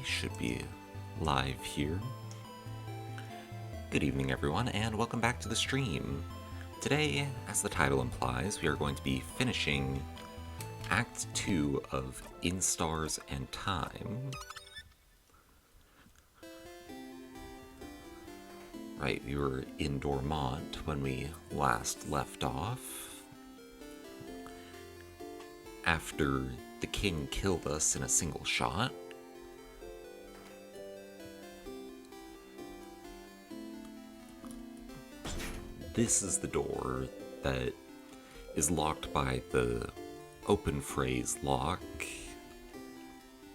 should be live here. Good evening, everyone, and welcome back to the stream. Today, as the title implies, we are going to be finishing Act 2 of In Stars and Time. Right, we were in Dormont when we last left off. After the king killed us in a single shot. This is the door that is locked by the open phrase lock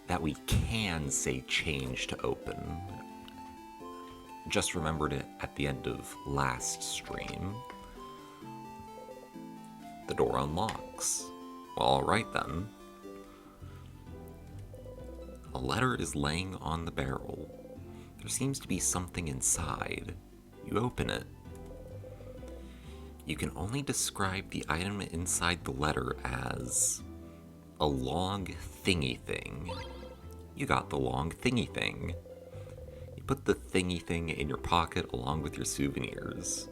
that we can say change to open. Just remembered it at the end of last stream. The door unlocks. Well, alright then. A letter is laying on the barrel. There seems to be something inside. You open it. You can only describe the item inside the letter as a long thingy thing. You got the long thingy thing. You put the thingy thing in your pocket along with your souvenirs.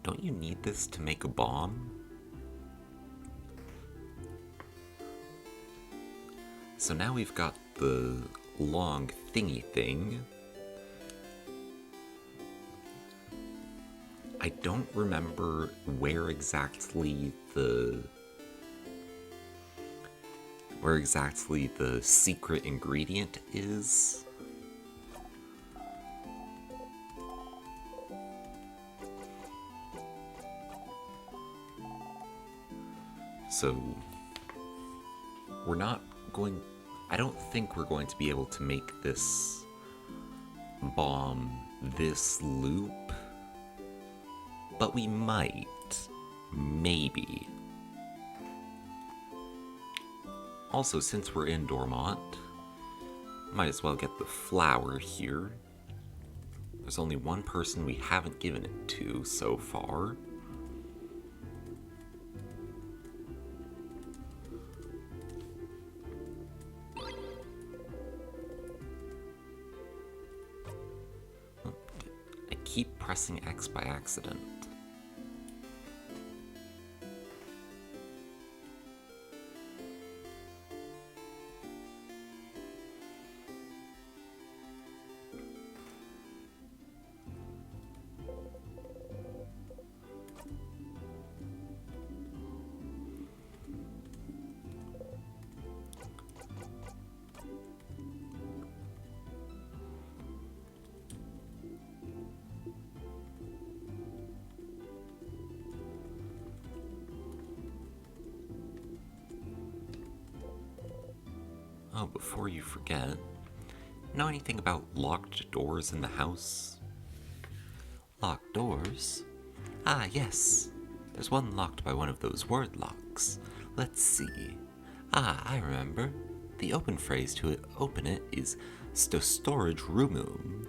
Don't you need this to make a bomb? So now we've got the long thingy thing. I don't remember where exactly the secret ingredient is. So I don't think we're going to be able to make this bomb this loop. But we might. Maybe. Also, since we're in Dormont, might as well get the flower here. There's only one person we haven't given it to so far. I keep pressing X by accident. Oh, before you forget, know anything about locked doors in the house? Locked doors? Ah, yes. There's one locked by one of those word locks. Let's see. Ah, I remember. The open phrase to open it is storage roomum,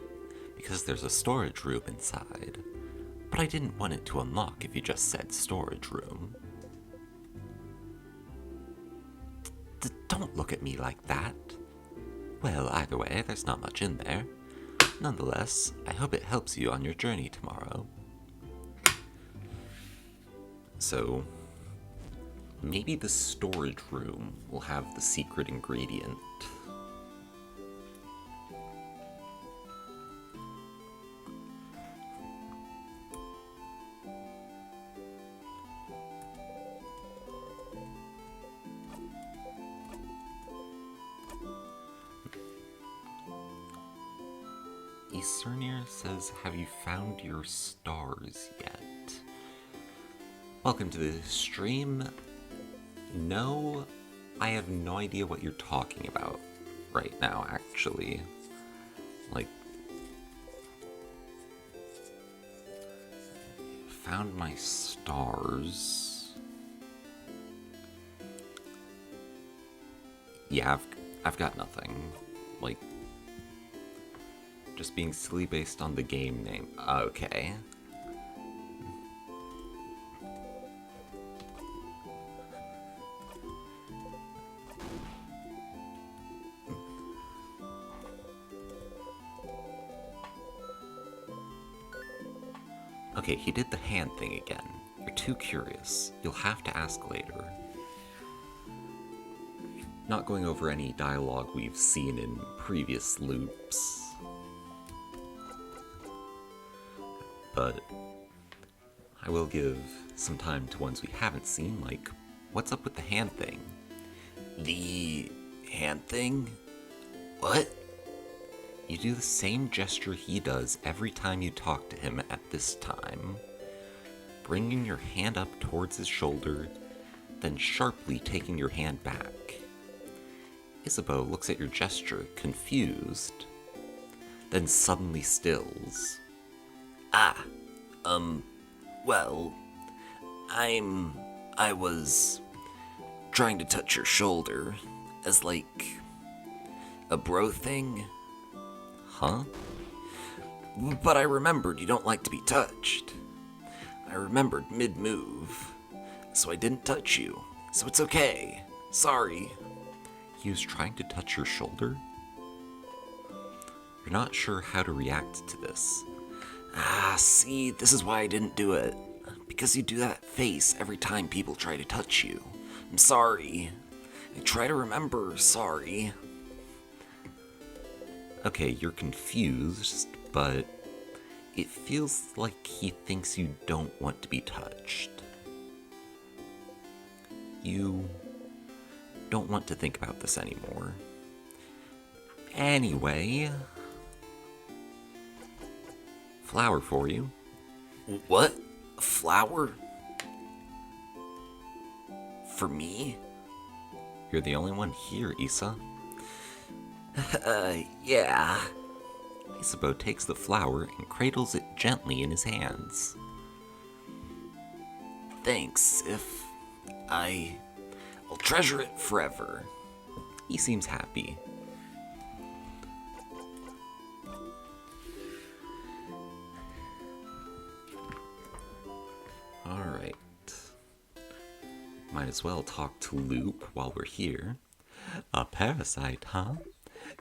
because there's a storage room inside. But I didn't want it to unlock if you just said storage room. Don't look at me like that. Well, either way, there's not much in there. Nonetheless, I hope it helps you on your journey tomorrow. So, maybe the storage room will have the secret ingredient. Isernir says, have you found your stars yet? Welcome to the stream. No, I have no idea what you're talking about right now, actually. Like, found my stars. Yeah, I've got nothing. Like, just being silly based on the game name. Okay. Okay, he did the hand thing again. You're too curious. You'll have to ask later. Not going over any dialogue we've seen in previous loops. But I will give some time to ones we haven't seen, like, what's up with the hand thing? The hand thing? What? You do the same gesture he does every time you talk to him at this time. Bringing your hand up towards his shoulder, then sharply taking your hand back. Isabeau looks at your gesture, confused, then suddenly stills. Well, I was trying to touch your shoulder as like a bro thing. Huh? But I remembered you don't like to be touched. I remembered mid-move, so I didn't touch you. So it's okay. Sorry. He was trying to touch your shoulder? You're not sure how to react to this. See, this is why I didn't do it. Because you do that face every time people try to touch you. I'm sorry. I try to remember, sorry. Okay, you're confused, but it feels like he thinks you don't want to be touched. You don't want to think about this anymore. Anyway, flower for you. What? A flower? For me? You're the only one here, Issa. Yeah. Isabeau takes the flower and cradles it gently in his hands. Thanks, if I'll treasure it forever. He seems happy. Alright. Might as well talk to Loop while we're here. A parasite, huh?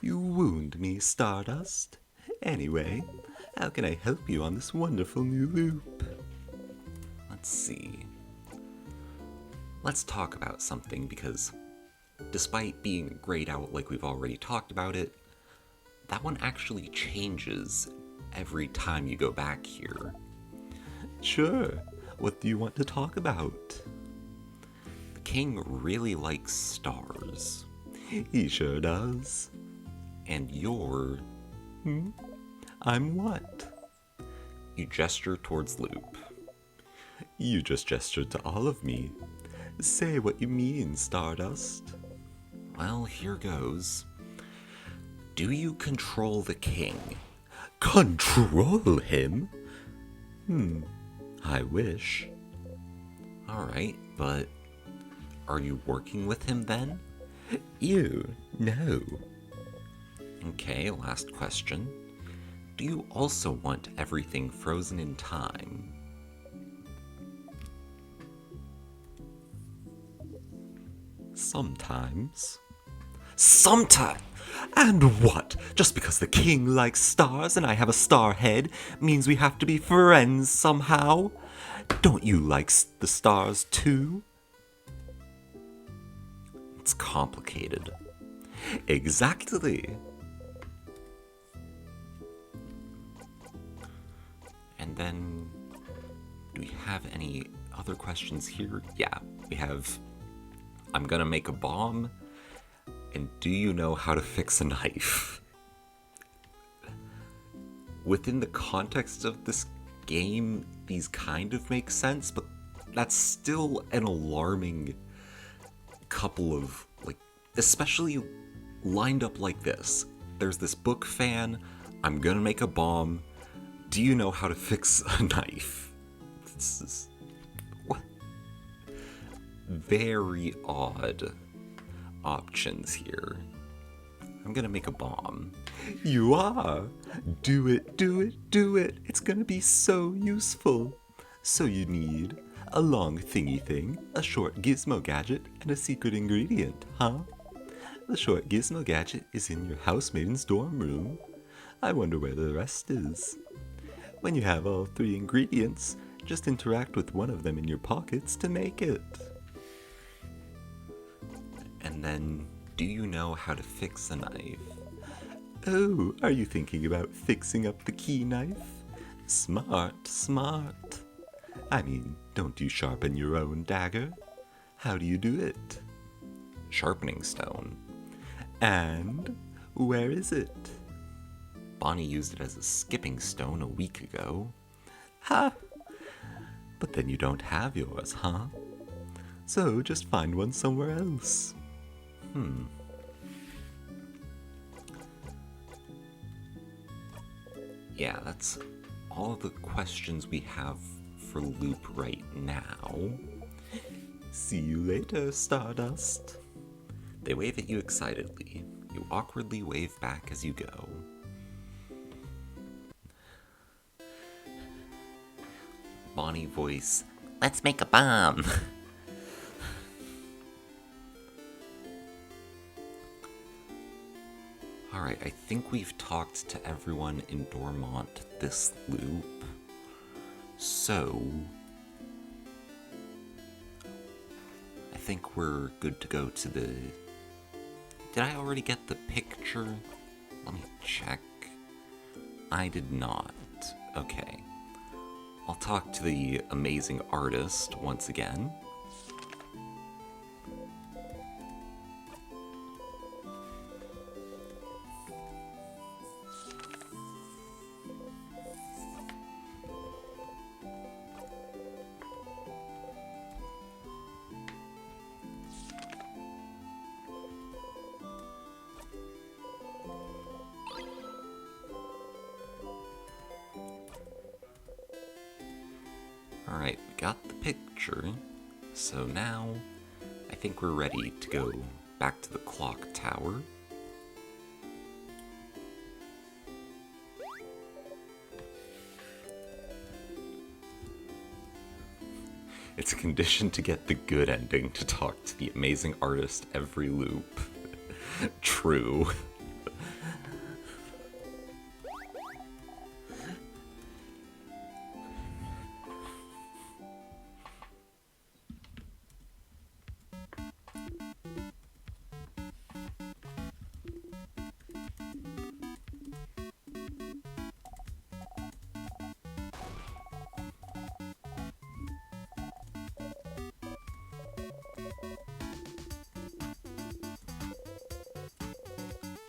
You wound me, Stardust. Anyway, how can I help you on this wonderful new loop? Let's see. Let's talk about something, because despite being grayed out like we've already talked about it, that one actually changes every time you go back here. Sure, what do you want to talk about? The king really likes stars. He sure does. And you're... I'm what? You gesture towards Loop. You just gestured to all of me. Say what you mean, Stardust. Well, here goes. Do you control the king? Control him? I wish. Alright, but are you working with him then? Ew, no. Okay, last question. Do you also want everything frozen in time? Sometimes. Sometime? And what? Just because the king likes stars and I have a star head means we have to be friends somehow? Don't you like the stars too? It's complicated. Exactly. And then, do we have any other questions here? Yeah, we have, I'm gonna make a bomb, and do you know how to fix a knife? Within the context of this game, these kind of make sense, but that's still an alarming couple of, like, especially lined up like this. There's this book fan, I'm gonna make a bomb, do you know how to fix a knife? This is... what? Very odd options here. I'm gonna make a bomb. You are! Do it, do it, do it! It's gonna be so useful! So you need a long thingy thing, a short gizmo gadget, and a secret ingredient, huh? The short gizmo gadget is in your housemaiden's dorm room. I wonder where the rest is. When you have all three ingredients, just interact with one of them in your pockets to make it. And then, do you know how to fix a knife? Oh, are you thinking about fixing up the key knife? Smart, smart. I mean, don't you sharpen your own dagger? How do you do it? Sharpening stone. And where is it? Bonnie used it as a skipping stone a week ago. Ha! But then you don't have yours, huh? So just find one somewhere else. Yeah, that's all the questions we have for Loop right now. See you later, Stardust. They wave at you excitedly. You awkwardly wave back as you go. Bonnie voice, let's make a bomb. Alright, I think we've talked to everyone in Dormont this loop. So, I think we're good to go to the... Did I already get the picture? Let me check. I did not. Okay. I'll talk to the amazing artist once again. Alright, we got the picture, so now I think we're ready to go back to the clock tower. It's a condition to get the good ending to talk to the amazing artist every loop. True.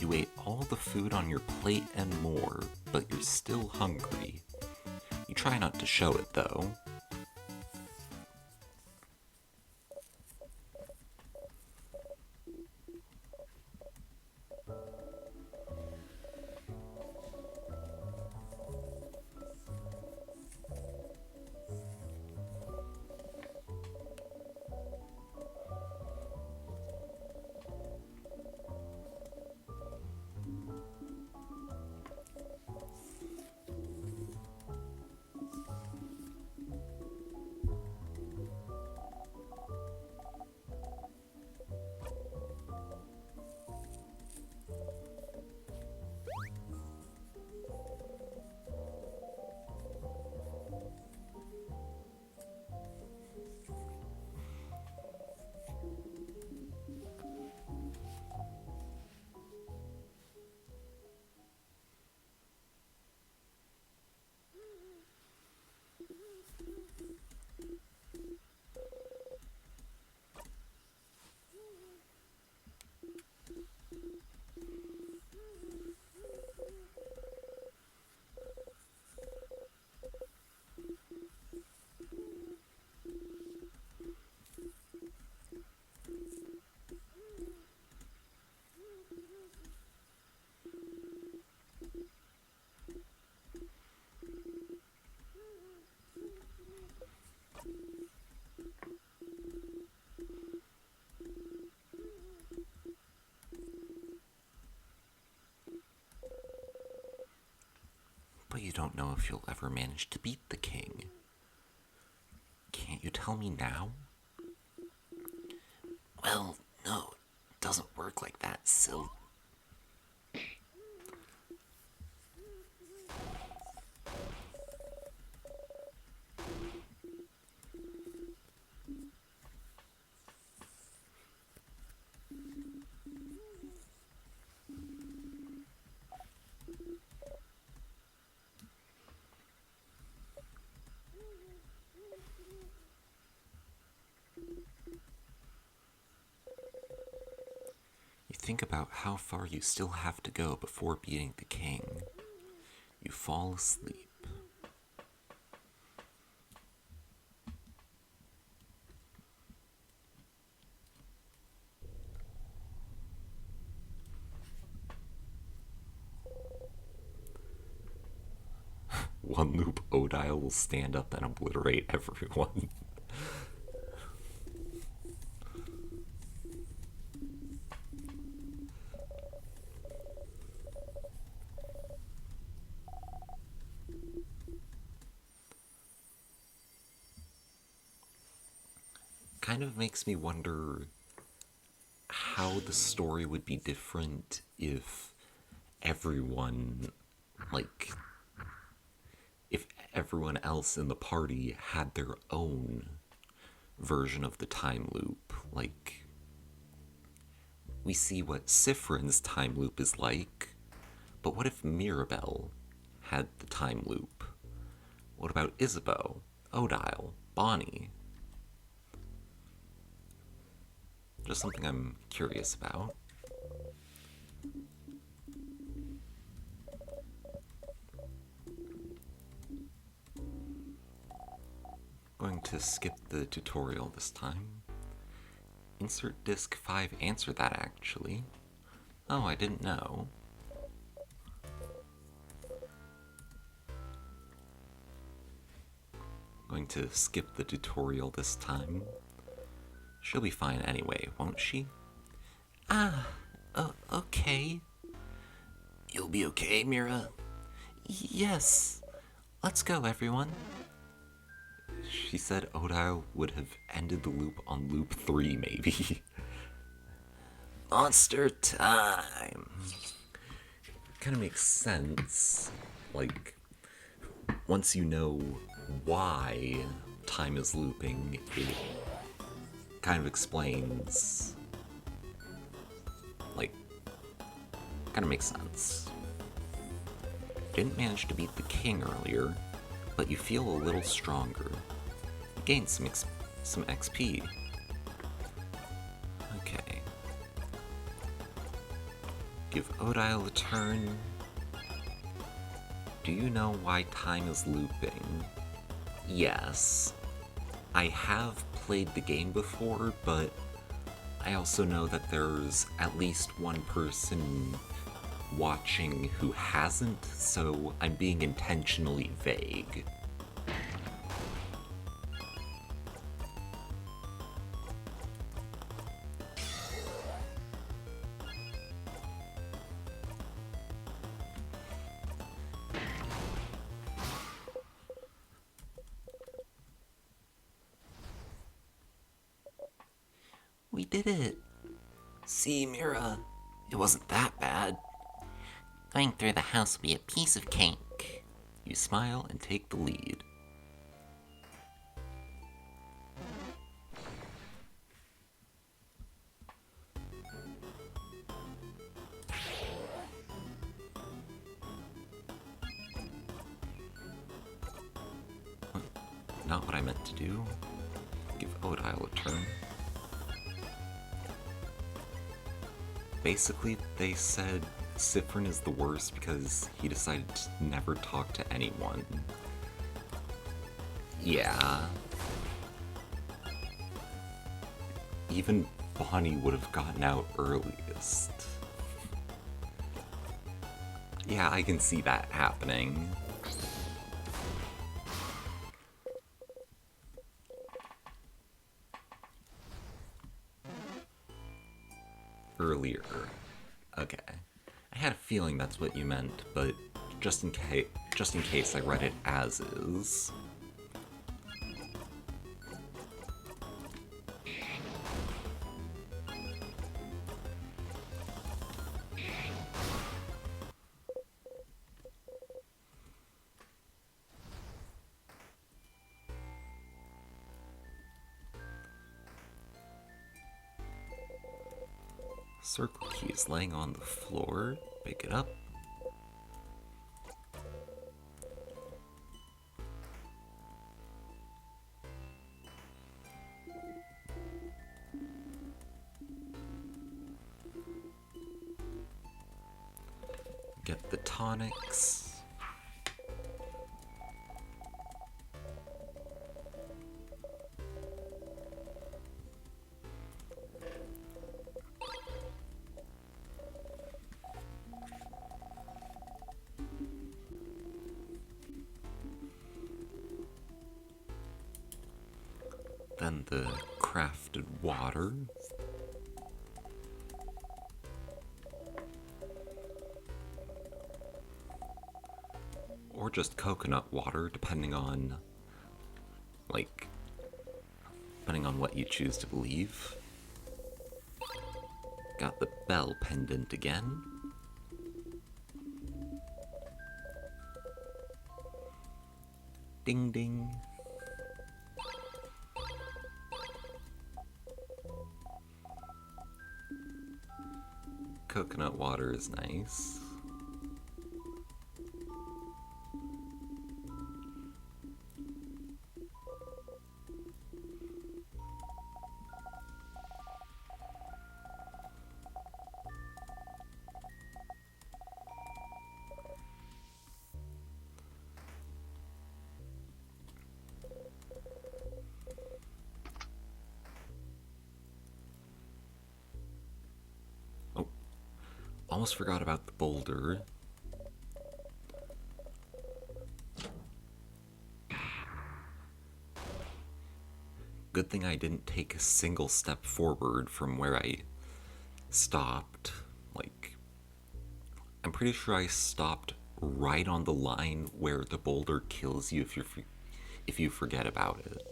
You ate all the food on your plate and more, but you're still hungry. You try not to show it, though. But you don't know if you'll ever manage to beat the king. Can't you tell me now? Well, no, it doesn't work like that, Sil. think about how far you still have to go before beating the king, you fall asleep. One loop Odile will stand up and obliterate everyone. Kind of makes me wonder how the story would be different if everyone, like, if everyone else in the party had their own version of the time loop. Like, we see what Sifrin's time loop is like, but what if Mirabelle had the time loop? What about Isabeau, Odile, Bonnie? Just something I'm curious about. Going to skip the tutorial this time. Insert disk 5 answer that actually. Oh, I didn't know. Going to skip the tutorial this time. She'll be fine anyway, won't she? Okay. You'll be okay, Mira? Yes. Let's go, everyone. She said Odile would have ended the loop on loop 3, maybe. Monster time. Kind of makes sense. Like, once you know why time is looping, it kind of explains. Like, kind of makes sense. Didn't manage to beat the king earlier, but you feel a little stronger. You gained some XP. Okay. Give Odile a turn. Do you know why time is looping? Yes. I have played the game before, but I also know that there's at least one person watching who hasn't, so I'm being intentionally vague. We did it! See, Mira, it wasn't that bad. Going through the house will be a piece of cake. You smile and take the lead. Not what I meant to do. Give Odile a turn. Basically, they said Sifrin is the worst because he decided to never talk to anyone. Yeah. Even Bonnie would have gotten out earliest. Yeah, I can see that happening. Earlier. Okay. I had a feeling that's what you meant, but just in case I read it as is. Circle key is laying on the floor. Pick it up. Get the tonics. Then the crafted water. Or just coconut water, depending on what you choose to believe. Got the bell pendant again. Ding ding. Coconut water is nice. Almost forgot about the boulder. Good thing I didn't take a single step forward from where I stopped. I'm pretty sure I stopped right on the line where the boulder kills you if you forget about it.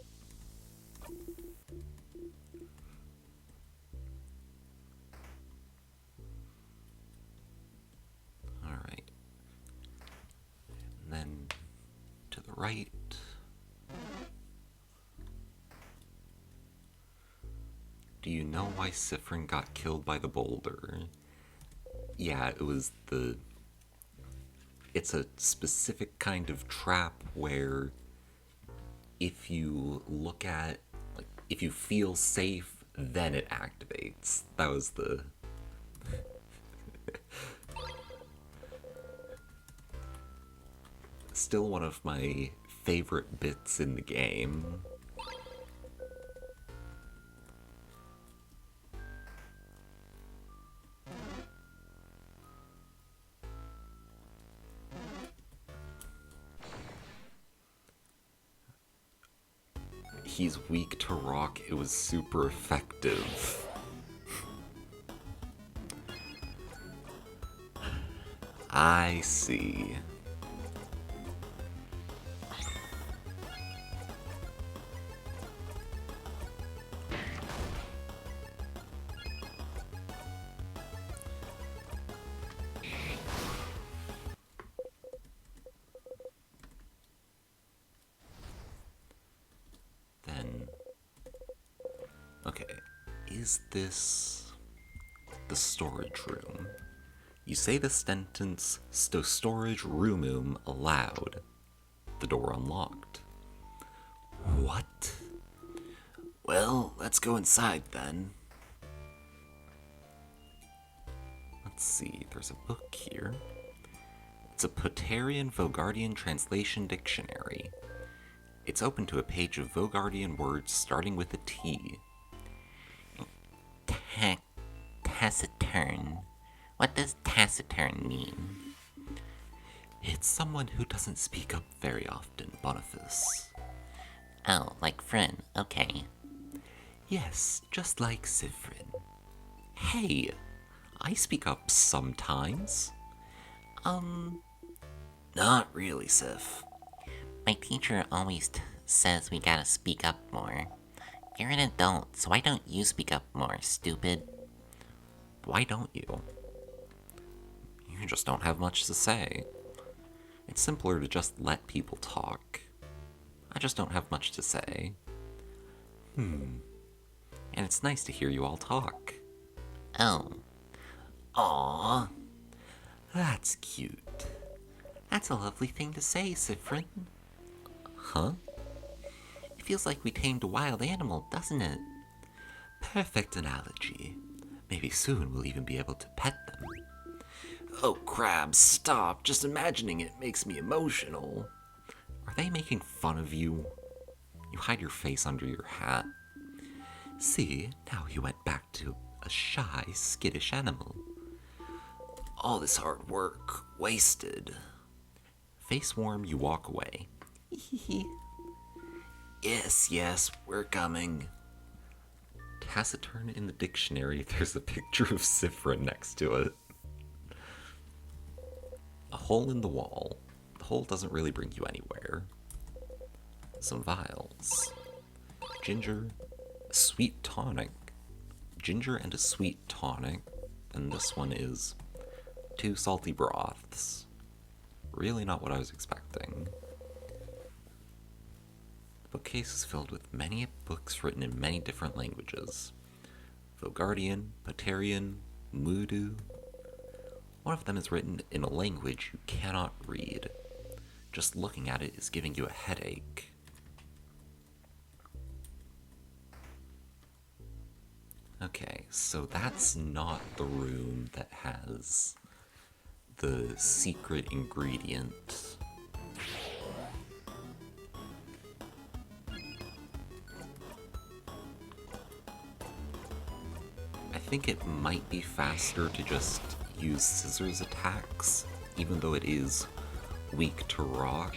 Right. Do you know why Sifrin got killed by the boulder? Yeah, it's a specific kind of trap where if you if you feel safe, then it activates. That was the... Still one of my favorite bits in the game. He's weak to rock. It was super effective. I see. Okay, is this the storage room? You say the sentence, "Sto storage roomum" aloud. The door unlocked. What? Well, let's go inside then. Let's see, there's a book here. It's a Potarian Vogardian translation dictionary. It's open to a page of Vogardian words starting with a T. Taciturn. What does taciturn mean? It's someone who doesn't speak up very often, Boniface. Oh, like Frin, okay. Yes, just like Sifrin. Hey, I speak up sometimes. Not really, Sif. My teacher always says we gotta speak up more. You're an adult, so why don't you speak up more, stupid? Why don't you? You just don't have much to say. It's simpler to just let people talk. I just don't have much to say. And it's nice to hear you all talk. Oh. Aww. That's cute. That's a lovely thing to say, Sifrin. Huh? It feels like we tamed a wild animal, doesn't it? Perfect analogy. Maybe soon we'll even be able to pet them. Oh, crab, stop. Just imagining it makes me emotional. Are they making fun of you? You hide your face under your hat. See, now you went back to a shy, skittish animal. All this hard work, wasted. Face warm, you walk away. Yes, we're coming. Taciturn in the dictionary, there's a picture of Sifra next to it. A hole in the wall. The hole doesn't really bring you anywhere. Some vials. Ginger, a sweet tonic. Ginger and a sweet tonic. And this one is 2 salty broths. Really not what I was expecting. The bookcase is filled with many books written in many different languages. Vogardian, Patarian, Mudu. One of them is written in a language you cannot read. Just looking at it is giving you a headache. Okay, so that's not the room that has the secret ingredient. I think it might be faster to just use scissors attacks, even though it is weak to rock,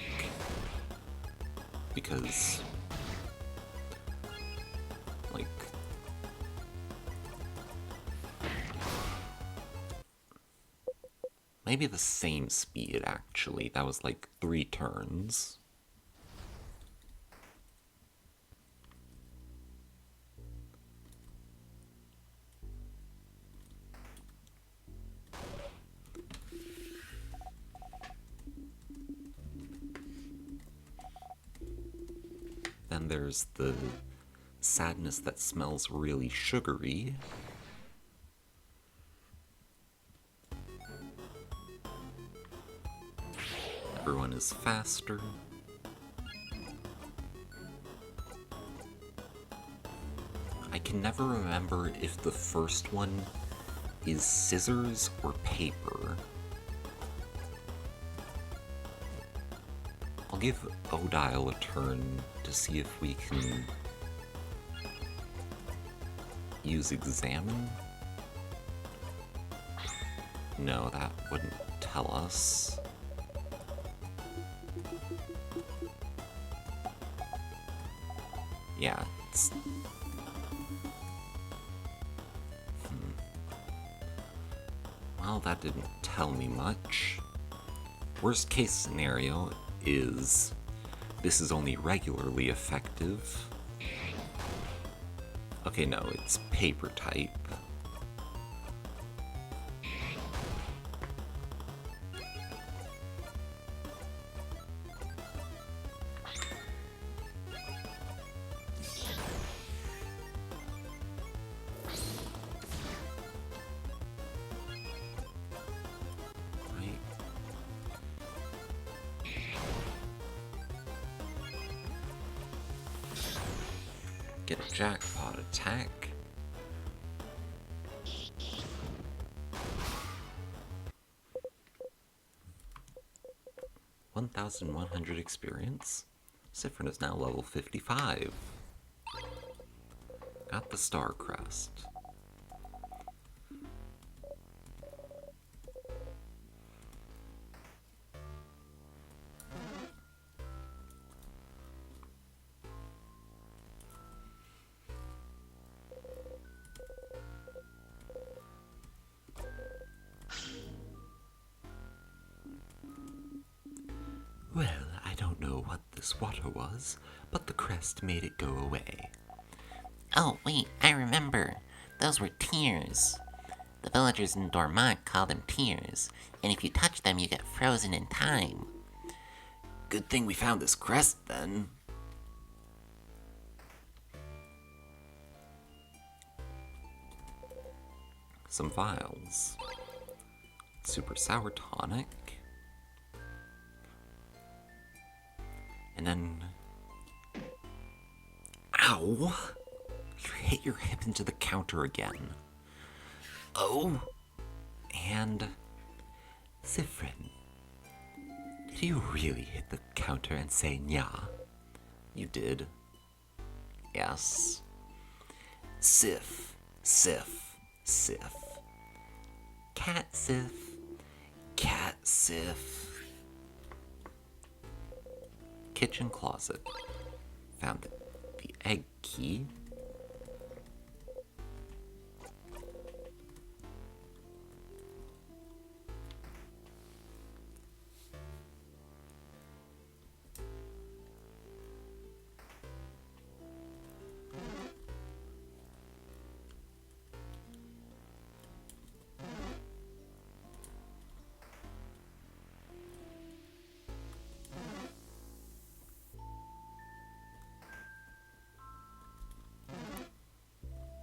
because, like, maybe the same speed, actually. That was like 3 turns. Then there's the sadness that smells really sugary. Everyone is faster. I can never remember if the first one is scissors or paper. I'll give Odile a turn to see if we can use examine. No, that wouldn't tell us. Yeah, it's... Well, that didn't tell me much. Worst case scenario is this is only regularly effective. Okay, no, it's paper type. Get a jackpot attack. $1,100 experience. Sifrin is now level 55. Got the star crest. Well, I don't know what this water was, but the crest made it go away. Oh, wait, I remember. Those were tears. The villagers in Dormont call them tears, and if you touch them, you get frozen in time. Good thing we found this crest, then. Some vials. Super sour tonic. And then... Ow! You hit your hip into the counter again. Oh? And Did you really hit the counter and say nya? You did. Yes. Sif, sif, sif. Cat Sif. Cat sif. Kitchen closet. Found the egg key.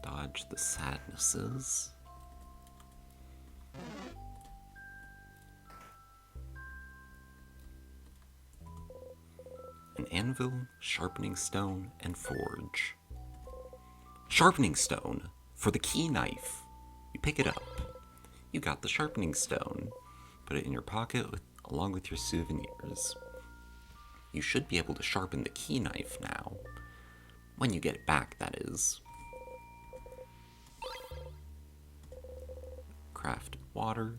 Dodge the sadnesses. An anvil, sharpening stone, and forge. Sharpening stone for the key knife. You pick it up. You got the sharpening stone. Put it in your pocket along with your souvenirs. You should be able to sharpen the key knife now. When you get it back, that is. Crafted water.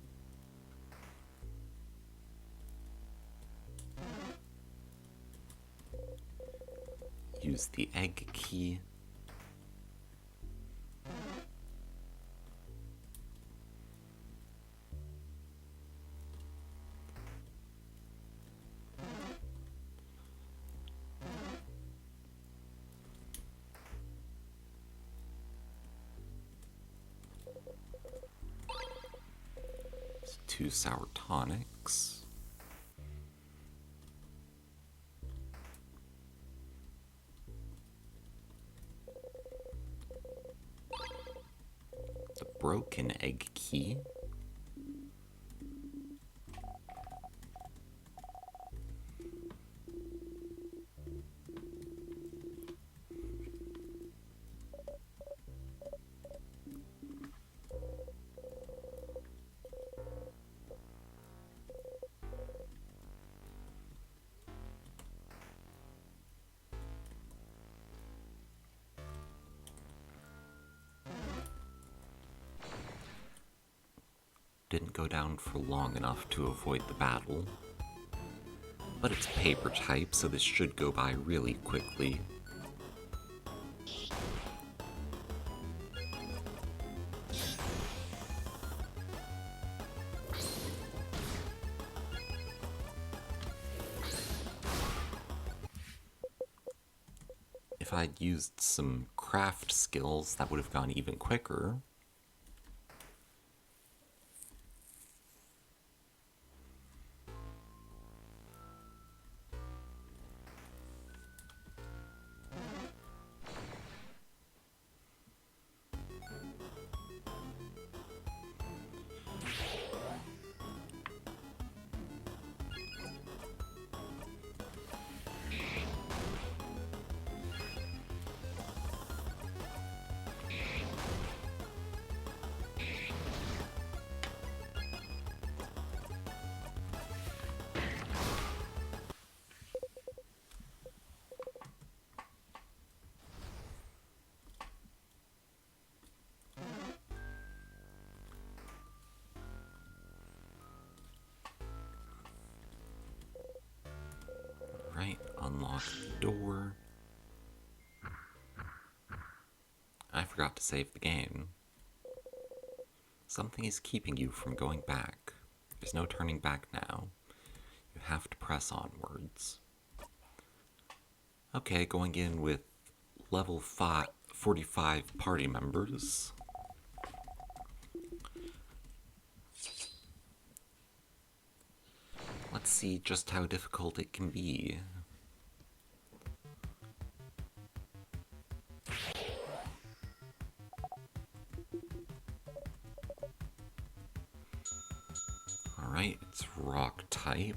Use the egg key. Two sour tonics. The broken egg key. Didn't go down for long enough to avoid the battle. But it's paper type, so this should go by really quickly. If I'd used some craft skills, that would have gone even quicker. Right, unlock the door. I forgot to save the game. Something is keeping you from going back. There's no turning back now. You have to press onwards. Okay, going in with level 45 party members. Let's see just how difficult it can be. Alright, it's rock type.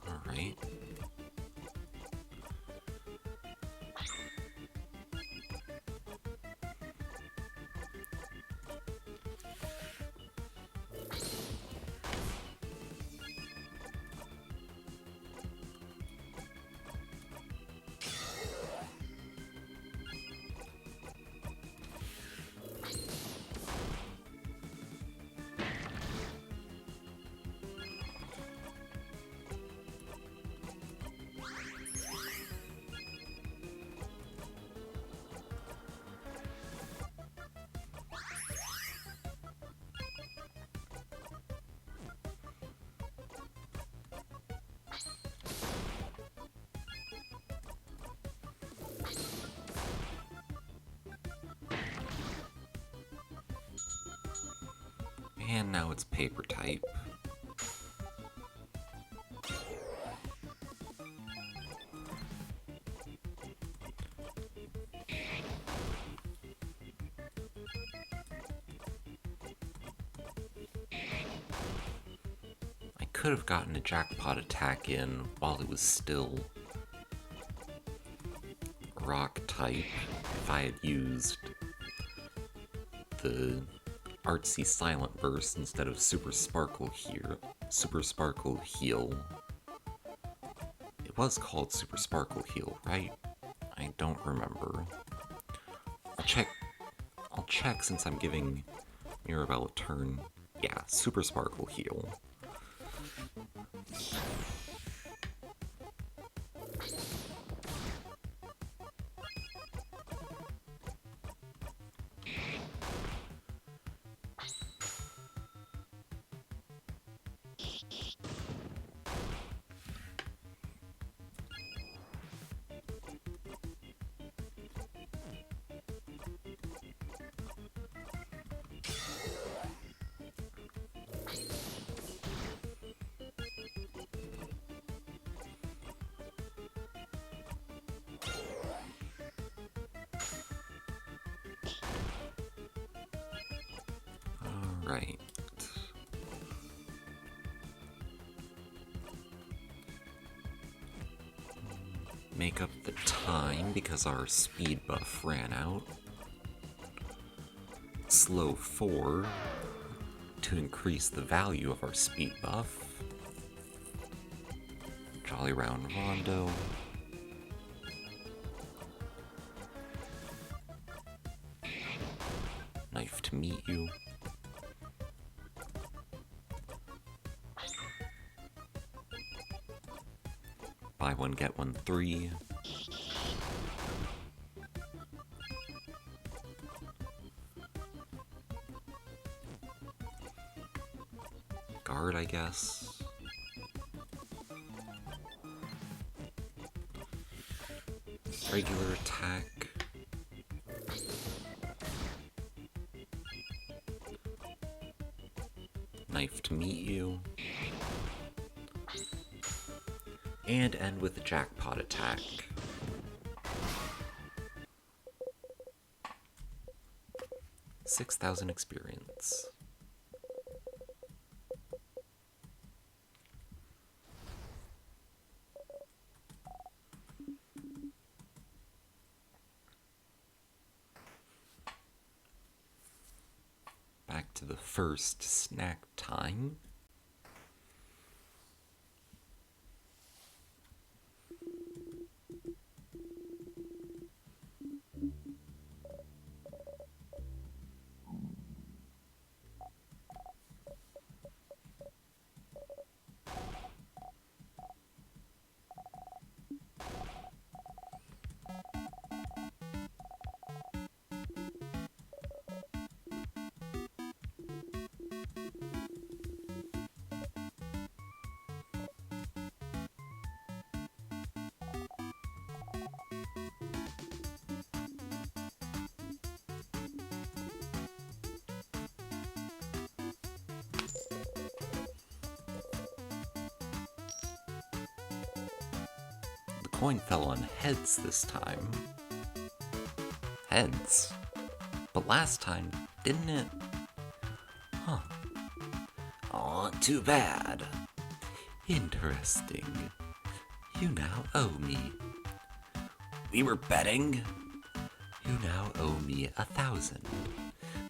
Alright. And now it's paper type. I could have gotten a jackpot attack in while it was still rock type if I had used the artsy silent burst instead of super sparkle here. Super sparkle heal. It was called super sparkle heal, right? I don't remember. I'll check since I'm giving Mirabelle a turn. Yeah, super sparkle heal. Alright. Make up the time because our speed buff ran out. Slow 4 to increase the value of our speed buff. Jolly Round Rondo. Knife to meet you. Buy one, get one, 3. Guard, I guess. Regular attack. Knife to meet you. And end with a jackpot attack. $6,000 experience. Back to the first snack time. Coin fell on heads this time. Heads? But last time, didn't it? Huh. Aw, too bad. Interesting. You now owe me. We were betting? You now owe me 1,000.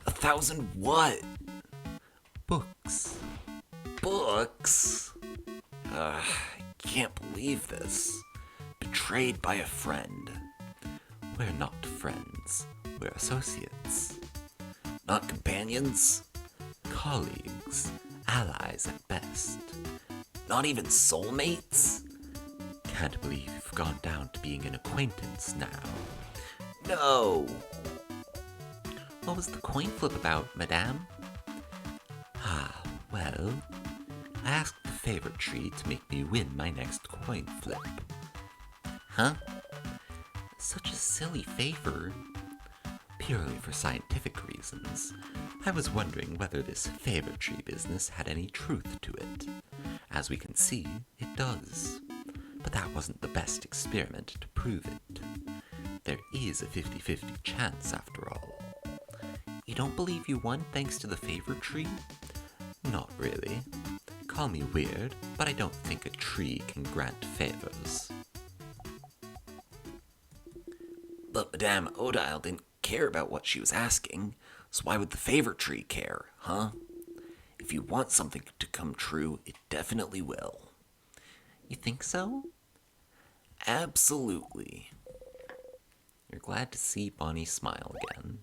1,000 what? Books. Books? I can't believe this. Betrayed by a friend. We're not friends. We're associates. Not companions? Colleagues. Allies at best. Not even soulmates? Can't believe you've gone down to being an acquaintance now. No! What was the coin flip about, madame? Ah, well, I asked the favorite tree to make me win my next coin flip. Huh? Such a silly favor. Purely for scientific reasons, I was wondering whether this favor tree business had any truth to it. As we can see, it does. But that wasn't the best experiment to prove it. There is a 50-50 chance, after all. You don't believe you won thanks to the favor tree? Not really. Call me weird, but I don't think a tree can grant favors. But Madame Odile didn't care about what she was asking, so why would the favor tree care, huh? If you want something to come true, it definitely will. You think so? Absolutely. You're glad to see Bonnie smile again.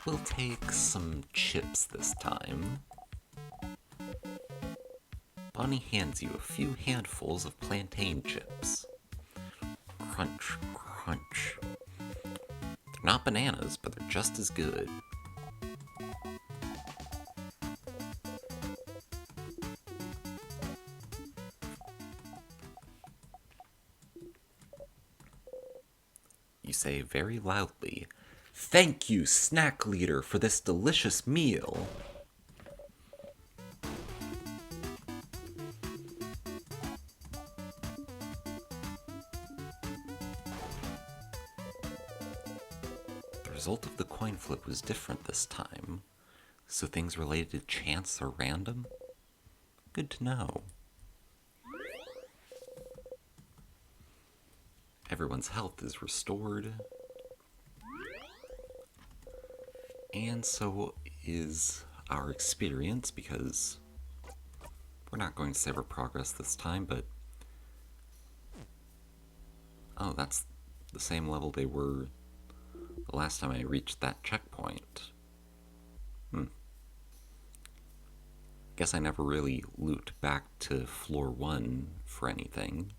We'll take some chips this time. Bonnie hands you a few handfuls of plantain chips. Crunch, crunch. They're not bananas, but they're just as good. You say very loudly, "Thank you, snack leader, for this delicious meal." The result of the coin flip was different this time, so things related to chance are random? Good to know. Everyone's health is restored. And so is our experience, because we're not going to save our progress this time, but... Oh, that's the same level they were the last time I reached that checkpoint. Guess I never really looped back to floor 1 for anything.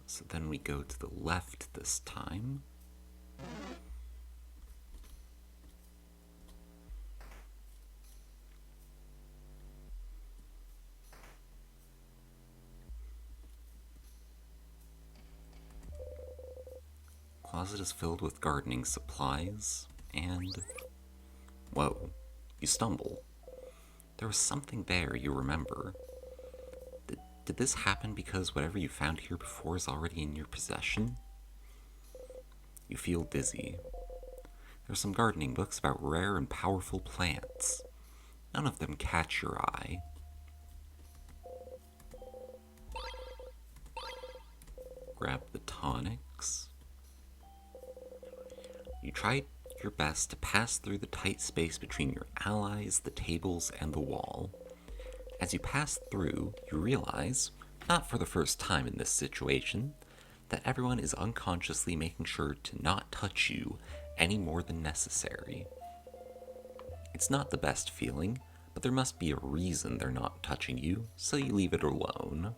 So then we go to the left this time. Closet is filled with gardening supplies, and... Whoa, you stumble. There was something there you remember. Did this happen because whatever you found here before is already in your possession? You feel dizzy. There's some gardening books about rare and powerful plants. None of them catch your eye. Grab the tonics. You try your best to pass through the tight space between your allies, the tables, and the wall. As you pass through, you realize, not for the first time in this situation, that everyone is unconsciously making sure to not touch you any more than necessary. It's not the best feeling, but there must be a reason they're not touching you, so you leave it alone.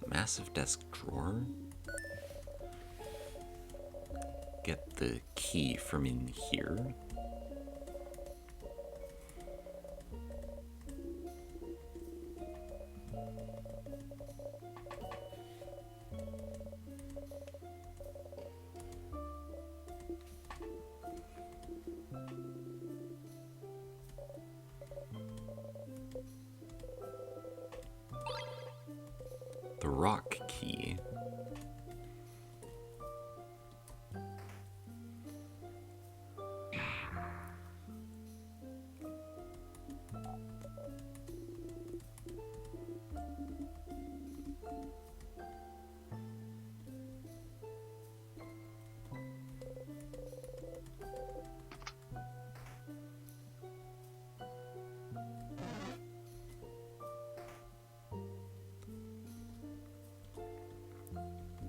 Massive desk drawer. Get the key from in here.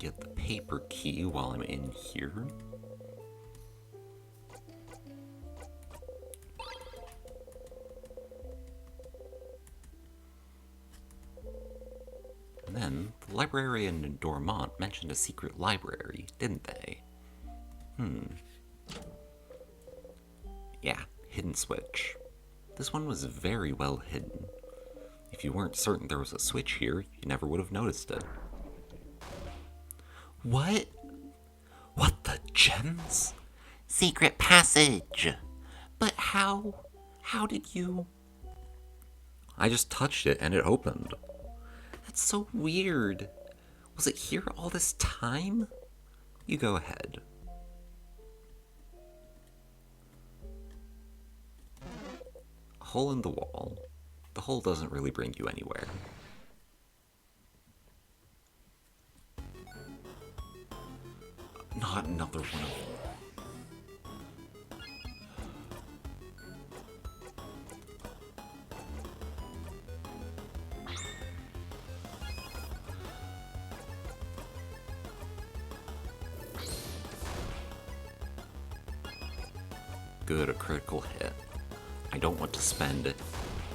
get the paper key while I'm in here. And then, the librarian in Dormont mentioned a secret library, didn't they? Yeah, hidden switch. This one was very well hidden. If you weren't certain there was a switch here, you never would have noticed it. What? What the gems? Secret passage! But how? How did you? I just touched it and it opened. That's so weird. Was it here all this time? You go ahead. A hole in the wall. The hole doesn't really bring you anywhere. Not another one of them. Good, a critical hit. I don't want to spend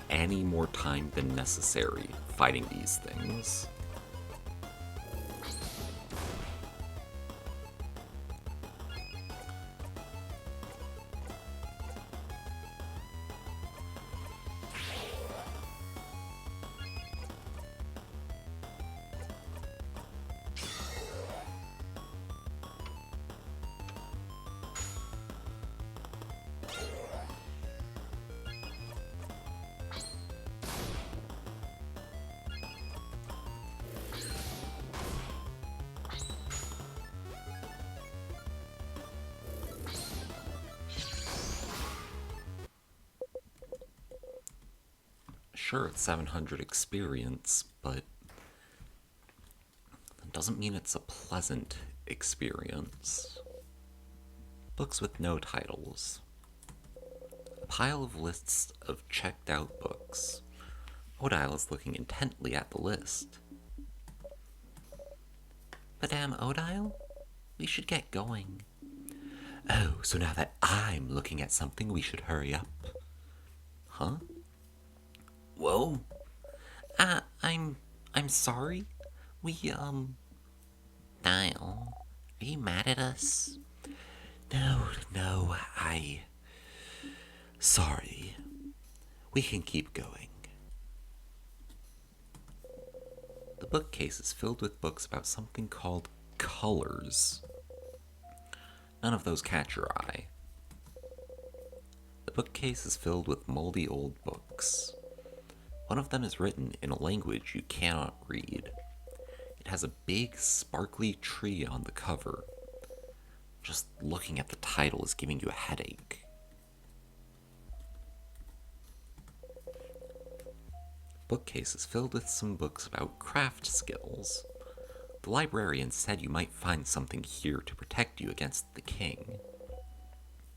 any more time than necessary fighting these things. Sure, it's 700 experience, but that doesn't mean it's a pleasant experience. Books with no titles. A pile of lists of checked out books. Odile is looking intently at the list. Madame Odile, we should get going. Oh, so now that I'm looking at something, we should hurry up. Huh? Whoa. I'm sorry. Dial, are you mad at us? No, sorry. We can keep going. The bookcase is filled with books about something called colors. None of those catch your eye. The bookcase is filled with moldy old books. One of them is written in a language you cannot read. It has a big, sparkly tree on the cover. Just looking at the title is giving you a headache. The bookcase is filled with some books about craft skills. The librarian said you might find something here to protect you against the king.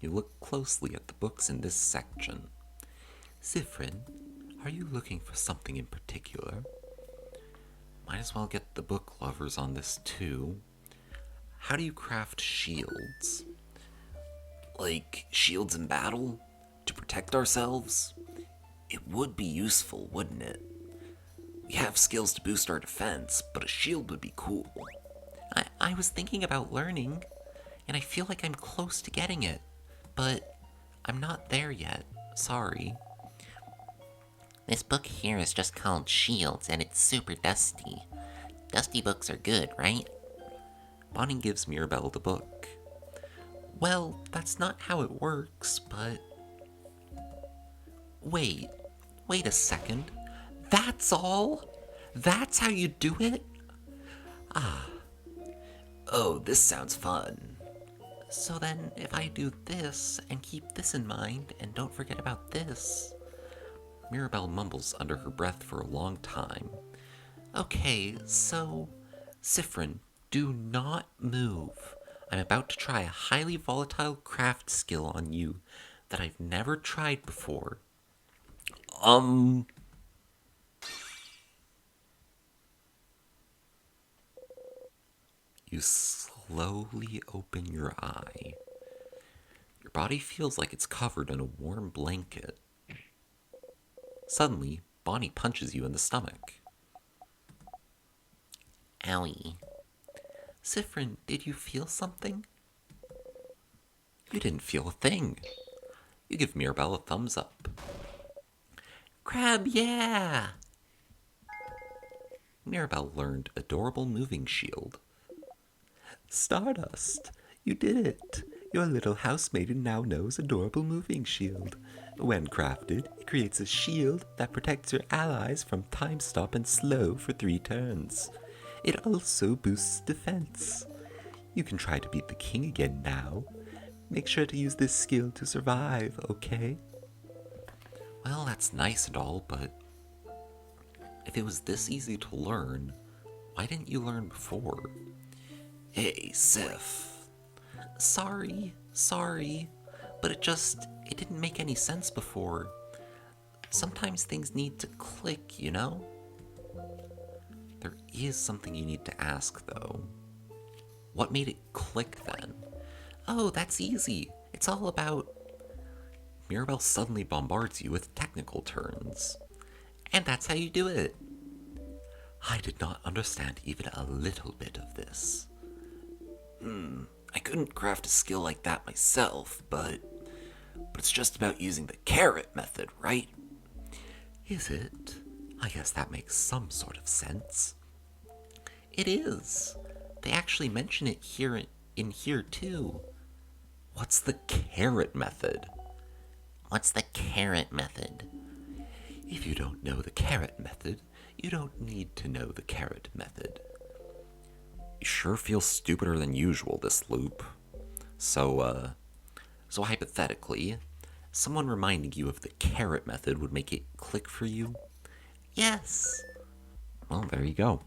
You look closely at the books in this section. Zifrin, are you looking for something in particular? Might as well get the book lovers on this too. How do you craft shields? Like shields in battle? To protect ourselves? It would be useful, wouldn't it? We have skills to boost our defense, but a shield would be cool. I was thinking about learning, and I feel like I'm close to getting it, but I'm not there yet. Sorry. This book here is just called Shields, and it's super dusty. Dusty books are good, right? Bonnie gives Mirabelle the book. Well, that's not how it works, but... Wait a second. That's all? That's how you do it? Oh, this sounds fun. So then, if I do this, and keep this in mind, and don't forget about this... Mirabelle mumbles under her breath for a long time. Okay, so... Zifrin, do not move. I'm about to try a highly volatile craft skill on you that I've never tried before. You slowly open your eye. Your body feels like it's covered in a warm blanket. Suddenly, Bonnie punches you in the stomach. Owie. Sifrin, did you feel something? You didn't feel a thing. You give Mirabelle a thumbs up. Crab, yeah! Mirabelle learned Adorable Moving Shield. Stardust, you did it! Your little housemaiden now knows Adorable Moving Shield. When crafted, it creates a shield that protects your allies from time stop and slow for 3 turns. It also boosts defense. You can try to beat the king again now. Make sure to use this skill to survive, okay? Well, that's nice and all, but if it was this easy to learn, why didn't you learn before? Hey, Sif. Sorry, but it didn't make any sense before. Sometimes things need to click, you know? There is something you need to ask, though. What made it click then? Oh, that's easy. It's all about... Mirabelle suddenly bombards you with technical terms. And that's how you do it. I did not understand even a little bit of this. I couldn't craft a skill like that myself, but it's just about using the carrot method, right? Is it? I guess that makes some sort of sense. It is. They actually mention it in here too. What's the carrot method? What's the carrot method? If you don't know the carrot method, you don't need to know the carrot method. You sure feel stupider than usual, this loop. So hypothetically, someone reminding you of the carrot method would make it click for you? Yes! Well, there you go.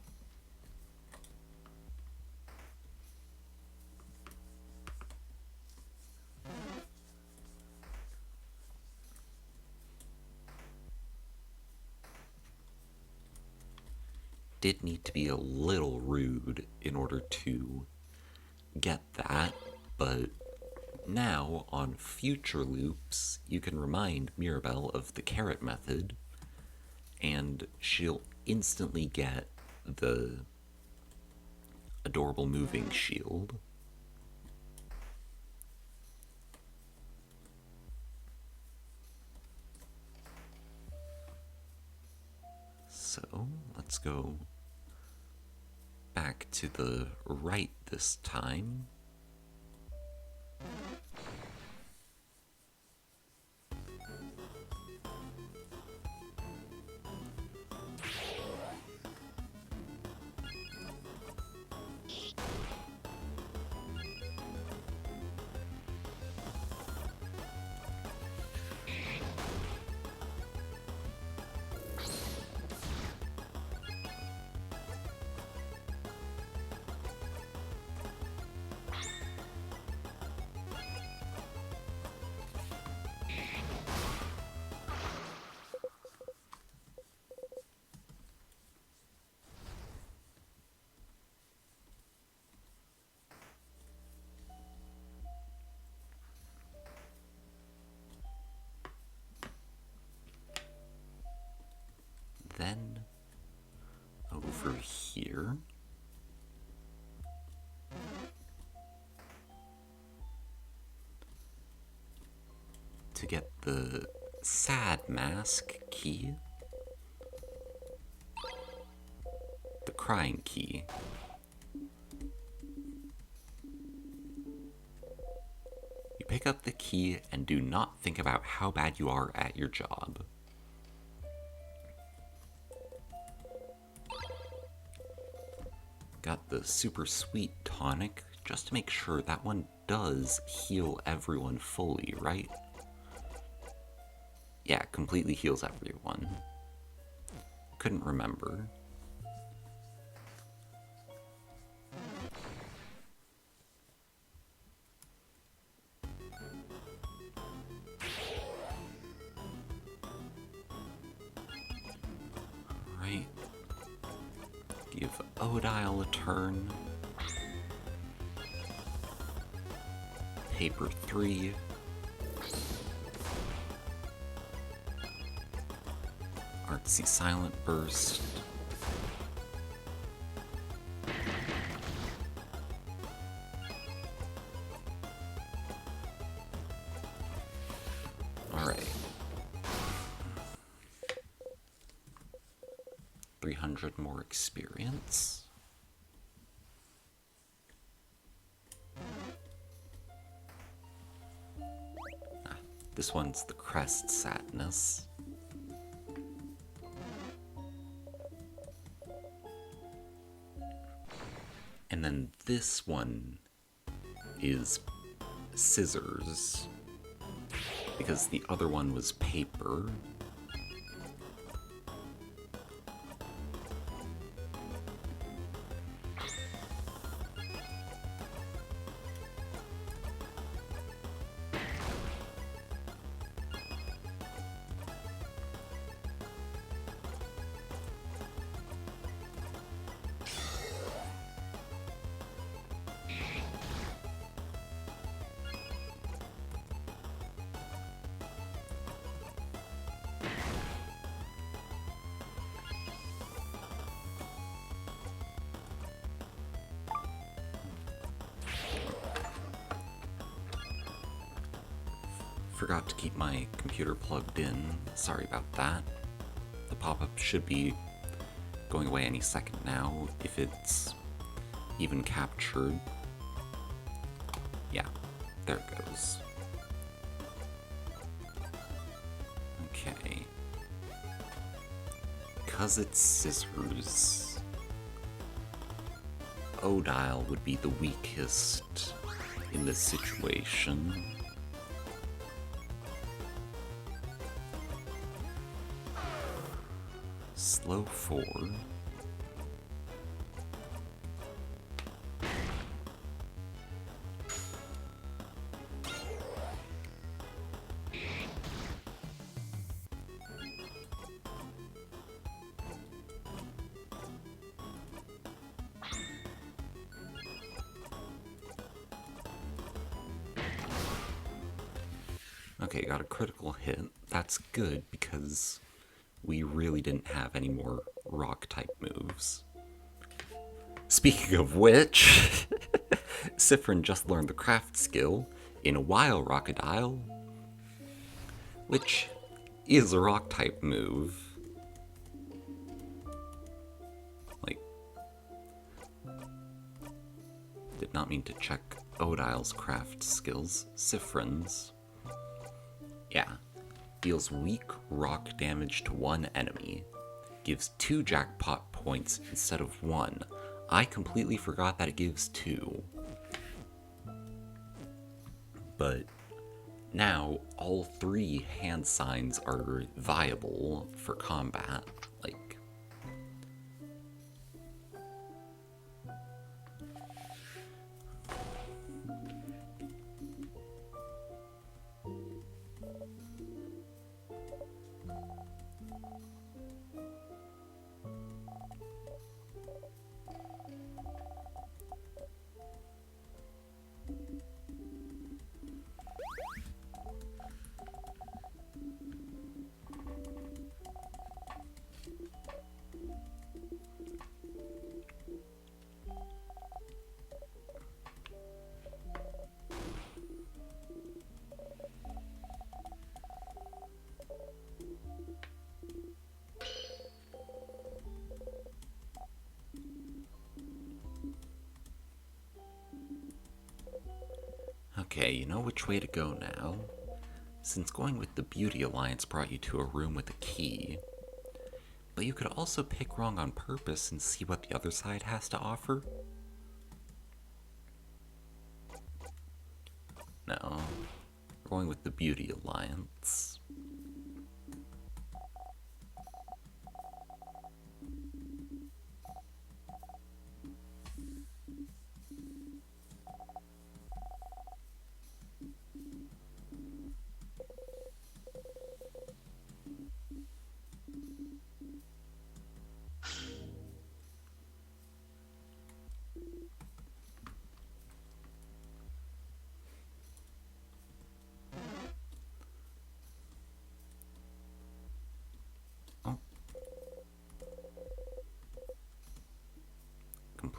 Did need to be a little rude in order to get that, but now on future loops you can remind Mirabelle of the carrot method and she'll instantly get the Adorable Moving Shield. So let's go back to the right this time. Then over here. To get the sad mask key. The crying key. You pick up the key and do not think about how bad you are at your job. Got the super sweet tonic, just to make sure that one does heal everyone fully, right? Yeah, completely heals everyone. Couldn't remember. Right. Give Odile a turn. paper 3. Artsy silent burst. Alright. 300 more experience. This one's the Crest Sadness. And then this one is Scissors, because the other one was Paper. Forgot to keep my computer plugged in. Sorry about that. The pop-up should be going away any second now, if it's even captured. Yeah, there it goes. Okay. Because it's Scissors, Odile would be the weakest in this situation. Slow 4. Okay, got a critical hit. That's good because we really didn't have any more rock-type moves. Speaking of which, Sifrin just learned the craft skill in a while Rockadile, which is a rock-type move. Like, did not mean to check Odile's craft skills. Sifrin's. Yeah. Deals weak rock damage to one enemy. Gives 2 jackpot points instead of 1. I completely forgot that it gives 2. But now all 3 hand signs are viable for combat. Like, okay, you know which way to go now. Since going with the Beauty Alliance brought you to a room with a key, but you could also pick wrong on purpose and see what the other side has to offer. No, we're going with the Beauty Alliance.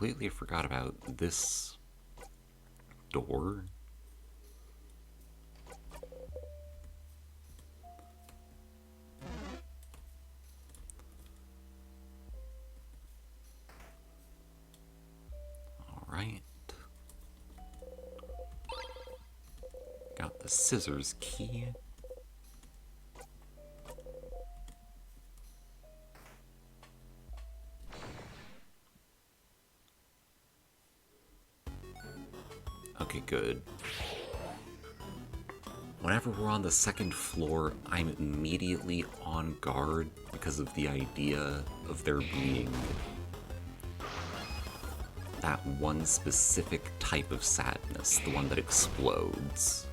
completely forgot about this door. Alright. Got the scissors key. Okay, good. Whenever we're on the second floor, I'm immediately on guard because of the idea of there being that one specific type of sadness, the one that explodes.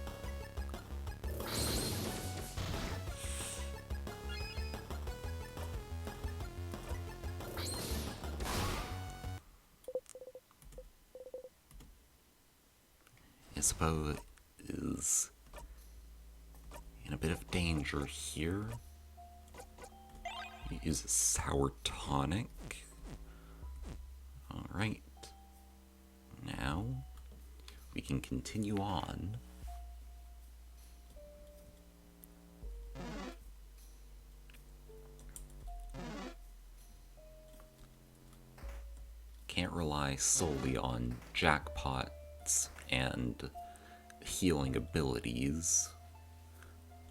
Isabel is in a bit of danger here. Use a sour tonic. Alright. Now, we can continue on. Can't rely solely on jackpots and healing abilities.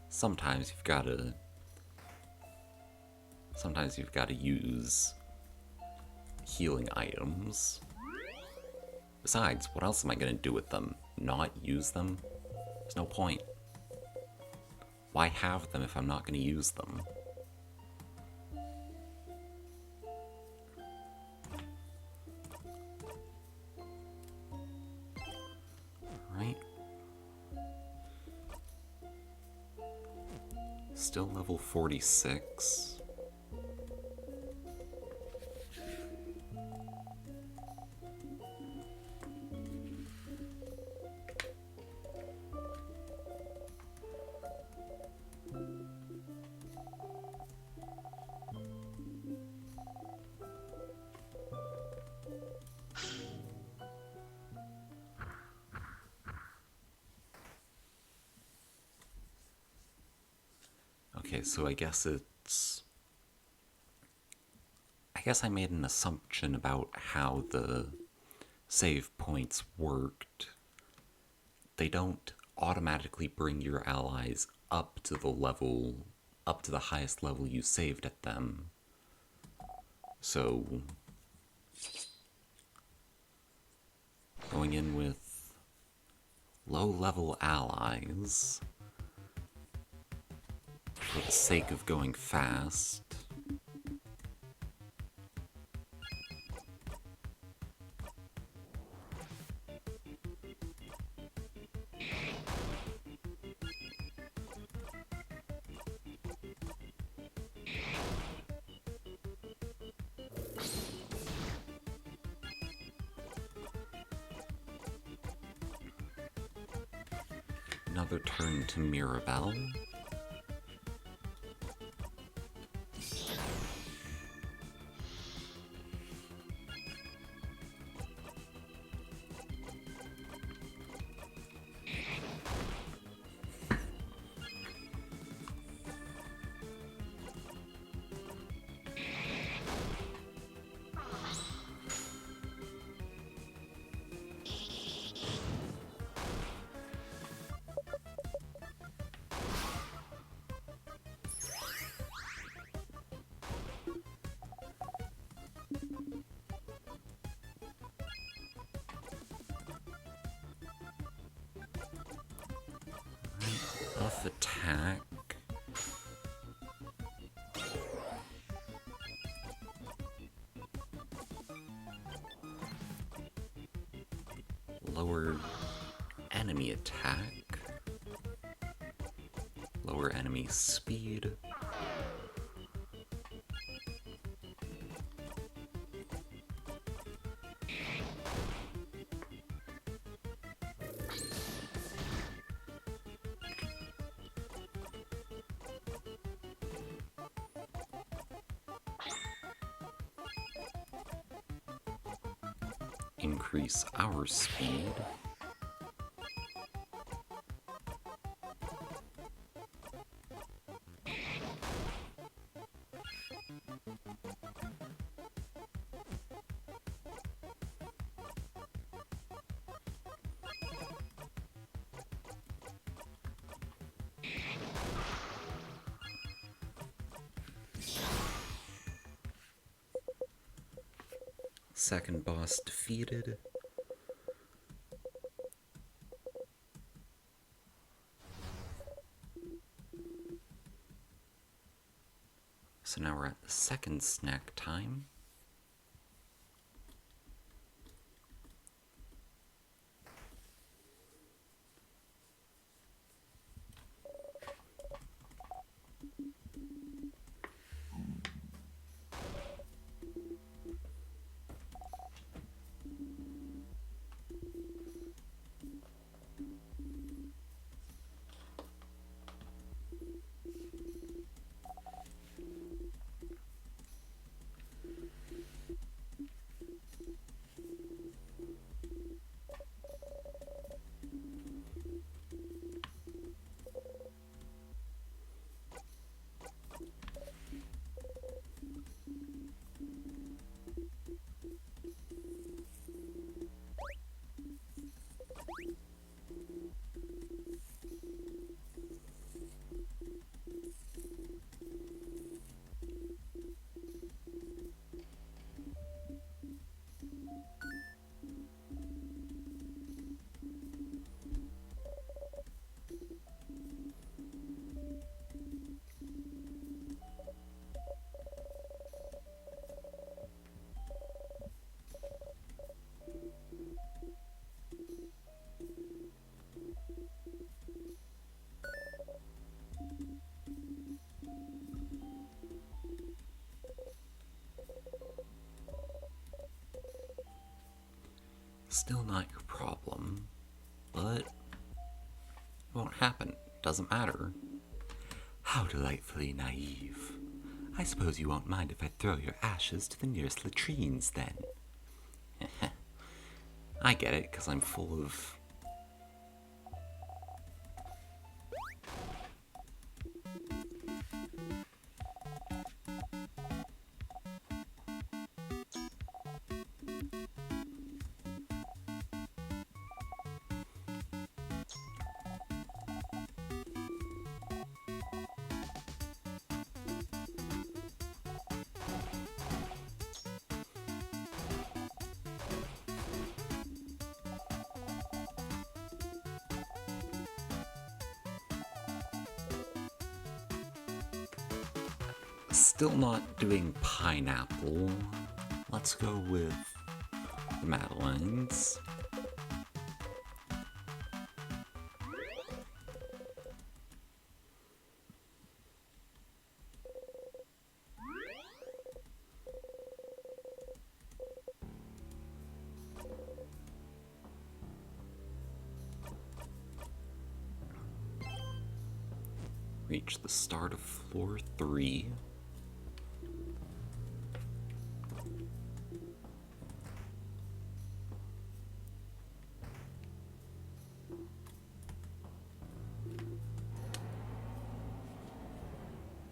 Sometimes you've gotta use healing items. Besides, what else am I gonna do with them? Not use them? There's no point. Why have them if I'm not gonna use them? Right. Still level 46. Okay, so I guess I made an assumption about how the save points worked. They don't automatically bring your allies up to the highest level you saved at them. So, going in with low-level allies for the sake of going fast. Another turn to Mirabelle. Buff attack. Lower enemy attack. Lower enemy speed. increase our speed. Second boss defeated. So now we're at the second snack time. Still not your problem, but it won't happen. Doesn't matter. How delightfully naive. I suppose you won't mind if I throw your ashes to the nearest latrines, then. I get it, because I'm full of... Still not doing pineapple. Let's go with the Madeleines. Reach the start of floor 3.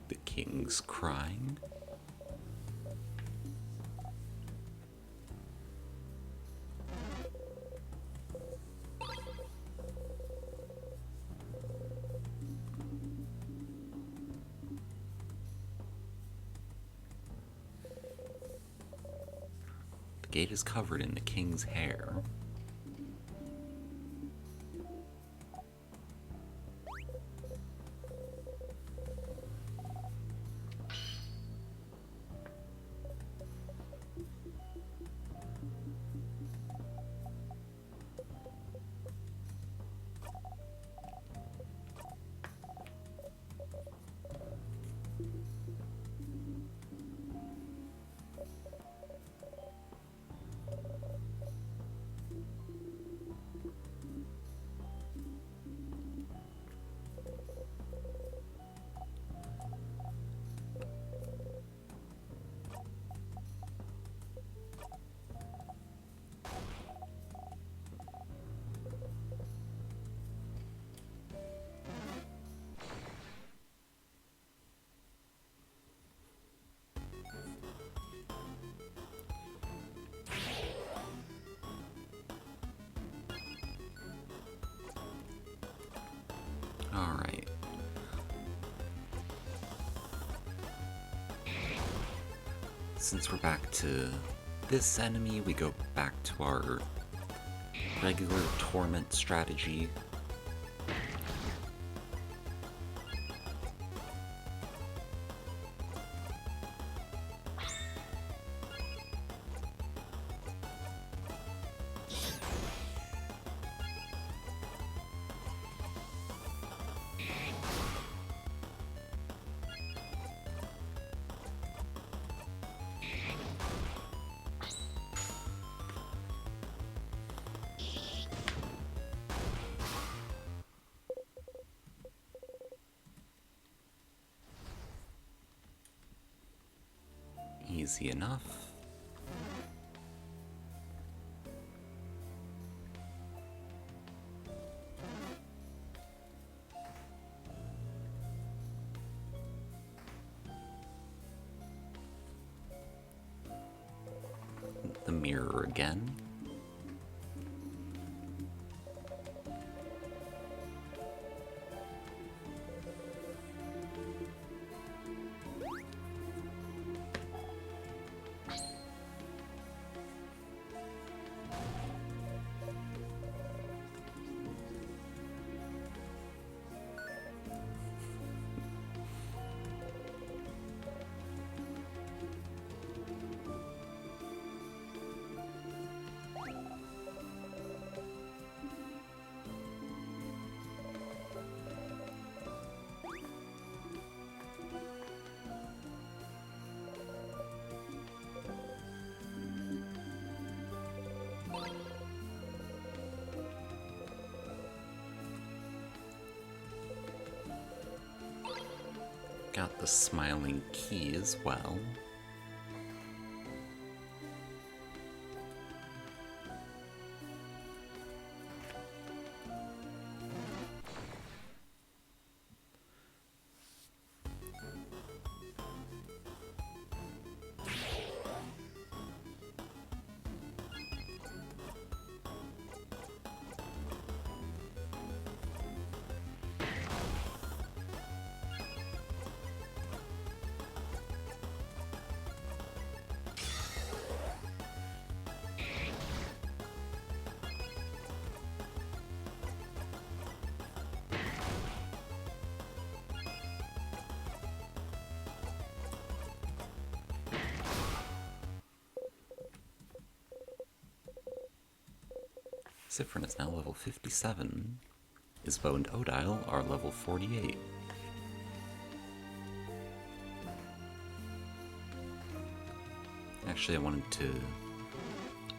The king's crying. The gate is covered in the king's hair. Alright. Since we're back to this enemy, we go back to our regular torment strategy. Easy enough. The mirror again. Got the smiling key as well. Sifrin is now level 57. Isbo and Odile are level 48. Actually,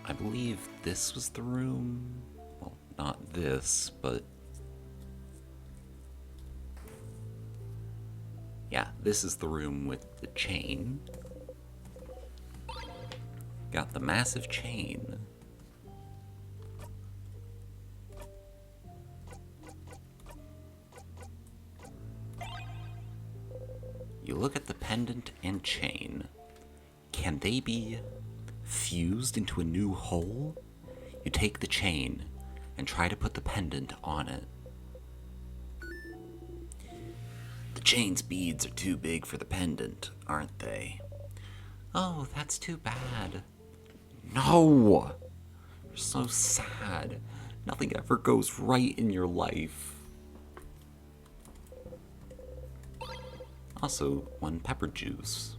I believe this was the room. Well, not this, but yeah, this is the room with the chain. Got the massive chain. You look at the pendant and chain. Can they be fused into a new whole? You take the chain and try to put the pendant on it. The chain's beads are too big for the pendant, aren't they? Oh, that's too bad. No! You're so sad. Nothing ever goes right in your life. Also, 1 pepper juice.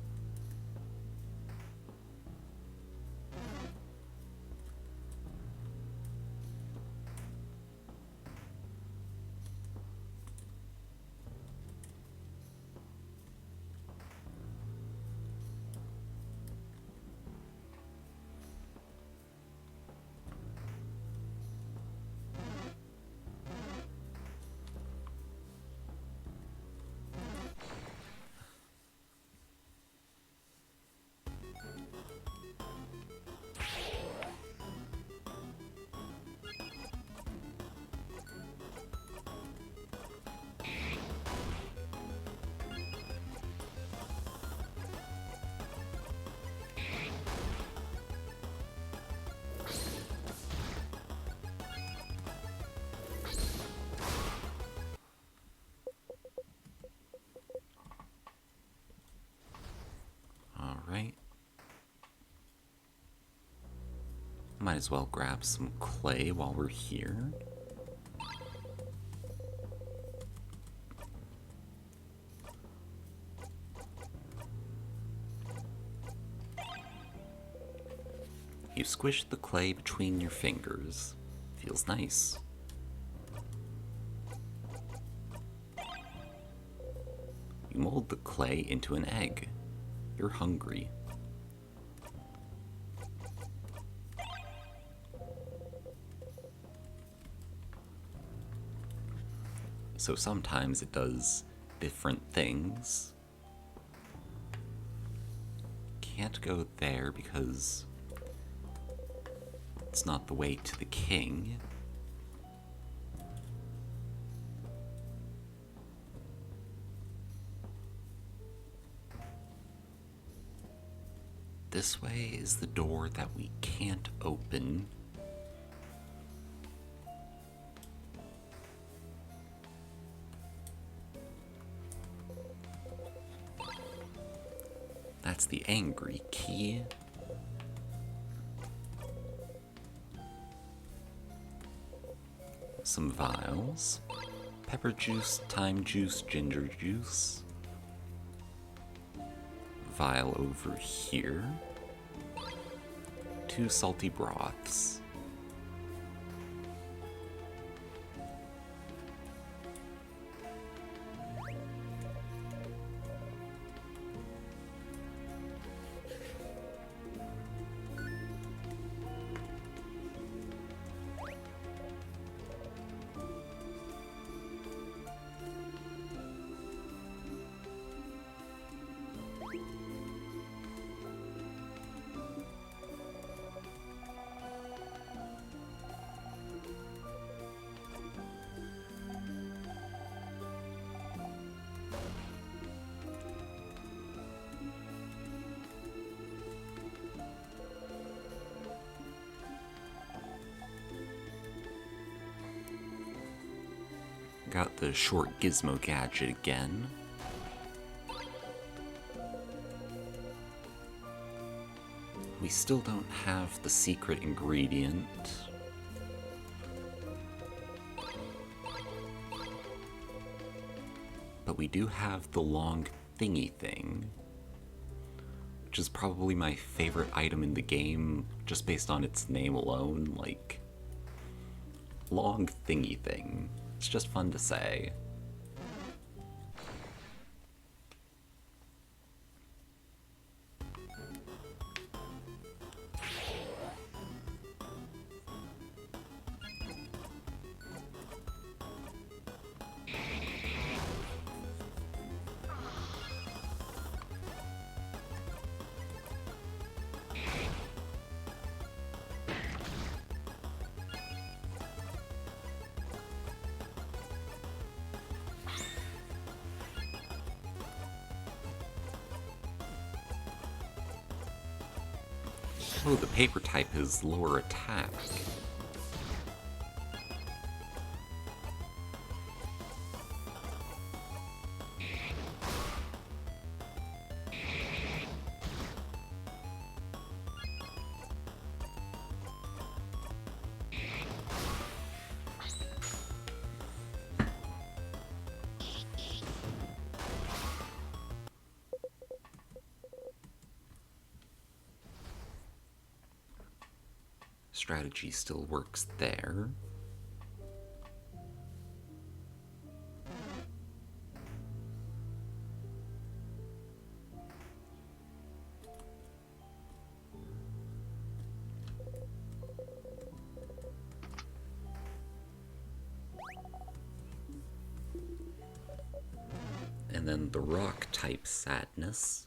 Might as well grab some clay while we're here. You squish the clay between your fingers. Feels nice. You mold the clay into an egg. You're hungry. So sometimes it does different things. Can't go there because it's not the way to the king. This way is the door that we can't open. That's the angry key. Some vials. Pepper juice, thyme juice, ginger juice. Vial over here. 2 salty broths. Got the short gizmo gadget again. We still don't have the secret ingredient. But we do have the long thingy thing, which is probably my favorite item in the game, just based on its name alone, like, long thingy thing. It's just fun to say. Oh, the paper type is lower attack. Strategy still works there. And then the rock type sadness.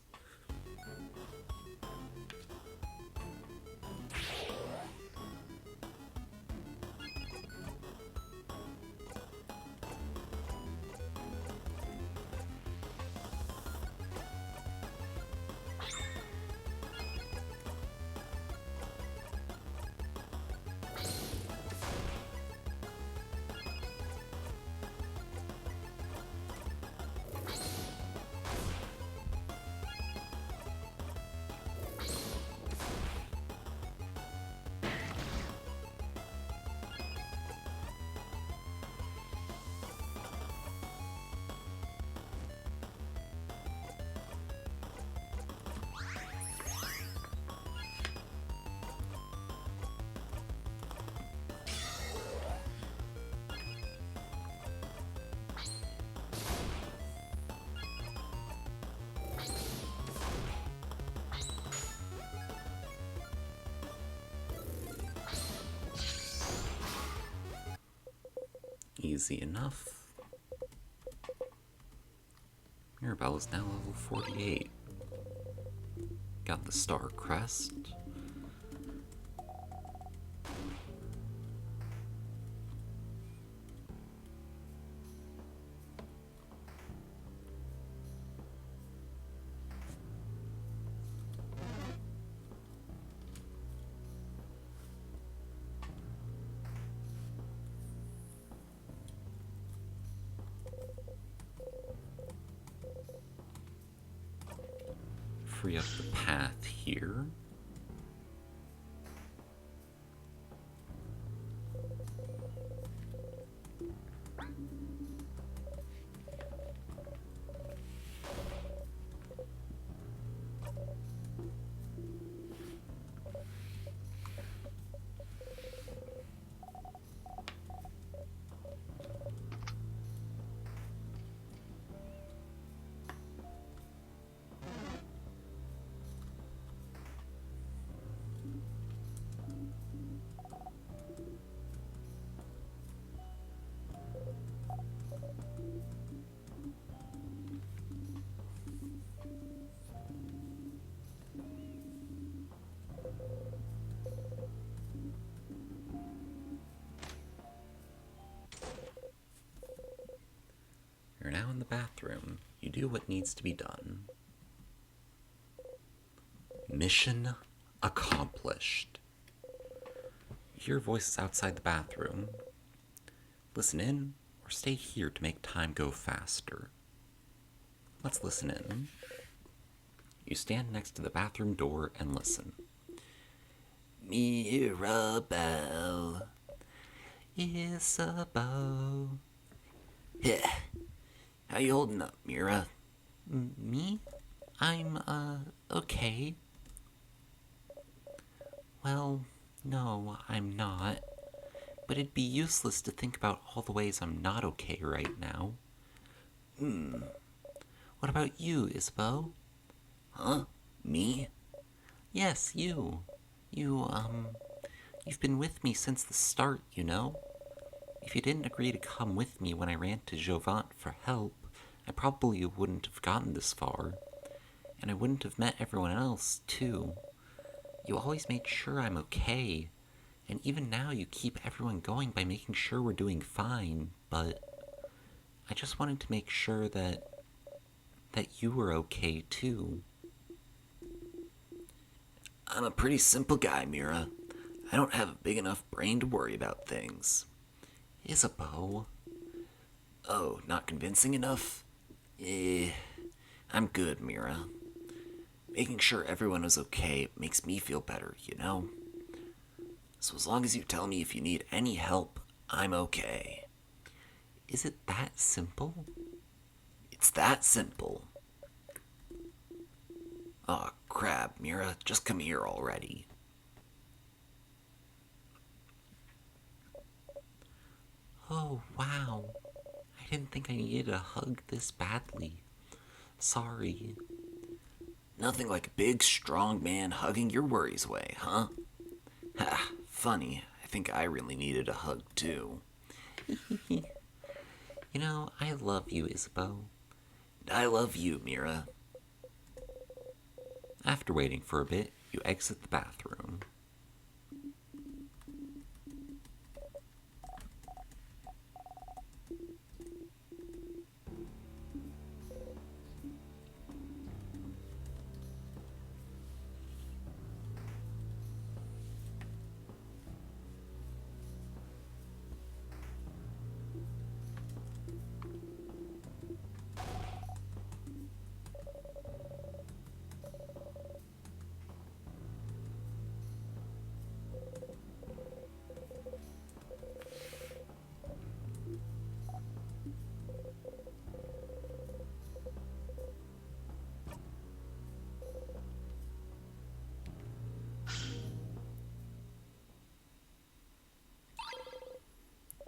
Easy enough. Mirabelle is now level 48. Got the star crest. Free up the path here. You're now in the bathroom. You do what needs to be done. Mission accomplished. You hear voices outside the bathroom. Listen in or stay here to make time go faster. Let's listen in. You stand next to the bathroom door and listen. Mirabelle. Isabel. Yeah. How you holding up, Mira? Me? I'm, okay. Well, no, I'm not. But it'd be useless to think about all the ways I'm not okay right now. What about you, Isabel? Huh? Me? Yes, you. You've been with me since the start, you know? If you didn't agree to come with me when I ran to Jovant for help, I probably wouldn't have gotten this far. And I wouldn't have met everyone else, too. You always made sure I'm okay. And even now you keep everyone going by making sure we're doing fine, but I just wanted to make sure that you were okay, too. I'm a pretty simple guy, Mira. I don't have a big enough brain to worry about things. Isabeau. Oh, not convincing enough? I'm good, Mira. Making sure everyone is okay makes me feel better, you know? So as long as you tell me if you need any help, I'm okay. Is it that simple? It's that simple. Aw, crap, Mira, just come here already. Oh, wow. I didn't think I needed a hug this badly. Sorry. Nothing like a big, strong man hugging your worries away, huh? Ha, funny. I think I really needed a hug, too. You know, I love you, Isabeau. I love you, Mira. After waiting for a bit, you exit the bathroom.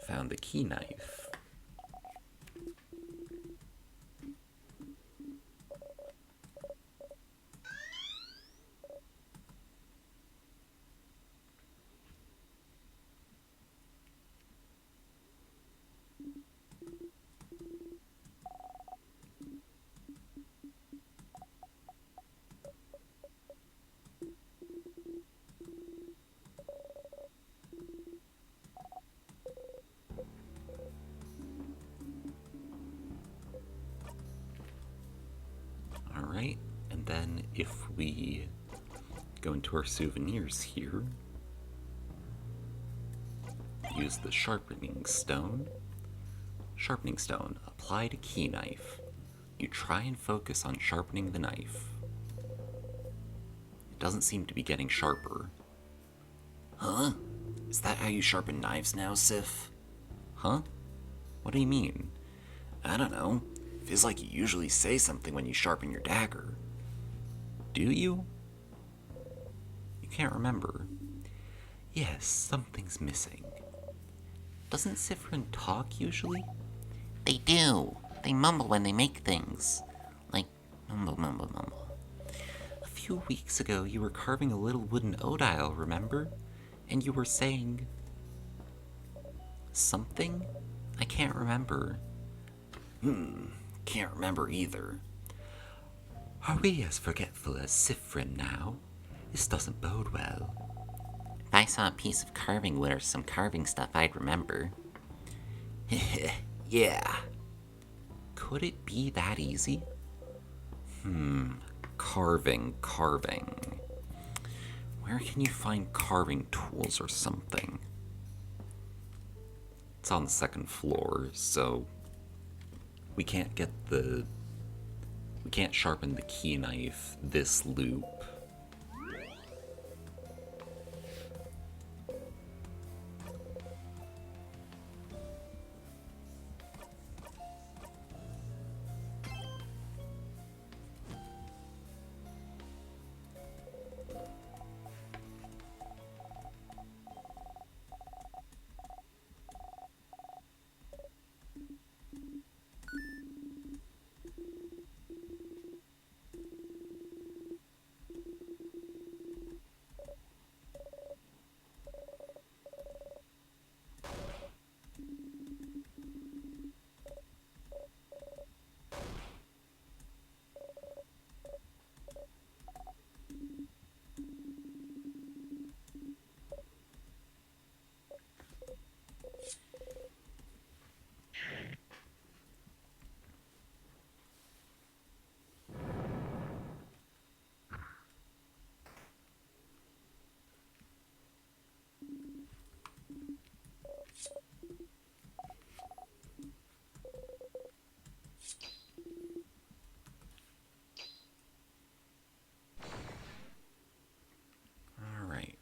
Found the key knife. Go into our souvenirs here. Use the sharpening stone. Sharpening stone. Apply to key knife. You try and focus on sharpening the knife. It doesn't seem to be getting sharper. Huh? Is that how you sharpen knives now, Sif? Huh? What do you mean? I don't know. Feels like you usually say something when you sharpen your dagger. Do you? You can't remember. Yes, something's missing. Doesn't Sifrin talk usually? They do. They mumble when they make things. Like, mumble, mumble, mumble. A few weeks ago, you were carving a little wooden odile, remember? And you were saying... something? I can't remember. Can't remember either. Are we as forgetful as Sifrin now? This doesn't bode well. If I saw a piece of carving wood or some carving stuff, I'd remember. Yeah. Could it be that easy? Carving. Where can you find carving tools or something? It's on the second floor, so we can't sharpen the key knife this loop. Alright.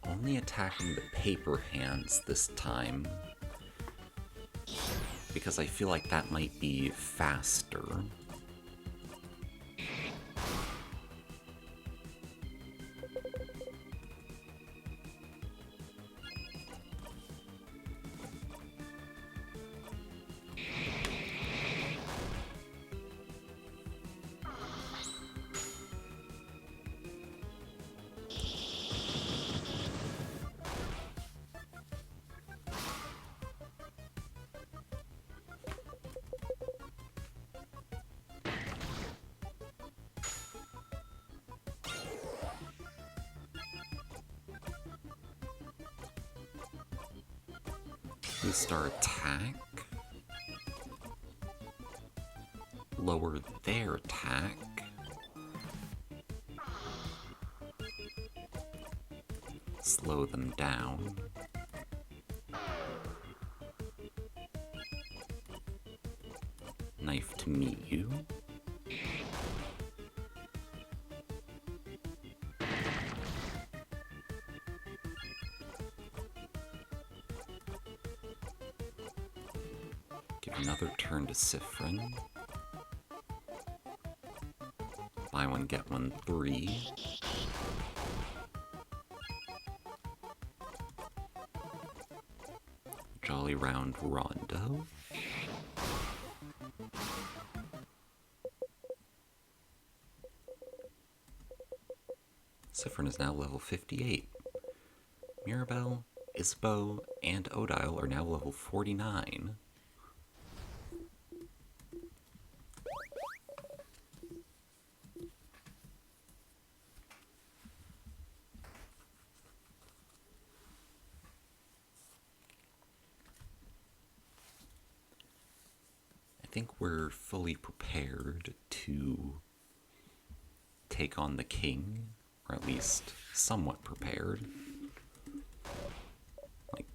Only attacking the paper hands this time, because I feel like that might be faster. Boost our attack. Lower their attack. Slow them down. Knife to meet you. Give another turn to Sifrin. Buy one, get one, 3. Jolly Round Rondo. Siffrin is now level 58. Mirabelle, Isbo, and Odile are now level 49. I think we're fully prepared to take on the king, or at least somewhat prepared. Like,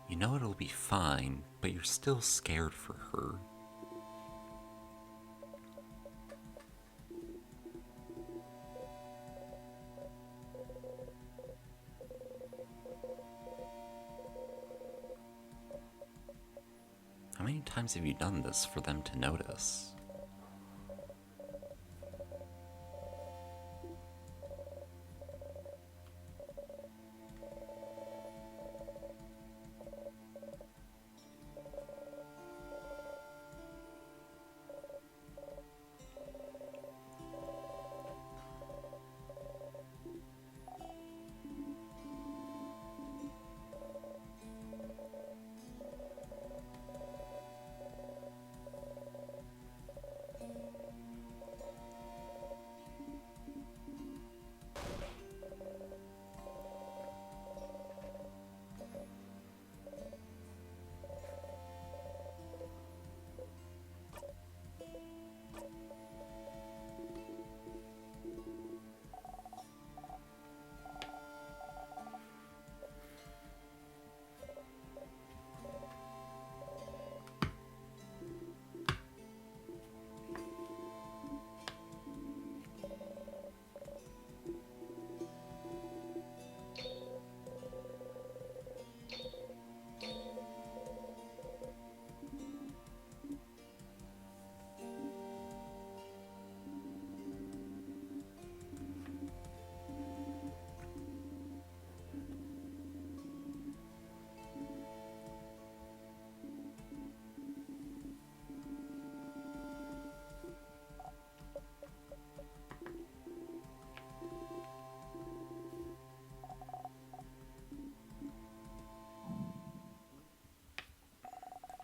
you know it'll be fine, but you're still scared for her. How many times have you done this for them to notice?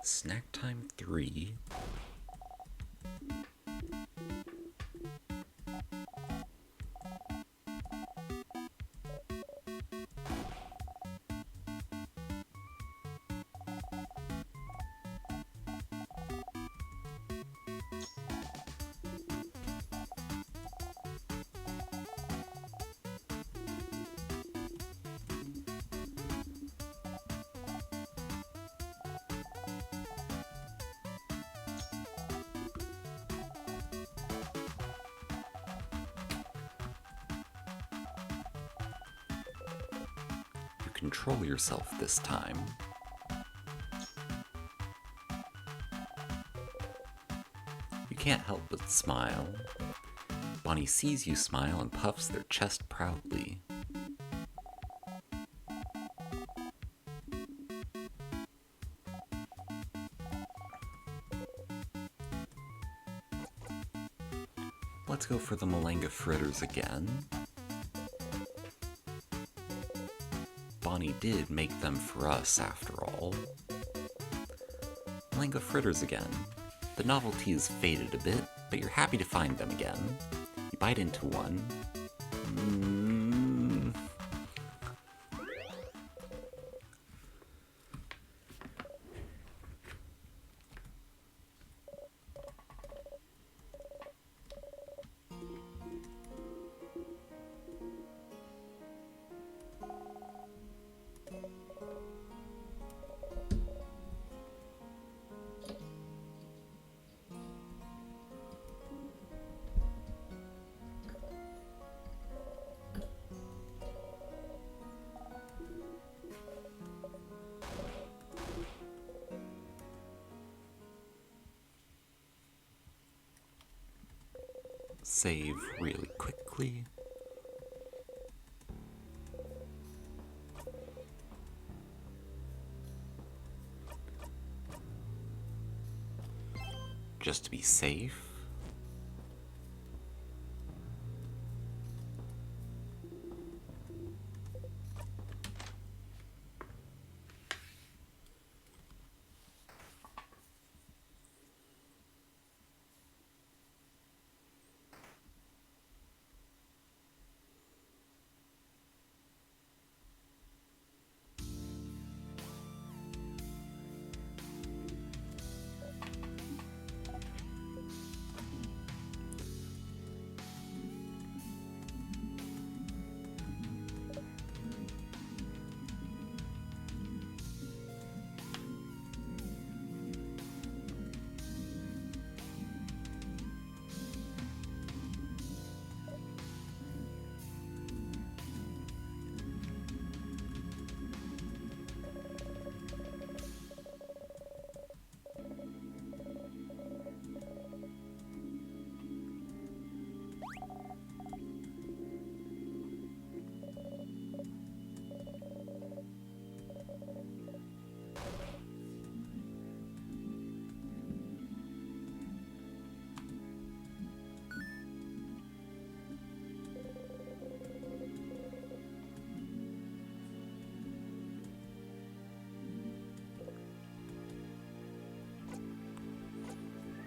Snack time 3. Control yourself this time. You can't help but smile. Bonnie sees you smile and puffs their chest proudly. Let's go for the Malanga fritters again. Bonnie did make them for us, after all. Malanga fritters again. The novelty has faded a bit, but you're happy to find them again. You bite into one. Save really quickly. Just to be safe.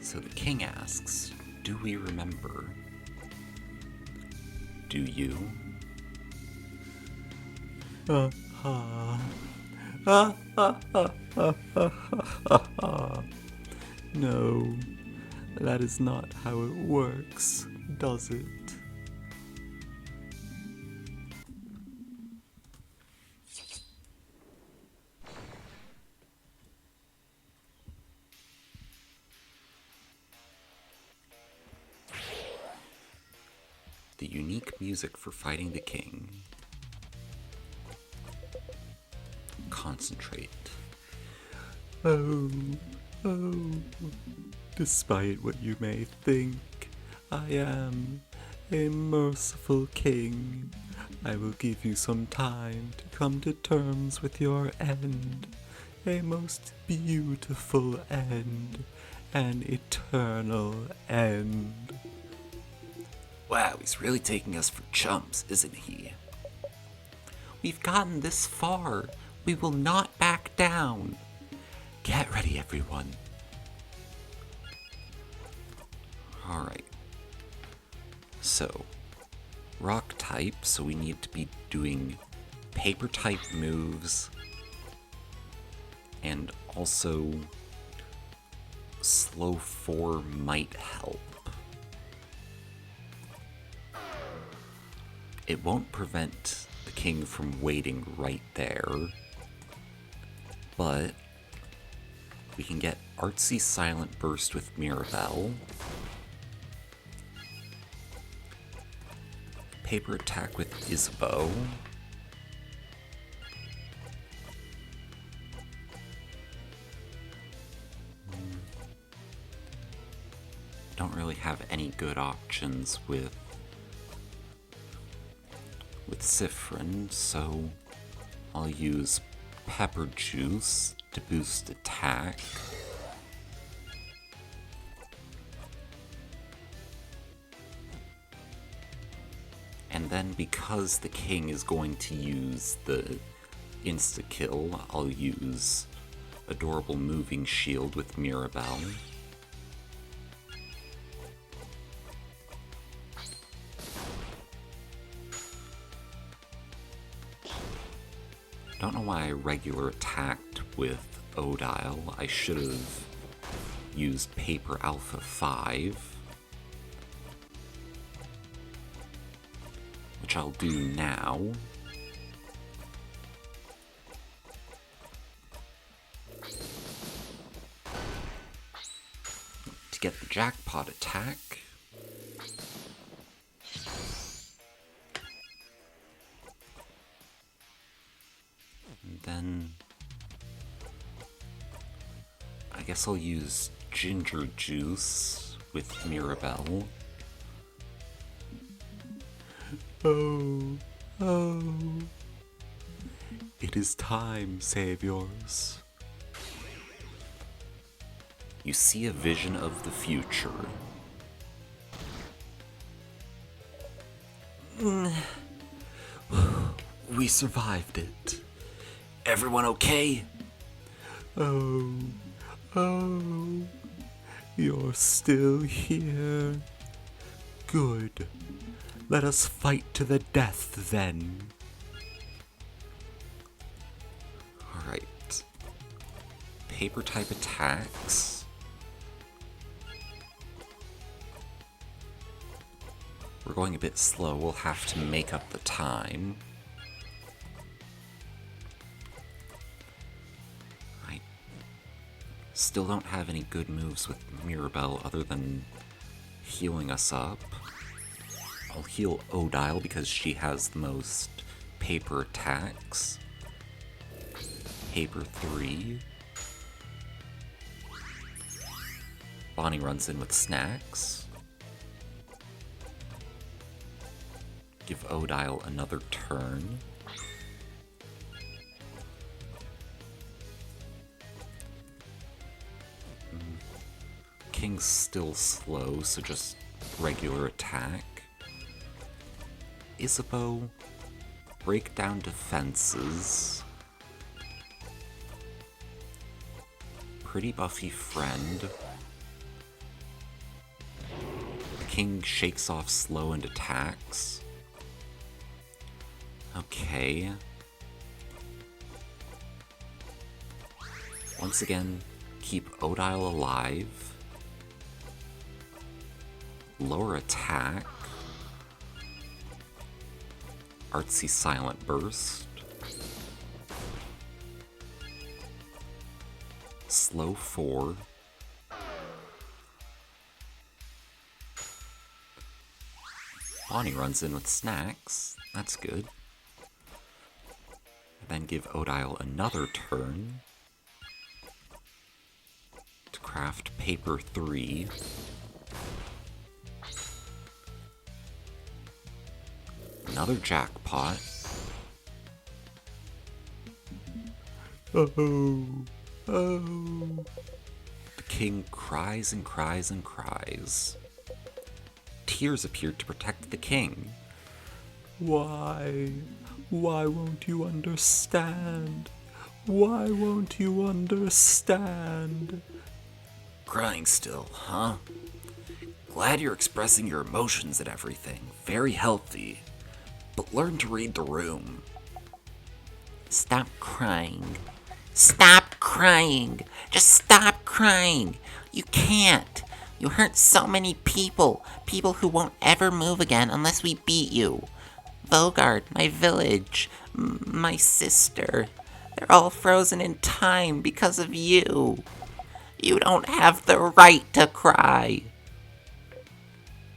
So the king asks, do we remember? Do you? No, that is not how it works, does it? The unique music for fighting the king. Concentrate. Oh, despite what you may think, I am a merciful king. I will give you some time to come to terms with your end. A most beautiful end. An eternal end. Wow, he's really taking us for chumps, isn't he? We've gotten this far. We will not back down. Get ready, everyone. Alright. So, rock type, so we need to be doing paper type moves. And also, slow 4 might help. It won't prevent the king from waiting right there, but we can get Artsy Silent Burst with Mirabelle, Paper Attack with Isabeau, don't really have any good options with with Siffrin, so I'll use pepper juice to boost attack. And then because the king is going to use the insta-kill, I'll use Adorable Moving Shield with Mirabelle. Don't know why I regular attacked with Odile. I should have used Paper Alpha 5. Which I'll do now. To get the jackpot attack. And then I guess I'll use ginger juice with Mirabelle. Oh, it is time, saviors. You see a vision of the future. We survived it. Everyone okay? Oh, you're still here. Good. Let us fight to the death, then. Alright. Paper type attacks. We're going a bit slow. We'll have to make up the time. I still don't have any good moves with Mirabelle other than healing us up. I'll heal Odile because she has the most paper attacks. Paper 3. Bonnie runs in with snacks. Give Odile another turn. King's still slow, so just regular attack. Isabeau, break down defenses. Pretty buffy friend. The king shakes off slow and attacks. Okay. Once again, keep Odile alive. Lower attack. Artsy Silent Burst. Slow 4. Bonnie runs in with snacks. That's good. Then give Odile another turn to craft Paper 3. Another jackpot. Oh. The king cries and cries and cries. Tears appeared to protect the king. Why? Why won't you understand? Why won't you understand? Crying still, huh? Glad you're expressing your emotions and everything. Very healthy. But learn to read the room. Stop crying. Stop crying. Just stop crying. You can't. You hurt so many people. People who won't ever move again unless we beat you. Vogard, my village, my sister. They're all frozen in time because of you. You don't have the right to cry.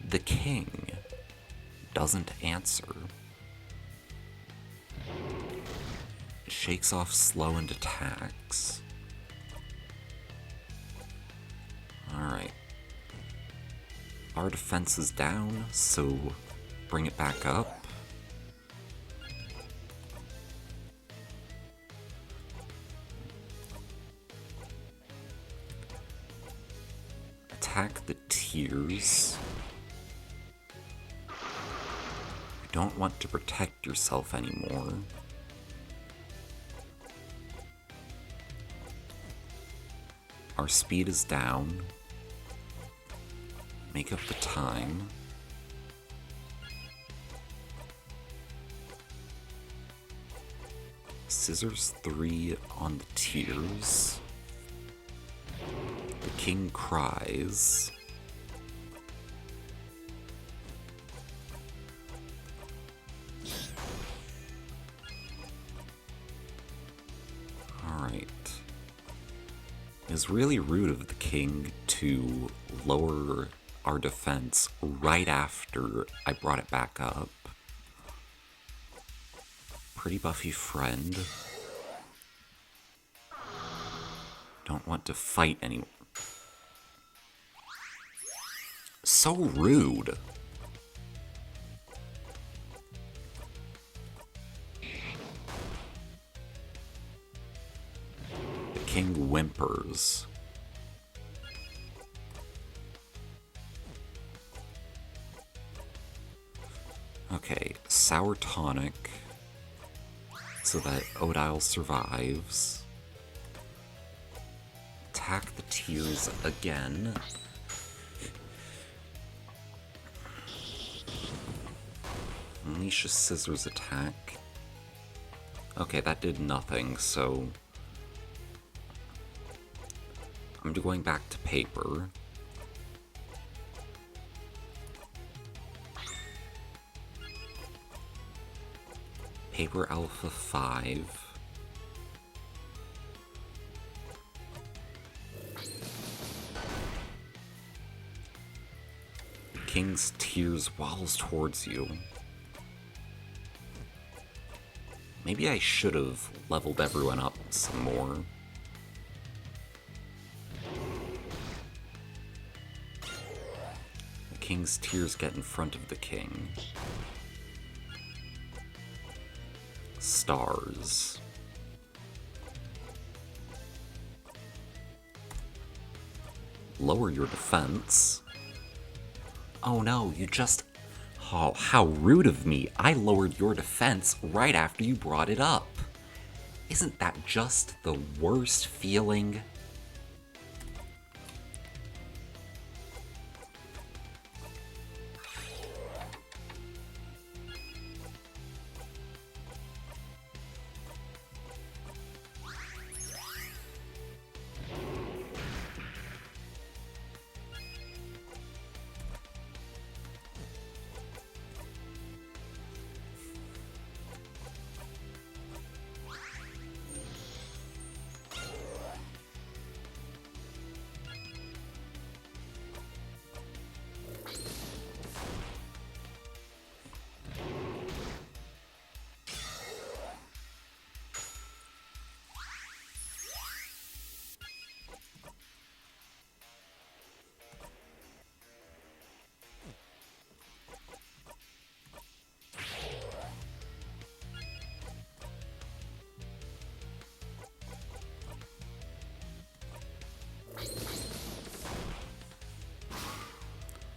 The king doesn't answer. Shakes off slow and attacks. Alright. Our defense is down, so bring it back up. Attack the tears. You don't want to protect yourself anymore. Our speed is down. Make up the time. Scissors 3 on the tears. The king cries. Alright. It was really rude of the king to lower our defense right after I brought it back up. Pretty buffy friend. Don't want to fight anymore. So rude. The king whimpers. Okay, sour tonic so that Odile survives. Attack the tears again. Unleash a scissors attack. Okay, that did nothing, so I'm going back to paper. Paper Alpha 5. King's Tears waddles towards you. Maybe I should have leveled everyone up some more. The King's Tears get in front of the king. Stars. Lower your defense. Oh no, you just... Oh, how rude of me. I lowered your defense right after you brought it up. Isn't that just the worst feeling?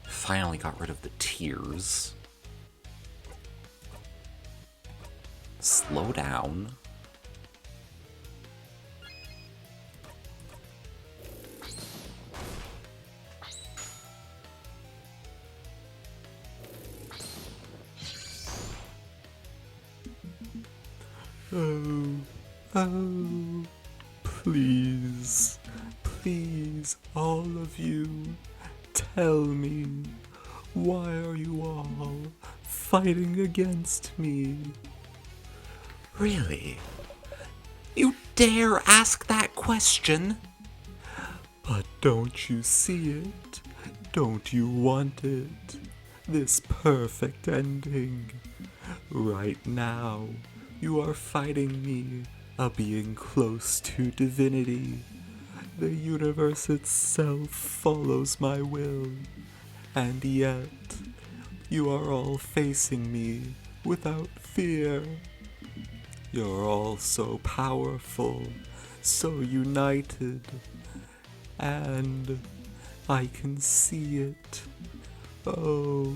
Finally got rid of the tears. Slow down. Oh, please, please, all of you, tell me, why are you all fighting against me? Really? You dare ask that question? But don't you see it? Don't you want it? This perfect ending. Right now, you are fighting me, a being close to divinity. The universe itself follows my will, and yet, you are all facing me without fear. You're all so powerful, so united, and I can see it. Oh,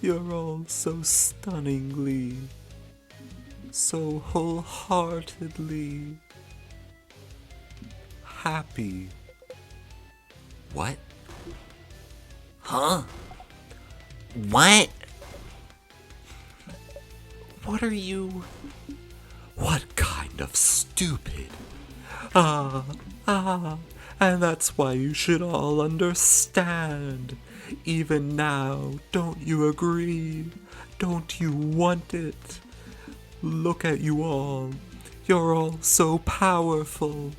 you're all so stunningly, so wholeheartedly happy. What? Huh? What? What are you? What kind of stupid? And that's why you should all understand. Even now, don't you agree? Don't you want it? Look at you all. You're all so powerful.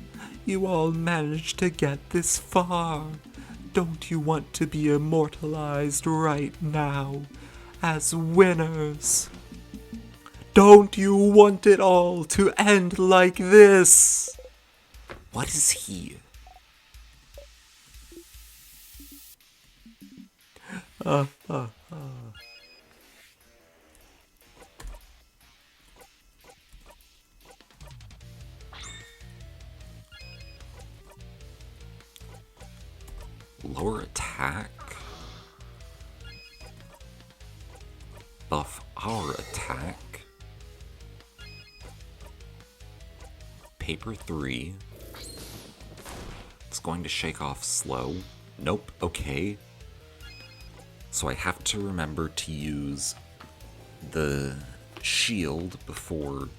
You all managed to get this far. Don't you want to be immortalized right now as winners? Don't you want it all to end like this? What is he? Lower attack? Buff our attack? Paper 3. It's going to shake off slow. Nope, okay. So I have to remember to use the shield before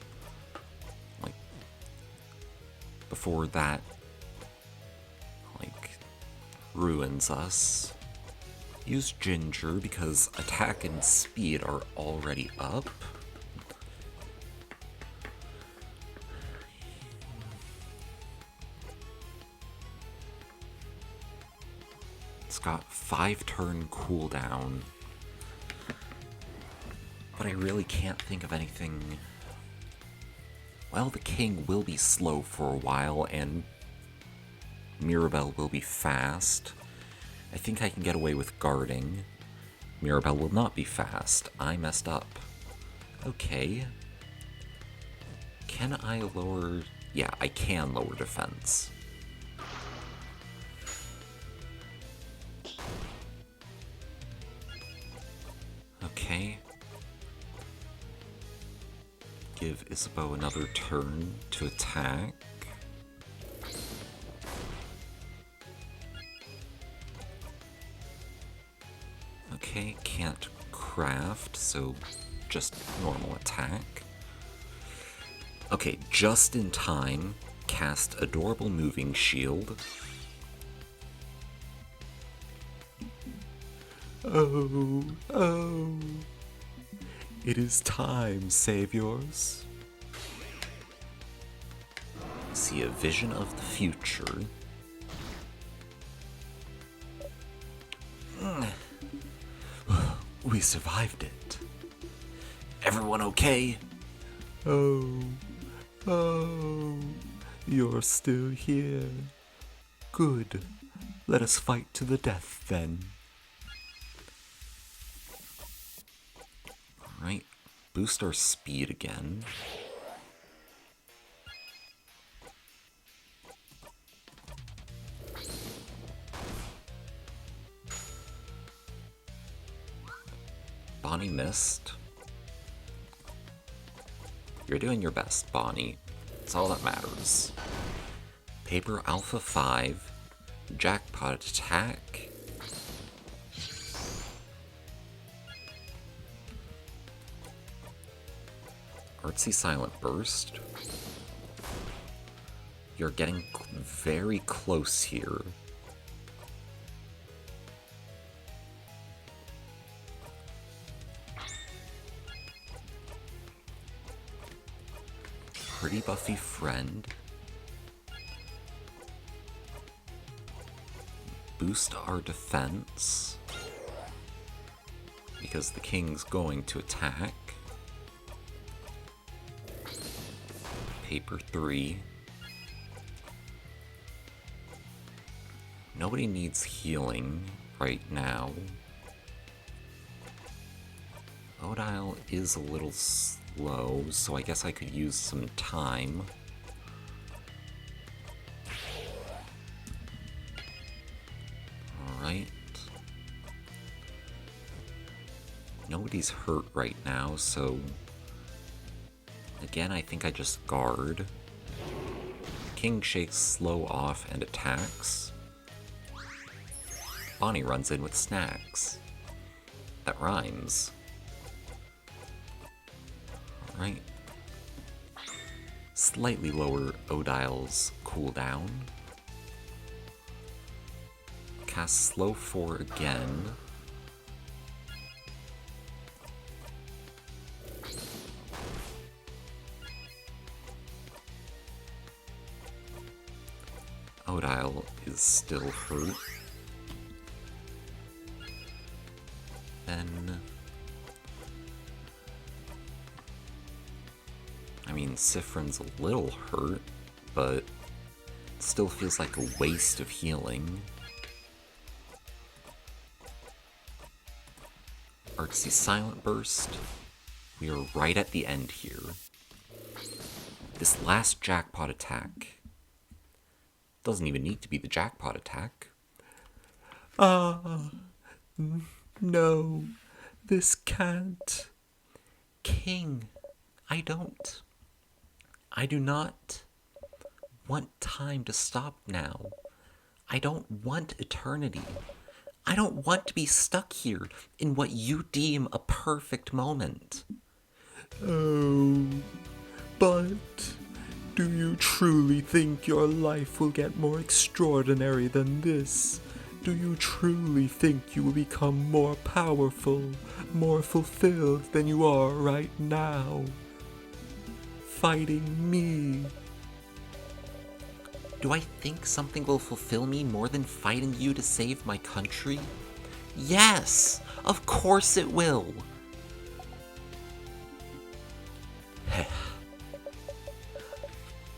that ruins us. Use Ginger because attack and speed are already up. It's got 5-turn cooldown. But I really can't think of anything. Well, the king will be slow for a while, and Mirabelle will be fast. I think I can get away with guarding. Mirabelle will not be fast. I messed up. Okay. Can I lower... Yeah, I can lower defense. Okay. Give Isabeau another turn to attack. Okay, can't craft, so just normal attack. Okay, just in time, cast Adorable Moving Shield. Oh. It is time, saviors. See a vision of the future. We survived it. Everyone okay? Oh, you're still here. Good. Let us fight to the death then. Alright, boost our speed again. Bonnie missed. You're doing your best, Bonnie. It's all that matters. Paper Alpha 5. Jackpot attack. Artsy Silent Burst. You're getting very close here. Pretty Buffy Friend. Boost our defense. Because the king's going to attack. Paper 3. Nobody needs healing right now. Odile is a little slow, so I guess I could use some time. Nobody's hurt right now, so... Again, I think I just guard. King shakes slow off and attacks. Bonnie runs in with snacks. That rhymes. Alright. Slightly lower Odile's cooldown. Cast slow 4 again. Odile is still hurt. Then... I mean, Sifrin's a little hurt, but it still feels like a waste of healing. Artsy Silent Burst. We are right at the end here. This last jackpot attack doesn't even need to be the jackpot attack. No, this can't. King, I do not want time to stop now. I don't want eternity. I don't want to be stuck here in what you deem a perfect moment. Oh, but do you truly think your life will get more extraordinary than this? Do you truly think you will become more powerful, more fulfilled than you are right now? Fighting me. Do I think something will fulfill me more than fighting you to save my country? Yes, of course it will.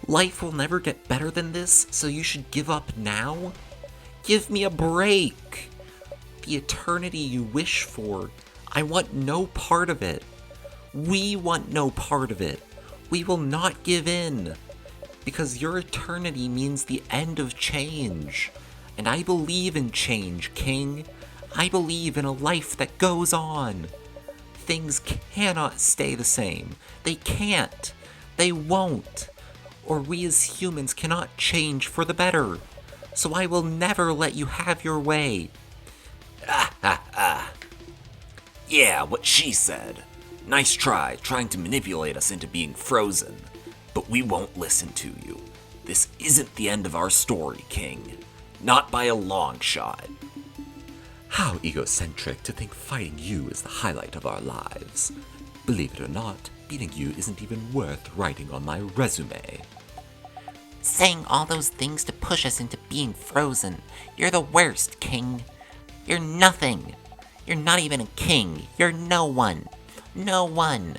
Life will never get better than this, so you should give up now? Give me a break. The eternity you wish for, I want no part of it. We want no part of it. We will not give in. Because your eternity means the end of change. And I believe in change, King. I believe in a life that goes on. Things cannot stay the same. They can't. They won't. Or we as humans cannot change for the better. So I will never let you have your way. Yeah, what she said. Nice try, trying to manipulate us into being frozen. But we won't listen to you. This isn't the end of our story, King. Not by a long shot. How egocentric to think fighting you is the highlight of our lives. Believe it or not, beating you isn't even worth writing on my resume. Saying all those things to push us into being frozen. You're the worst, King. You're nothing. You're not even a king. You're no one. No one.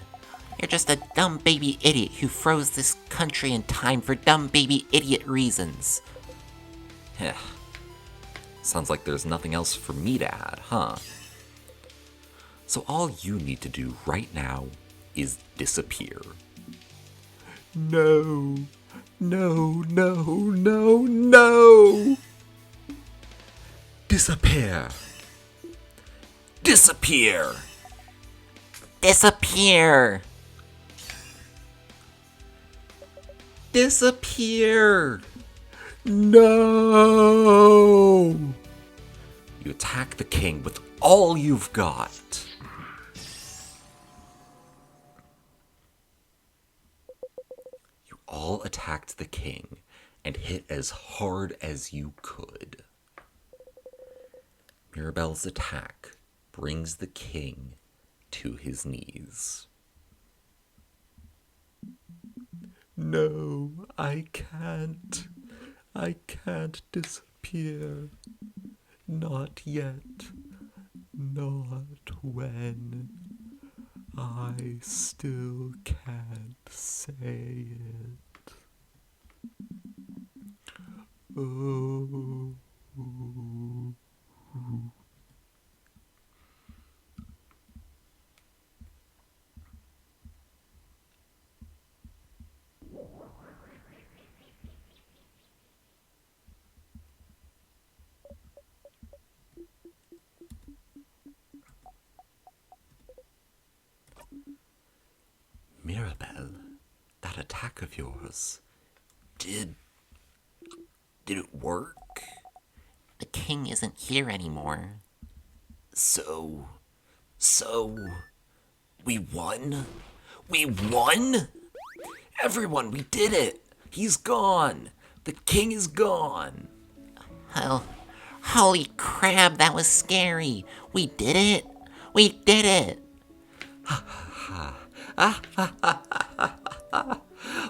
You're just a dumb baby idiot who froze this country in time for dumb baby idiot reasons. Heh. Sounds like there's nothing else for me to add, huh? So all you need to do right now is disappear. No. No, no, no, no! Disappear! Disappear! Disappear! Disappear! No! You attack the king with all you've got. You all attacked the king and hit as hard as you could. Mirabelle's attack brings the king to his knees. No, I can't. I can't disappear. Not yet. Not when I still can't say it. Oh. attack of yours. Did it work? The king isn't here anymore. So, we won? We won? Everyone, we did it! He's gone! The king is gone! Oh, holy crap, that was scary. We did it. We did it.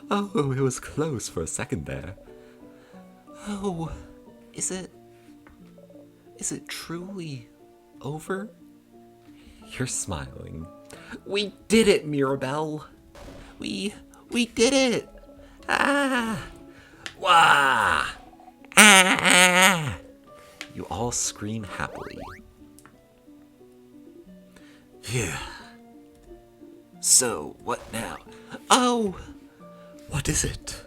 Oh, it was close for a second there. Oh, is it truly over? You're smiling. We did it, Mirabelle. We did it! Ah! Wah! Ah! You all scream happily. Phew. So, what now? Oh! What is it?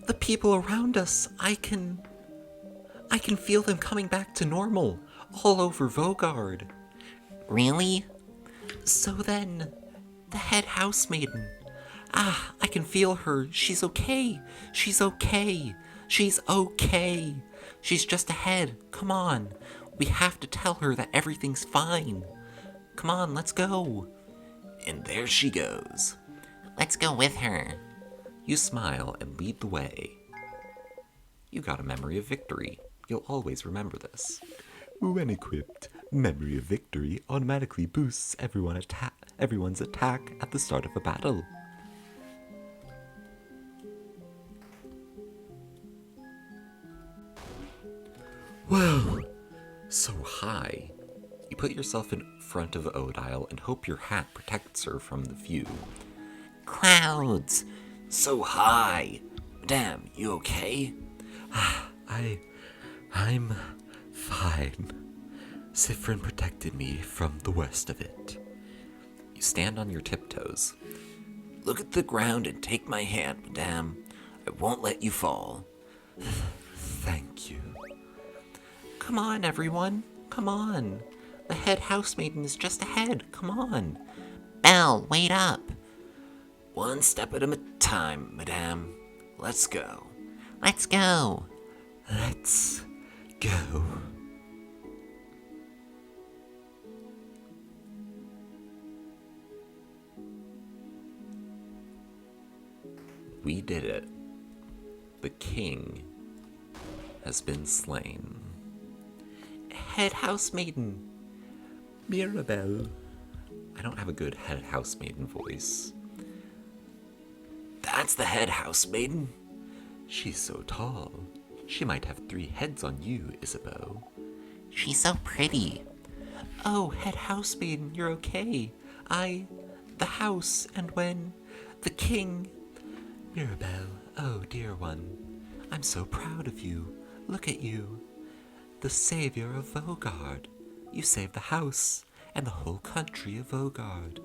The people around us, I can feel them coming back to normal, all over Vogard. Really? So then, the head housemaiden. I can feel her. She's okay. She's okay. She's okay. She's just ahead. Come on. We have to tell her that everything's fine. Come on, let's go. And there she goes. Let's go with her. You smile and lead the way. You got a memory of victory. You'll always remember this. When equipped, Memory of Victory automatically boosts everyone's attack at the start of a battle. Whoa! So high. You put yourself in front of Odile and hope your hat protects her from the view. Clouds. So high. Madame, you okay? I'm fine. Sifrin protected me from the worst of it. You stand on your tiptoes. Look at the ground and take my hand, madame. I won't let you fall. Thank you. Come on, everyone. Come on. The head housemaiden is just ahead. Come on. Belle, wait up. One step at a time, madame. Let's go. Let's go. Let's go. We did it. The king has been slain. Head housemaiden. Mirabelle. I don't have a good head housemaiden voice. That's the head housemaiden. She's so tall. She might have 3 heads on you, Isabeau. She's so pretty. Oh, head housemaiden, you're okay. The house, and when the king... Mirabelle, oh dear one, I'm so proud of you. Look at you. The savior of Vogard. You saved the house and the whole country of Vogard.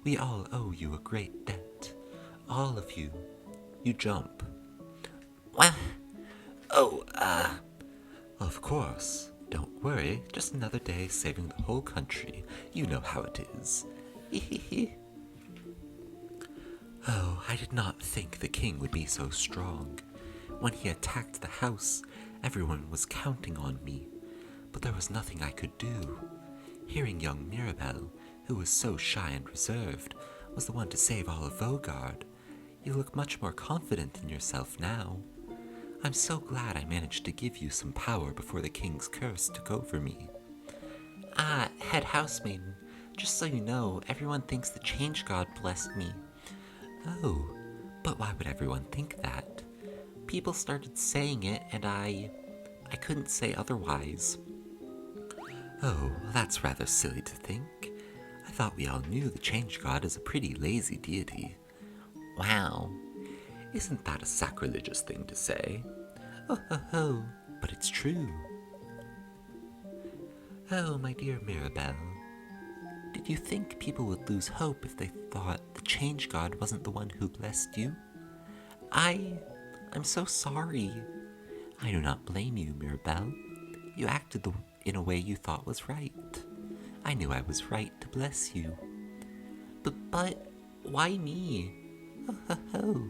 We all owe you a great debt. All of you. You jump. Well, Of course. Don't worry, just another day saving the whole country. You know how it is. Oh, I did not think the king would be so strong. When he attacked the house, everyone was counting on me. But there was nothing I could do. Hearing young Mirabelle, who was so shy and reserved, was the one to save all of Vogard. You look much more confident in yourself now. I'm so glad I managed to give you some power before the king's curse took over me. Head housemaiden, just so you know, everyone thinks the change god blessed me. Oh, but why would everyone think that? People started saying it, and I couldn't say otherwise. Oh, that's rather silly to think. I thought we all knew the change god is a pretty lazy deity. wow. Isn't that a sacrilegious thing to say? Oh, but it's true. Oh, my dear Mirabelle, did you think people would lose hope if they thought the change god wasn't the one who blessed you? I'm so sorry. I do not blame you, Mirabelle. You acted in a way you thought was right. I knew I was right to bless you. But why me? Oh,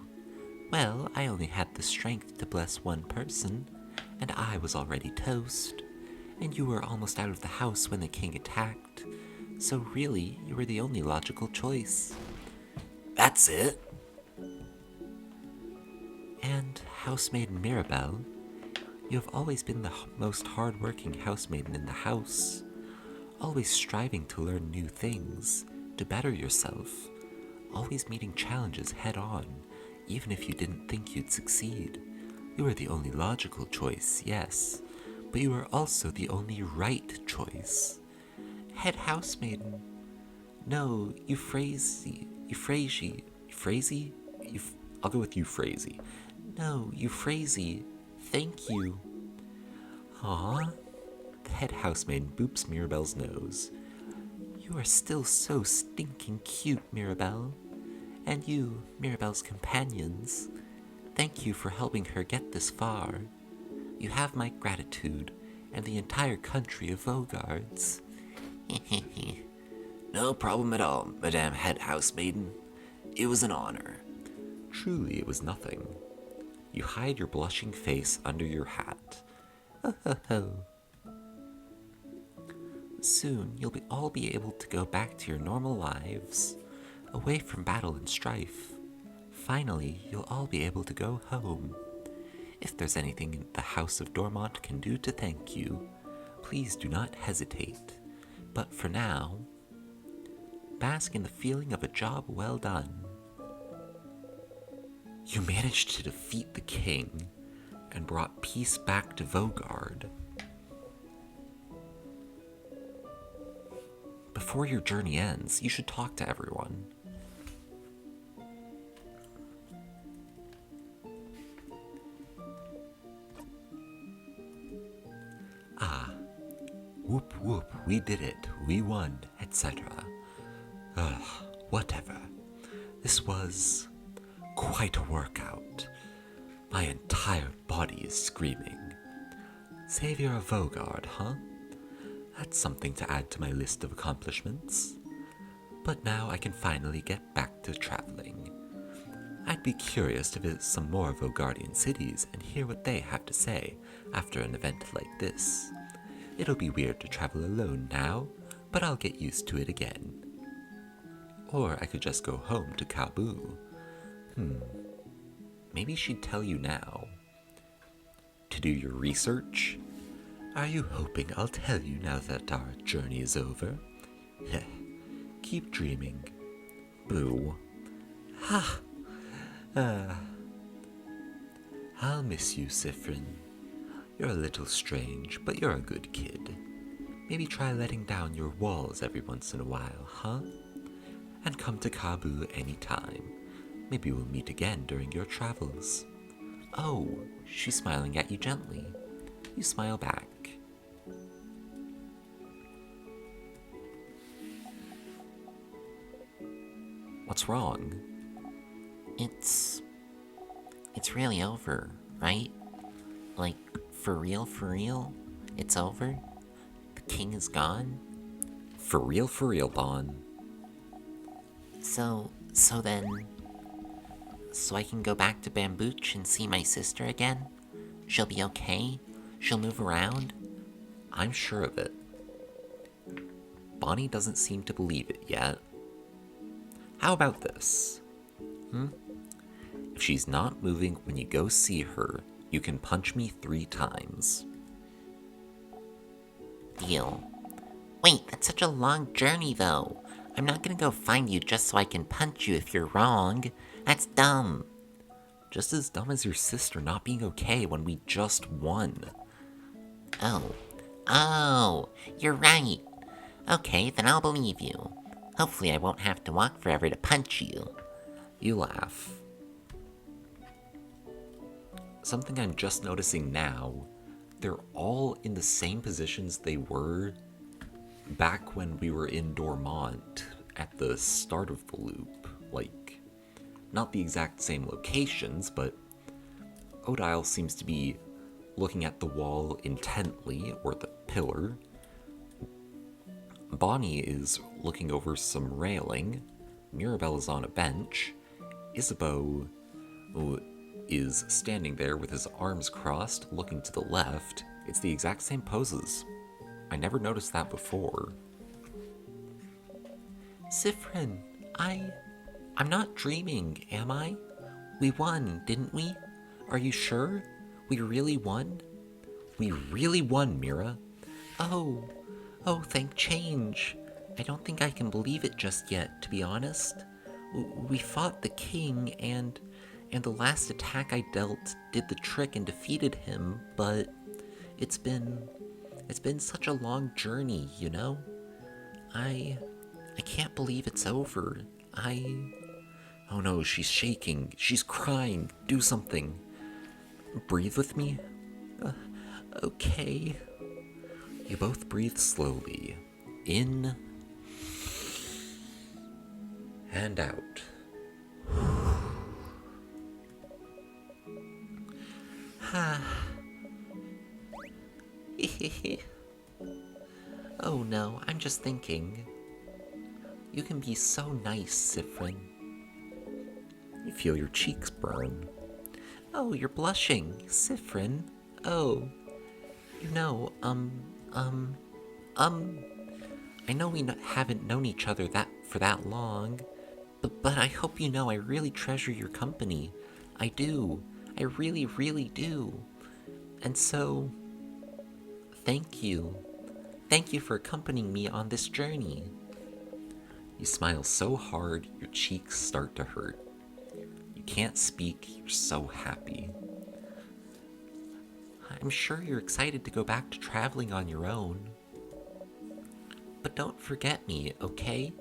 Well, I only had the strength to bless one person, and I was already toast. And you were almost out of the house when the king attacked. So really, you were the only logical choice. That's it? And housemaid Mirabelle, you have always been the most hard-working housemaiden in the house, always striving to learn new things, to better yourself, always meeting challenges head-on, even if you didn't think you'd succeed. You were the only logical choice, yes, but you were also the only right choice. Head housemaiden. No, I'll go with Euphrasie. No, Euphrasie. Thank you. Aw. The head housemaiden boops Mirabelle's nose. You are still so stinking cute, Mirabelle. And you, Mirabelle's companions. Thank you for helping her get this far. You have my gratitude, and the entire country of Vogards. No problem at all, Madame Head Housemaiden. It was an honor. Truly, it was nothing. You hide your blushing face under your hat. Soon, you'll all be able to go back to your normal lives, away from battle and strife. Finally, you'll all be able to go home. If there's anything the House of Dormont can do to thank you, please do not hesitate. But for now, bask in the feeling of a job well done. You managed to defeat the king and brought peace back to Vogard. Before your journey ends, you should talk to everyone. Whoop whoop, we did it, we won, etc. Whatever. This was quite a workout. My entire body is screaming. Savior of Vogard, huh? That's something to add to my list of accomplishments. But now I can finally get back to traveling. I'd be curious to visit some more Vogardian cities and hear what they have to say after an event like this. It'll be weird to travel alone now, but I'll get used to it again. Or I could just go home to Kabul. Maybe she'd tell you now. To do your research? Are you hoping I'll tell you now that our journey is over? Keep dreaming. Boo. I'll miss you, Sifrin. You're a little strange, but you're a good kid. Maybe try letting down your walls every once in a while, huh? And come to Kabul anytime. Maybe we'll meet again during your travels. Oh, she's smiling at you gently. You smile back. What's wrong? It's really over, right? Like, for real? It's over? The king is gone? For real, Bon. So I can go back to Bambooch and see my sister again? She'll be okay? She'll move around? I'm sure of it. Bonnie doesn't seem to believe it yet. How about this? If she's not moving when you go see her, you can punch me 3 times. Deal. Wait, that's such a long journey, though. I'm not gonna go find you just so I can punch you if you're wrong. That's dumb. Just as dumb as your sister not being okay when we just won. Oh, you're right. Okay, then I'll believe you. Hopefully I won't have to walk forever to punch you. You laugh. Something I'm just noticing now, they're all in the same positions they were back when we were in Dormont at the start of the loop. Like, not the exact same locations, but Odile seems to be looking at the wall intently, or the pillar. Bonnie is looking over some railing. Mirabelle is on a bench. Isabeau is standing there with his arms crossed, looking to the left. It's the exact same poses. I never noticed that before. Sifrin, I'm not dreaming, am I? We won, didn't we? Are you sure? We really won? We really won, Mira. Oh, thank change. I don't think I can believe it just yet, to be honest. We fought the king, and the last attack I dealt did the trick and defeated him, but it's been such a long journey, you know? I can't believe it's over. Oh no, she's shaking. She's crying. Do something. Breathe with me. Okay. You both breathe slowly. In and out. Oh no, I'm just thinking. You can be so nice, Sifrin. You feel your cheeks burn. Oh, you're blushing, Sifrin. Oh. You know, I know we haven't known each other for that long, but I hope you know I really treasure your company. I do. I really, really do. And so, thank you. Thank you for accompanying me on this journey. You smile so hard, your cheeks start to hurt. You can't speak, you're so happy. I'm sure you're excited to go back to traveling on your own. But don't forget me, okay?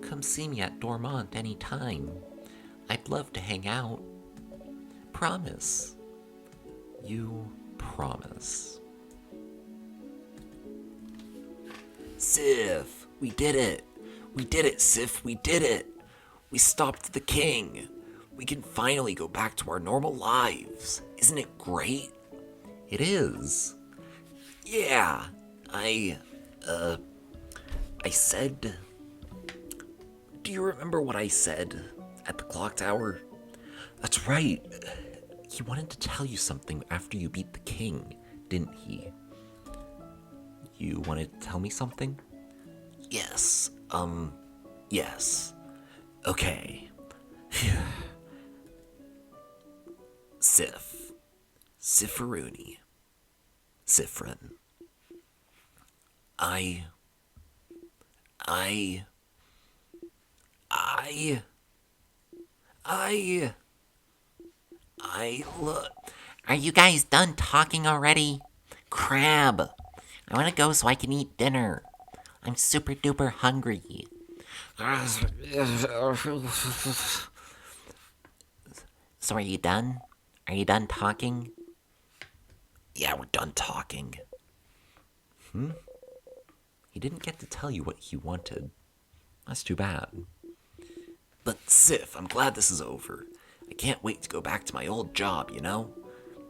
Come see me at Dormont anytime. I'd love to hang out. Promise. You promise. Sif, we did it. We did it, Sif, we did it. We stopped the king. We can finally go back to our normal lives. Isn't it great? It is. Yeah, I said... Do you remember what I said at the clock tower? That's right. He wanted to tell you something after you beat the king, didn't he? You wanted to tell me something? Yes, yes. Okay. Sif. Sifferoony. Sifrin. Look. Are you guys done talking already? Crab. I want to go so I can eat dinner. I'm super duper hungry. So are you done? Are you done talking? Yeah, we're done talking. He didn't get to tell you what he wanted. That's too bad. But Sif, I'm glad this is over. I can't wait to go back to my old job, you know?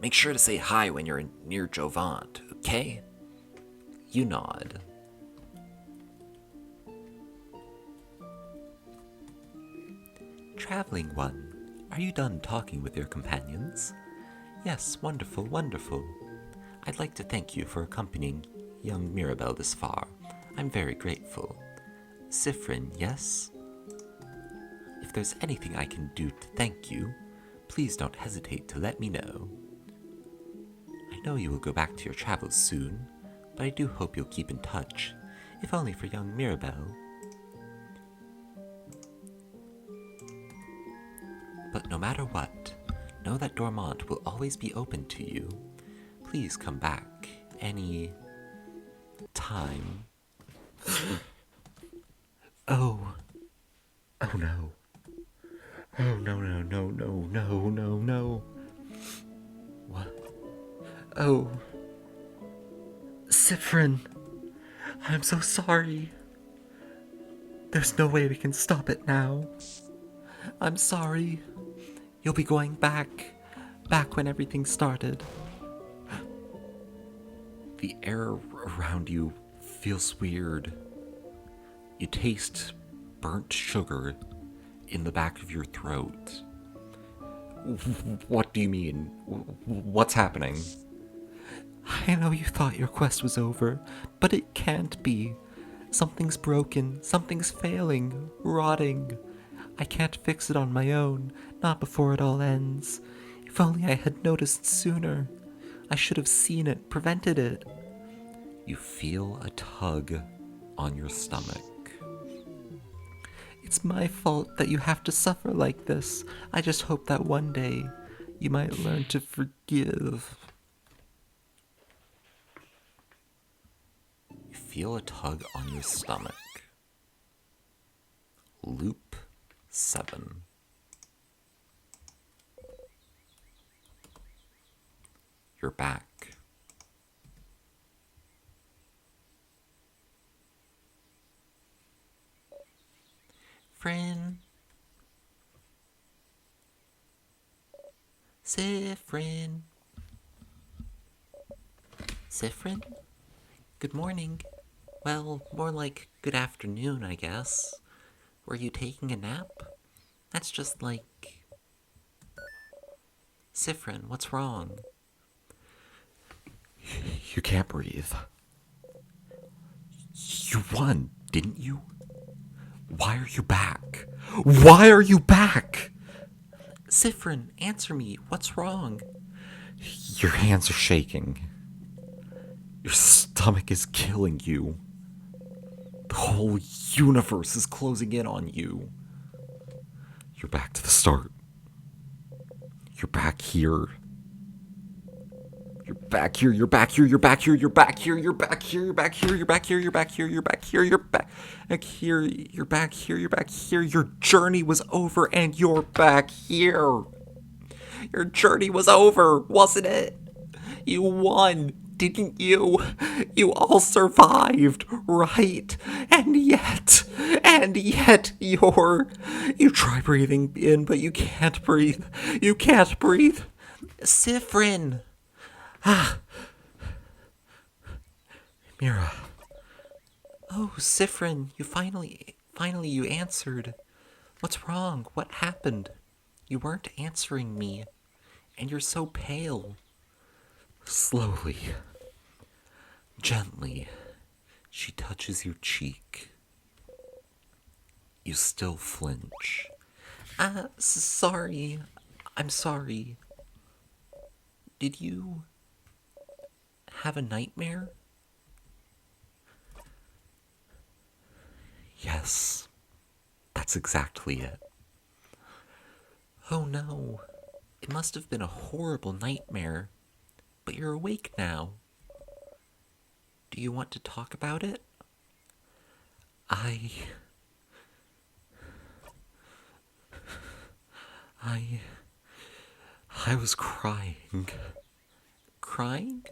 Make sure to say hi when you're near Jovant, okay? You nod. Traveling one, are you done talking with your companions? Yes, wonderful, wonderful. I'd like to thank you for accompanying young Mirabelle this far. I'm very grateful. Sifrin, yes? If there's anything I can do to thank you, please don't hesitate to let me know. I know you will go back to your travels soon, but I do hope you'll keep in touch, if only for young Mirabelle. But no matter what, know that Dormont will always be open to you. Please come back any time. Oh no. Oh no. What? Oh. Sifrin, I'm so sorry. There's no way we can stop it now. I'm sorry. You'll be going back when everything started. The air around you feels weird. You taste burnt sugar in the back of your throat. What do you mean? What's happening? I know you thought your quest was over, but it can't be. Something's broken, something's failing, rotting. I can't fix it on my own, not before it all ends. If only I had noticed sooner. I should have seen it, prevented it. You feel a tug on your stomach. It's my fault that you have to suffer like this. I just hope that one day you might learn to forgive. You feel a tug on your stomach. Loop 7. You're back. Friend. Sifrin. Sifrin? Good morning. Well, more like good afternoon, I guess. Were you taking a nap? That's just like... Sifrin, what's wrong? You can't breathe. You won, didn't you? Why are you back? Why are you back? Sifrin, answer me. What's wrong? Your hands are shaking. Your stomach is killing you. The whole universe is closing in on you. You're back to the start. You're back here. You're back here, you're back here, you're back here, you're back here, you're back here, you're back here, you're back here, you're back here, you're back here, you're back here, you're back here, you're back here. Your journey was over and you're back here. Your journey was over, wasn't it? You won, didn't you? You all survived, right? And yet, you try breathing in, but you can't breathe. You can't breathe. Sifrin! Mira. Oh, Sifrin, you finally you answered. What's wrong? What happened? You weren't answering me. And you're so pale. Slowly, gently, she touches your cheek. You still flinch. Sorry. I'm sorry. Did you have a nightmare? Yes, that's exactly it. Oh no. It must have been a horrible nightmare. But you're awake now. Do you want to talk about it? I was crying. Crying?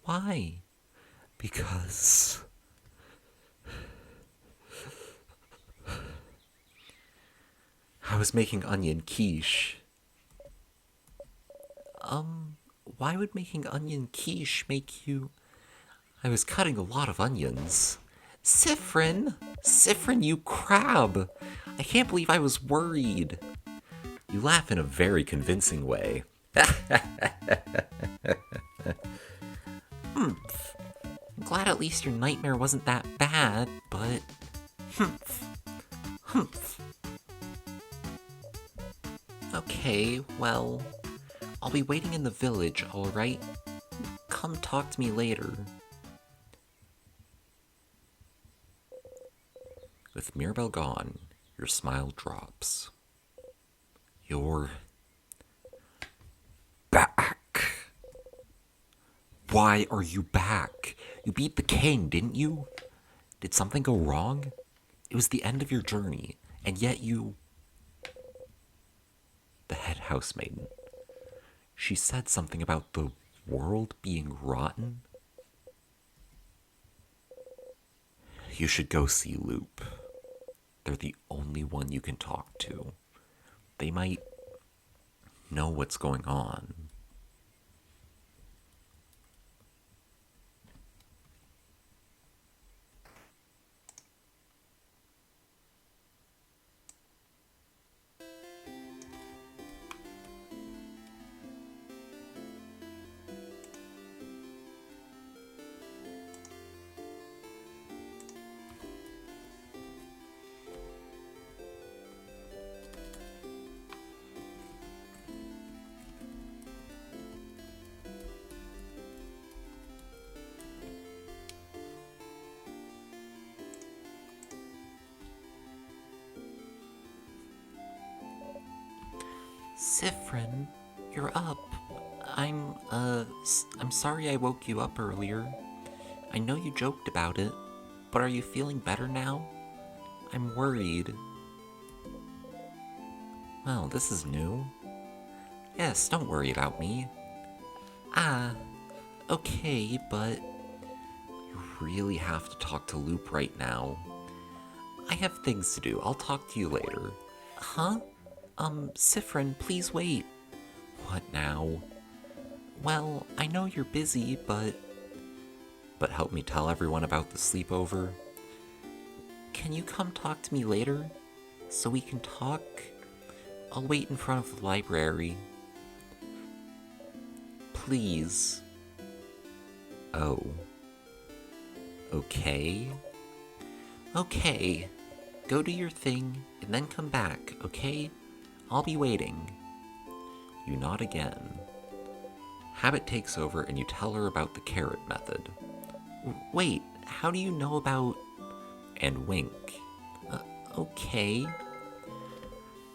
Why? Because I was making onion quiche. Why would making onion quiche make you... I was cutting a lot of onions. Sifrin! Sifrin, you crab! I can't believe I was worried. You laugh in a very convincing way. I'm glad at least your nightmare wasn't that bad, but... Okay, well... I'll be waiting in the village, alright? Come talk to me later. With Mirabelle gone, your smile drops. You're back. Why are you back? You beat the king, didn't you? Did something go wrong? It was the end of your journey, and yet you... The head housemaiden. She said something about the world being rotten. You should go see Loop. They're the only one you can talk to. They might know what's going on. Sifrin, you're up. I'm sorry I woke you up earlier. I know you joked about it, but are you feeling better now? I'm worried. Well, this is new. Yes, don't worry about me. Okay, but you really have to talk to Loop right now. I have things to do. I'll talk to you later. Huh? Sifrin, please wait. What now? Well, I know you're busy, but help me tell everyone about the sleepover. Can you come talk to me later? So we can talk? I'll wait in front of the library. Please. Oh. Okay. Okay. Go do your thing, and then come back, okay? I'll be waiting. You nod again. Habit takes over and you tell her about the carrot method. Wait, how do you know about... And wink. Okay.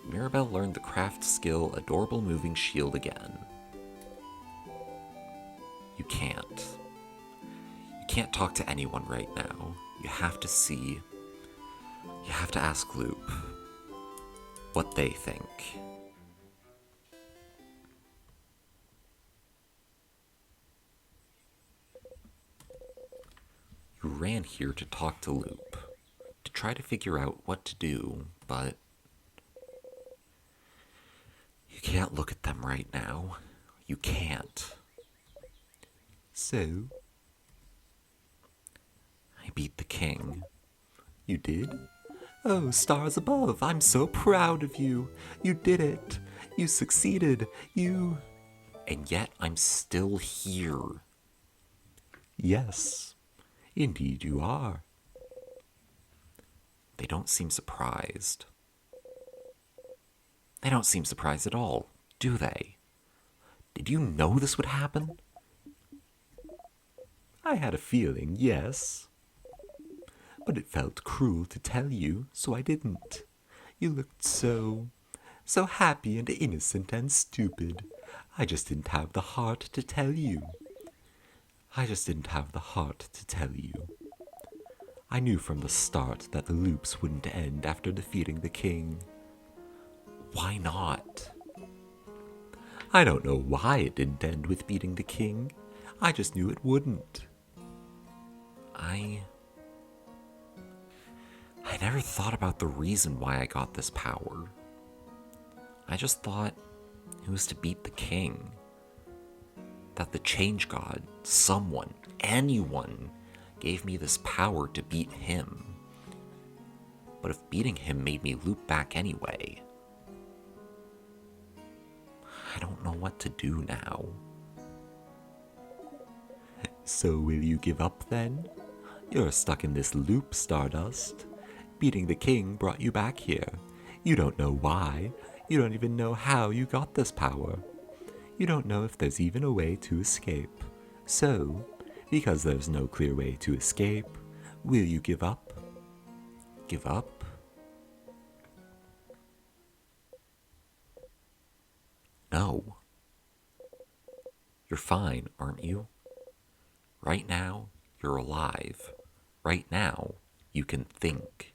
Mirabelle learned the craft skill Adorable Moving Shield again. You can't. You can't talk to anyone right now. You have to see... You have to ask Loop what they think. You ran here to talk to Loop, to try to figure out what to do, but you can't look at them right now. You can't. So, I beat the king. You did? Oh, stars above, I'm so proud of you. You did it. You succeeded. You... And yet I'm still here. Yes, indeed you are. They don't seem surprised. They don't seem surprised at all, do they? Did you know this would happen? I had a feeling, yes. But it felt cruel to tell you, so I didn't. You looked so happy and innocent and stupid. I just didn't have the heart to tell you. I just didn't have the heart to tell you. I knew from the start that the loops wouldn't end after defeating the king. Why not? I don't know why it didn't end with beating the king. I just knew it wouldn't. I never thought about the reason why I got this power. I just thought it was to beat the king. That the change god, someone, anyone, gave me this power to beat him. But if beating him made me loop back anyway, I don't know what to do now. So will you give up then? You're stuck in this loop, Stardust. Beating the king brought you back here. You don't know why. You don't even know how you got this power. You don't know if there's even a way to escape. So, because there's no clear way to escape, will you give up? Give up? No. You're fine, aren't you? Right now, you're alive. Right now, you can think.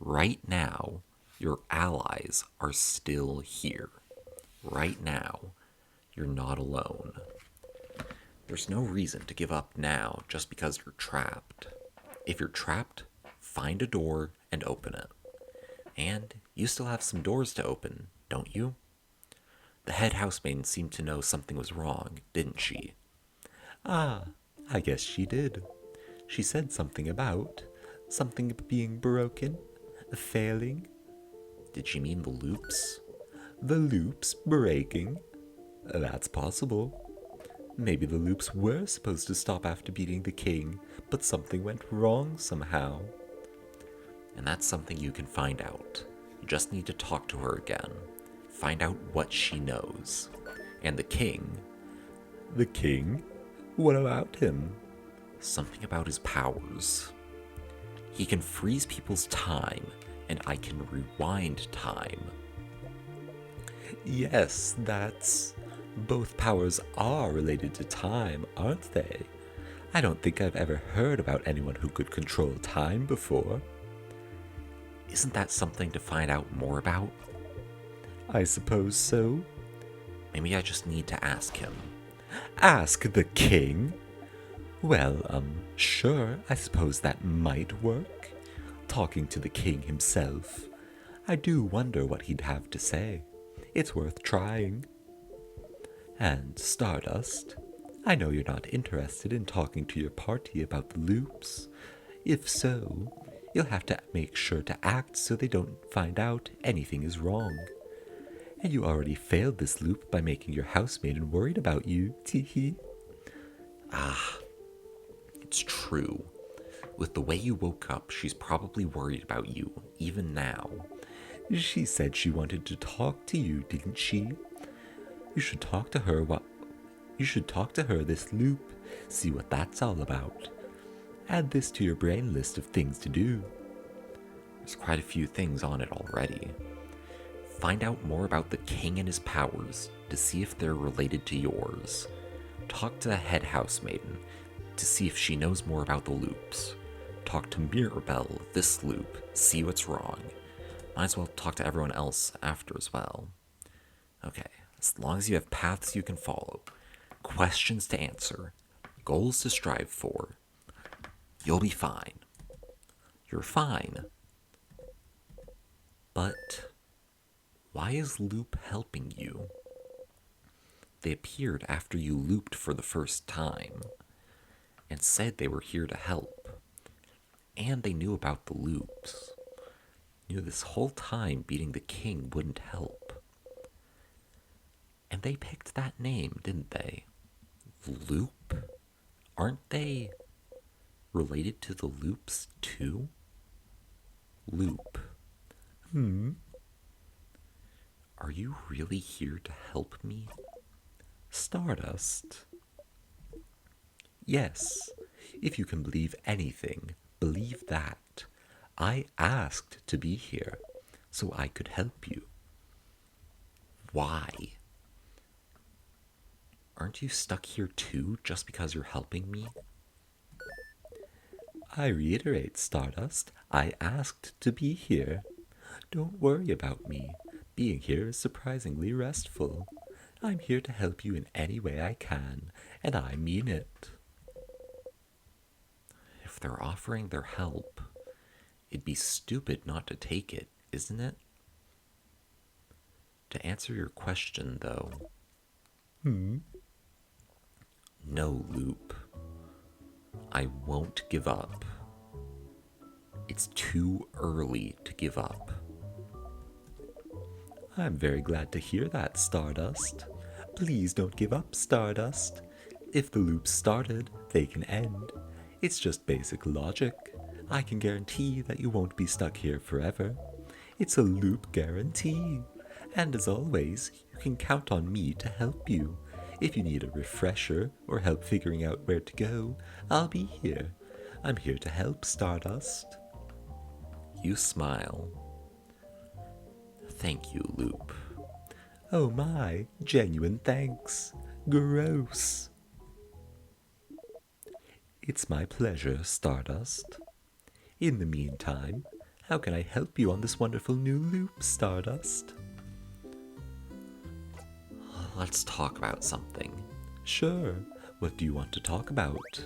Right now, your allies are still here. Right now, you're not alone. There's no reason to give up now just because you're trapped. If you're trapped, find a door and open it. And you still have some doors to open, don't you? The head housemaid seemed to know something was wrong, didn't she? Ah, I guess she did. She said something being broken, failing. Did she mean the loops? The loops breaking? That's possible. Maybe the loops were supposed to stop after beating the king, but something went wrong somehow. And that's something you can find out. You just need to talk to her again. Find out what she knows. And the king... The king? What about him? Something about his powers. He can freeze people's time, and I can rewind time. Yes, both powers are related to time, aren't they? I don't think I've ever heard about anyone who could control time before. Isn't that something to find out more about? I suppose so. Maybe I just need to ask him. Ask the king? Well, sure, I suppose that might work. Talking to the king himself. I do wonder what he'd have to say. It's worth trying. And Stardust, I know you're not interested in talking to your party about the loops. If so, you'll have to make sure to act so they don't find out anything is wrong. And you already failed this loop by making your housemaiden worried about you, teehee. It's true. With the way you woke up, she's probably worried about you, even now. She said she wanted to talk to you, didn't she? You should talk to her this loop, see what that's all about. Add this to your brain list of things to do. There's quite a few things on it already. Find out more about the king and his powers to see if they're related to yours. Talk to the head housemaiden to see if she knows more about the loops. Talk to Mirabelle this loop, see what's wrong. Might as well talk to everyone else after as well. Okay, as long as you have paths you can follow, questions to answer, goals to strive for, you'll be fine. You're fine. But why is Loop helping you? They appeared after you looped for the first time and said they were here to help. And they knew about the loops. Knew this whole time beating the king wouldn't help. And they picked that name, didn't they? Loop? Aren't they related to the loops too? Loop. Are you really here to help me? Stardust? Yes, if you can believe anything, believe that. I asked to be here, so I could help you. Why? Aren't you stuck here too just because you're helping me? I reiterate, Stardust, I asked to be here. Don't worry about me. Being here is surprisingly restful. I'm here to help you in any way I can, and I mean it. If they're offering their help, it'd be stupid not to take it, isn't it? To answer your question, though. No, Loop. I won't give up. It's too early to give up. I'm very glad to hear that, Stardust. Please don't give up, Stardust. If the loop started, they can end. It's just basic logic. I can guarantee that you won't be stuck here forever. It's a loop guarantee. And as always, you can count on me to help you. If you need a refresher or help figuring out where to go, I'll be here. I'm here to help, Stardust. You smile. Thank you, Loop. Oh my, genuine thanks. Gross. It's my pleasure, Stardust. In the meantime, how can I help you on this wonderful new loop, Stardust? Let's talk about something. Sure. What do you want to talk about?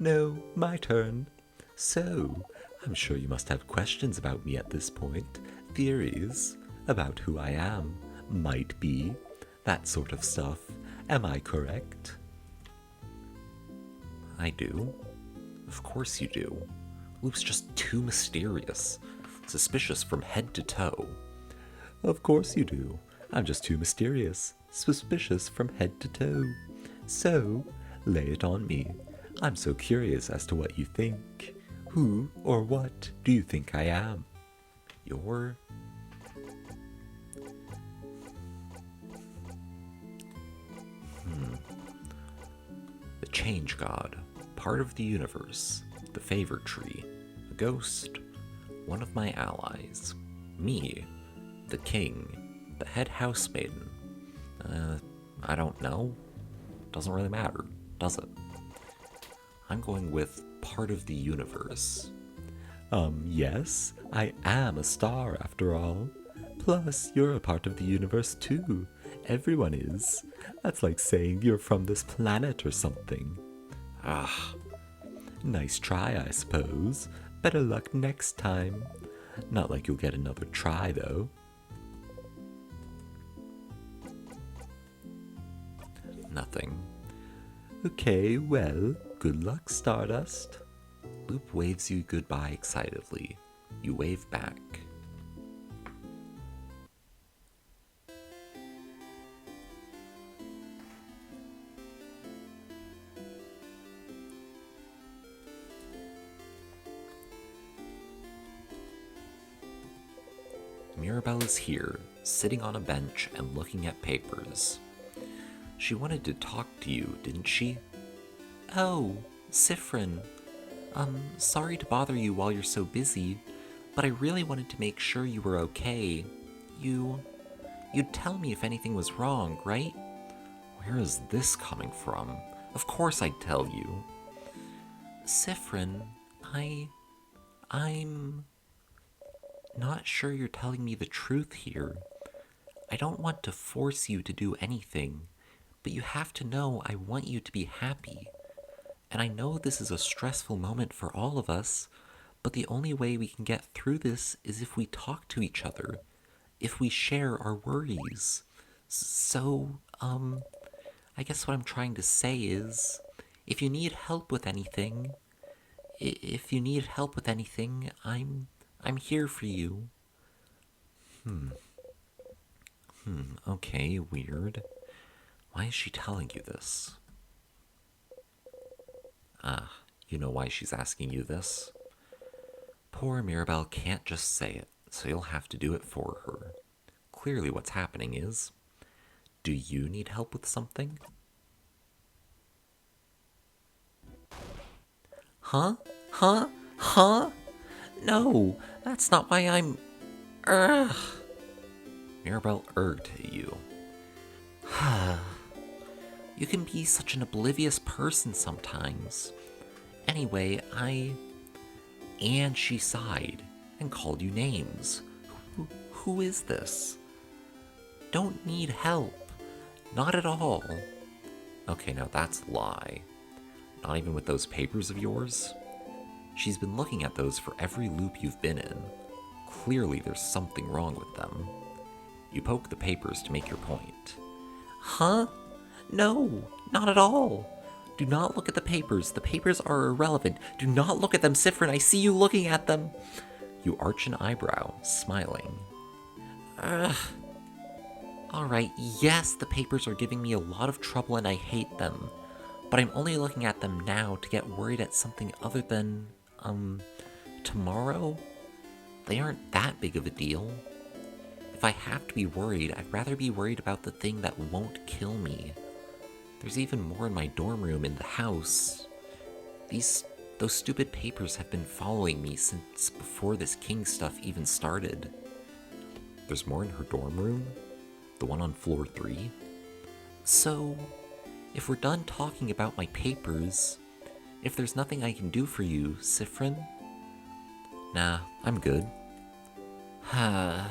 No, my turn. So, I'm sure you must have questions about me at this point. Theories about who I am, might be, that sort of stuff. Am I correct? I do. Of course you do. Loop's just too mysterious. Suspicious from head to toe. Of course you do. I'm just too mysterious. Suspicious from head to toe. So, lay it on me. I'm so curious as to what you think. Who or what do you think I am? You're... The change god, part of the universe, the favor tree, a ghost, one of my allies, me, the king, The head housemaiden. I don't know. Doesn't really matter, does it? I'm going with part of the universe. Yes, I am a star after all. Plus, you're a part of the universe too. Everyone is. That's like saying you're from this planet or something. Ah, Nice try, I suppose. Better luck next time. Not like you'll get another try, though. nothing. Okay, well, good luck, Stardust. Loop waves you goodbye excitedly. You wave back. Mirabelle is here, sitting on a bench and looking at papers. She wanted to talk to you, didn't she? Oh, Sifrin. Sorry to bother you while you're so busy, but I really wanted to make sure you were okay. You'd tell me if anything was wrong, right? Where is this coming from? Of course I'd tell you. Sifrin, I'm not sure you're telling me the truth here. I don't want to force you to do anything, but you have to know I want you to be happy. And I know this is a stressful moment for all of us, but the only way we can get through this is if we talk to each other, if we share our worries. So, I guess what I'm trying to say is, if you need help with anything, I'm here for you. Okay, weird. Why is she telling you this? Ah, you know why she's asking you this? Poor Mirabelle can't just say it, so you'll have to do it for her. Clearly what's happening is, do you need help with something? Huh? No, that's not why I'm... Ugh. Mirabelle erged at you. You can be such an oblivious person sometimes. Anyway, And she sighed and called you names. Who is this? Don't need help. Not at all. Okay, now that's a lie. Not even with those papers of yours? She's been looking at those for every loop you've been in. Clearly there's something wrong with them. You poke the papers to make your point. Huh? No, not at all. Do not look at the papers. The papers are irrelevant. Do not look at them, Sifrin. I see you looking at them. You arch an eyebrow, smiling. Alright, yes, the papers are giving me a lot of trouble and I hate them. But I'm only looking at them now to get worried at something other than, tomorrow? They aren't that big of a deal. If I have to be worried, I'd rather be worried about the thing that won't kill me. There's even more in my dorm room in the house. Those stupid papers have been following me since before this king stuff even started. There's more in her dorm room? The one on floor 3? So, if we're done talking about my papers, if there's nothing I can do for you, Sifrin? Nah, I'm good. I'll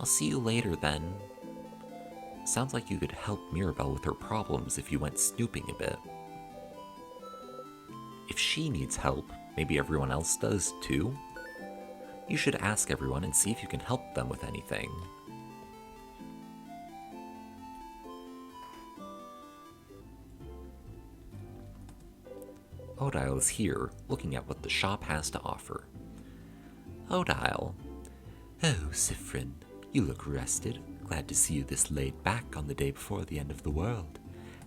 see you later then. Sounds like you could help Mirabelle with her problems if you went snooping a bit. If she needs help, maybe everyone else does too. You should ask everyone and see if you can help them with anything. Odile is here, looking at what the shop has to offer. Odile. Oh, Sifrin, you look rested. Glad to see you this laid back on the day before the end of the world.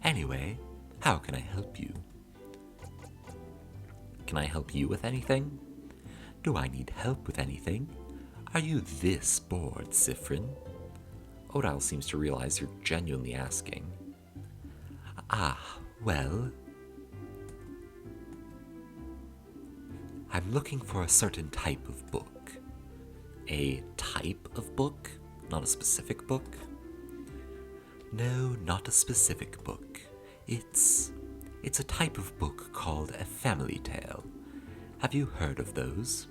Anyway, how can I help you? Can I help you with anything? Do I need help with anything? Are you this bored, Sifrin? Odile seems to realize you're genuinely asking. Ah, well... I'm looking for a certain type of book. A type of book? Not a specific book? No, not a specific book. It's a type of book called a family tale. Have you heard of those?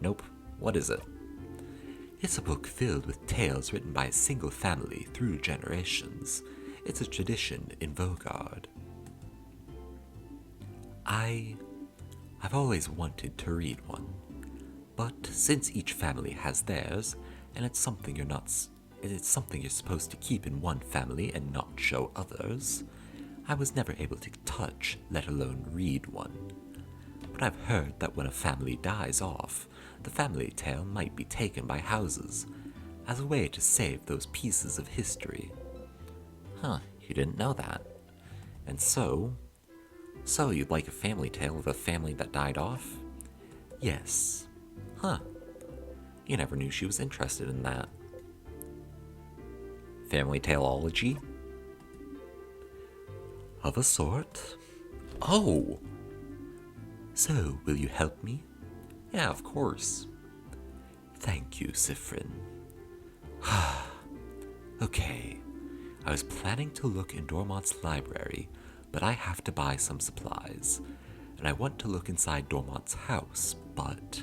Nope. What is it? It's a book filled with tales written by a single family through generations. It's a tradition in Vogard. I've always wanted to read one, but since each family has theirs, and it's something you're supposed to keep in one family and not show others, I was never able to touch, let alone read one. But I've heard that when a family dies off, the family tale might be taken by houses, as a way to save those pieces of history. Huh, you didn't know that. And so you'd like a family tale of a family that died off? Yes. Huh. You never knew she was interested in that. Family taleology? Of a sort. Oh! So, will you help me? Yeah, of course. Thank you, Sifrin. Okay, I was planning to look in Dormont's library, but I have to buy some supplies, and I want to look inside Dormont's house, but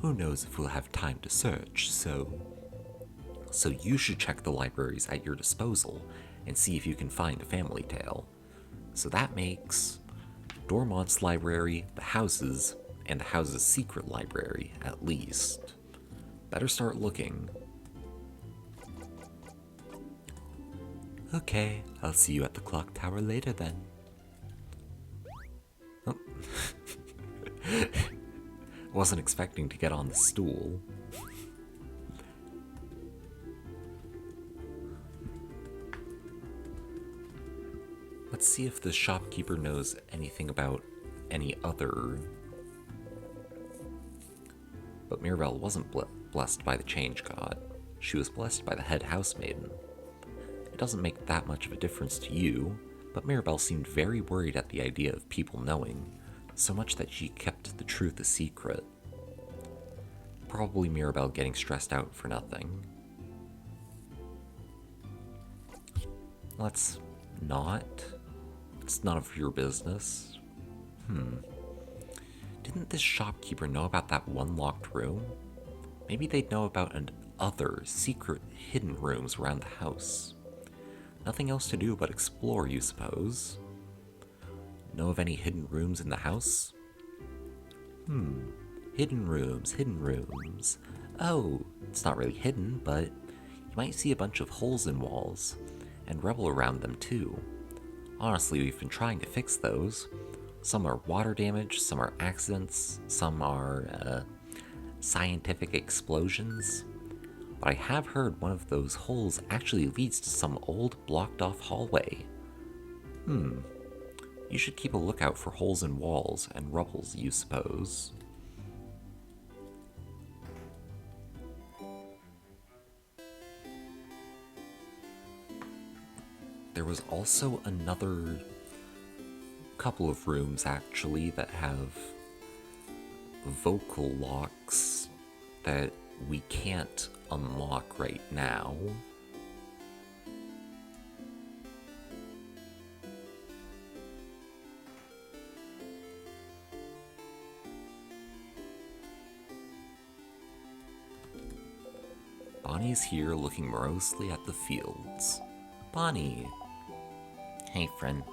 who knows if we'll have time to search, so you should check the libraries at your disposal and see if you can find a family tale. So that makes Dormont's library, the houses, and the house's secret library, at least. Better start looking. Okay, I'll see you at the clock tower later then. Oh. Wasn't expecting to get on the stool. Let's see if the shopkeeper knows anything about any other... But Mirabelle wasn't blessed by the change god. She was blessed by the head housemaiden. It doesn't make that much of a difference to you, but Mirabelle seemed very worried at the idea of people knowing, so much that she kept the truth a secret. Probably Mirabelle getting stressed out for nothing. Let's not. It's none of your business. Didn't this shopkeeper know about that one locked room? Maybe they'd know about other secret hidden rooms around the house. Nothing else to do but explore, you suppose? Know of any hidden rooms in the house? Hidden rooms. Oh, it's not really hidden, but you might see a bunch of holes in walls, and rubble around them too. Honestly, we've been trying to fix those. Some are water damage, some are accidents, some are scientific explosions. But I have heard one of those holes actually leads to some old blocked off hallway. You should keep a lookout for holes in walls and rubbles, you suppose. There was also another couple of rooms actually that have vocal locks that we can't unlock right now. Bonnie's here looking morosely at the fields. Bonnie. Hey, friend.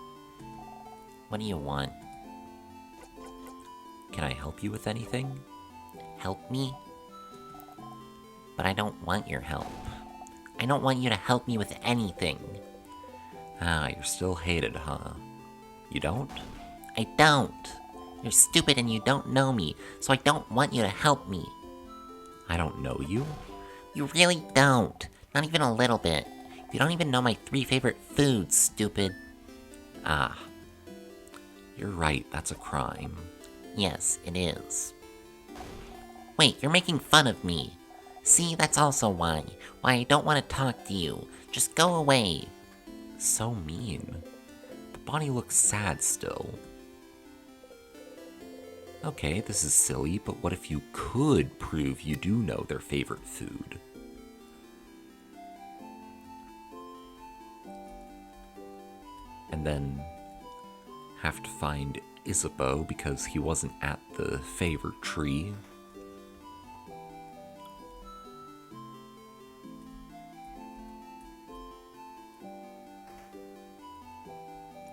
What do you want? Can I help you with anything? Help me? But I don't want your help. I don't want you to help me with anything. Ah, you're still hated, huh? You don't? I don't. You're stupid and you don't know me, so I don't want you to help me. I don't know you? You really don't. Not even a little bit. You don't even know my 3 favorite foods, stupid. Ah. You're right, that's a crime. Yes, it is. Wait, you're making fun of me. See, that's also why I don't want to talk to you. Just go away. So mean. But Bonnie looks sad still. Okay, this is silly, but what if you could prove you do know their favorite food? and then have to find Isabeau because he wasn't at the favorite tree.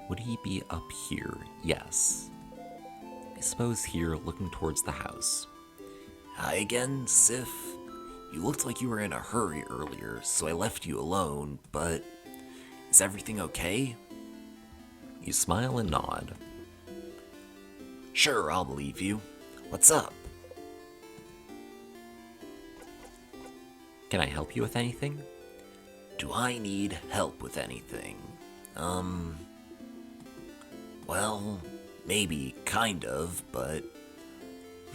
Would he be up here? Yes. I suppose here, looking towards the house. Hi again, Sif. You looked like you were in a hurry earlier, so I left you alone, but is everything okay? You smile and nod. Sure, I'll believe you. What's up? Can I help you with anything? Do I need help with anything? Well, maybe, kind of, but...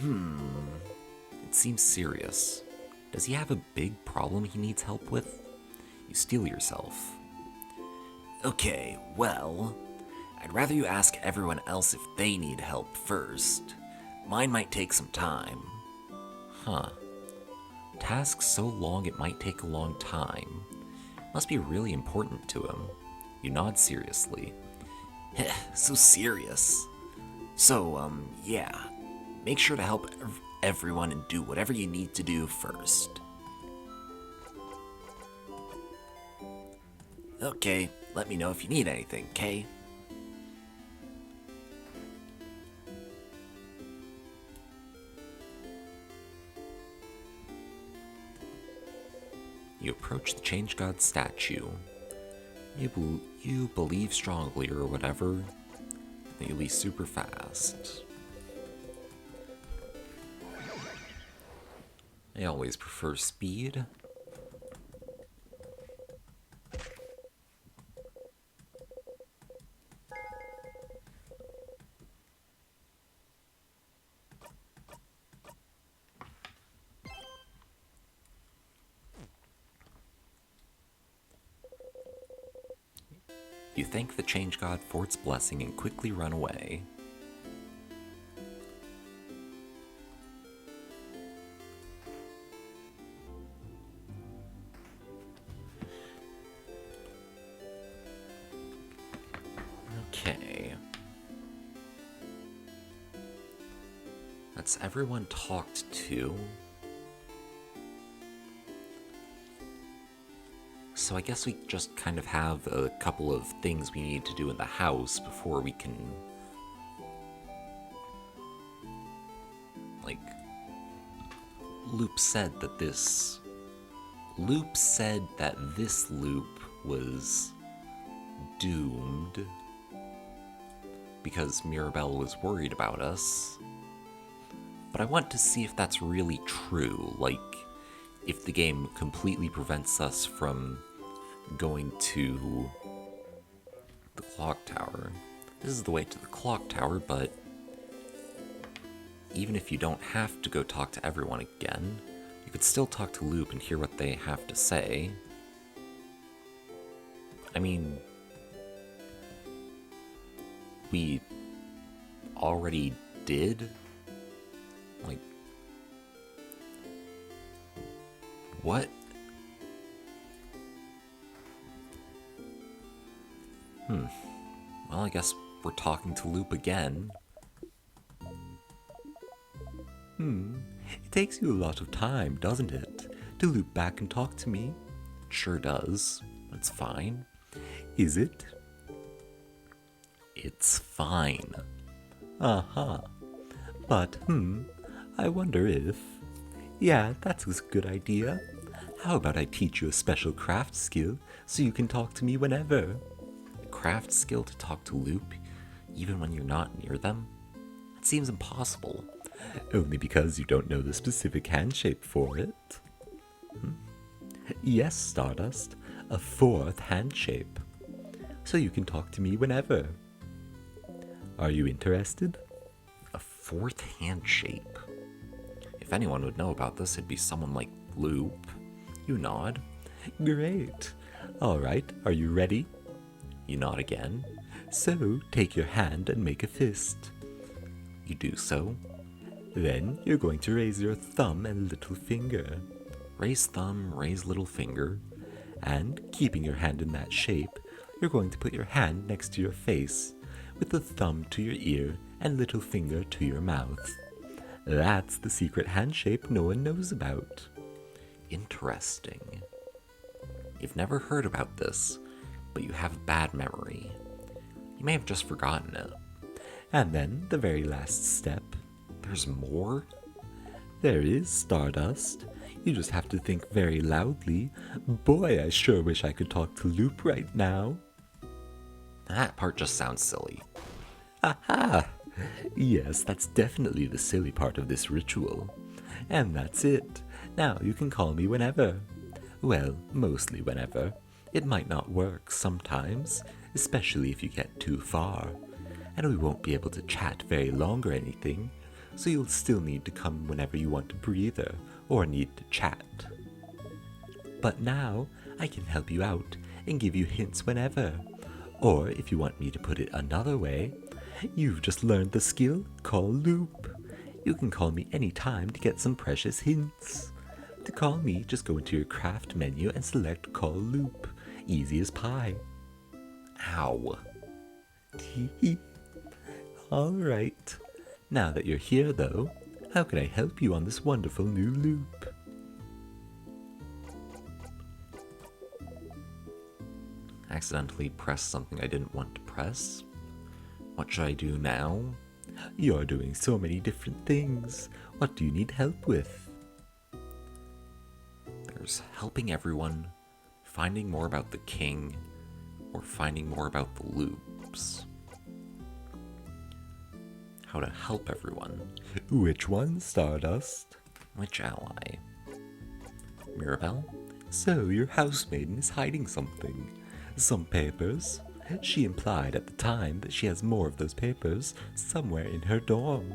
It seems serious. Does he have a big problem he needs help with? You steel yourself. Okay, well, I'd rather you ask everyone else if they need help first. Mine might take some time. Huh. Task so long it might take a long time. Must be really important to him. You nod seriously. Heh, so serious. So, yeah. Make sure to help everyone and do whatever you need to do first. Okay, let me know if you need anything, okay? You approach the Change God statue. You believe strongly or whatever that you'll be super fast. I always prefer speed. You thank the Change God for its blessing and quickly run away. Okay. That's everyone talked to. So I guess we just kind of have a couple of things we need to do in the house before we can... Like... Loop said that this loop was doomed because Mirabelle was worried about us. But I want to see if that's really true, like if the game completely prevents us from going to the clock tower. This is the way to the clock tower, but even if you don't have to go talk to everyone again, you could still talk to Loop and hear what they have to say. I mean, we already did? Like, what? Well, I guess we're talking to Loop again. It takes you a lot of time, doesn't it, to loop back and talk to me? It sure does. It's fine. Is it? It's fine. Uh-huh. But, I wonder if... Yeah, that's a good idea. How about I teach you a special craft skill so you can talk to me whenever? A craft skill to talk to Loop, even when you're not near them? That seems impossible. Only because you don't know the specific hand shape for it. Yes, Stardust, a fourth hand shape. So you can talk to me whenever. Are you interested? A fourth hand shape? If anyone would know about this, it'd be someone like Loop. You nod. Great. All right, are you ready? You nod again. So take your hand and make a fist. You do so. Then you're going to raise your thumb and little finger. Raise thumb, raise little finger. And keeping your hand in that shape, you're going to put your hand next to your face, with the thumb to your ear and little finger to your mouth. That's the secret hand shape no one knows about. Interesting. You've never heard about this, but you have bad memory. You may have just forgotten it. And then the very last step. There's more? There is, Stardust. You just have to think very loudly. Boy, I sure wish I could talk to Loop right now. That part just sounds silly. Aha! Yes, that's definitely the silly part of this ritual. And that's it. Now you can call me whenever. Well, mostly whenever. It might not work sometimes, especially if you get too far. And we won't be able to chat very long or anything, so you'll still need to come whenever you want a breather or need to chat. But now I can help you out and give you hints whenever. Or if you want me to put it another way, you've just learned the skill called Loop. You can call me anytime to get some precious hints. To call me, just go into your craft menu and select Call Loop. Easy as pie. Ow. Alright. Now that you're here though, how can I help you on this wonderful new loop? Accidentally pressed something I didn't want to press. What should I do now? You're doing so many different things. What do you need help with? There's helping everyone, finding more about the king, or finding more about the loops. How to help everyone. Which one, Stardust? Which ally? Mirabelle? So your housemaiden is hiding something. Some papers. She implied at the time that she has more of those papers somewhere in her dorm.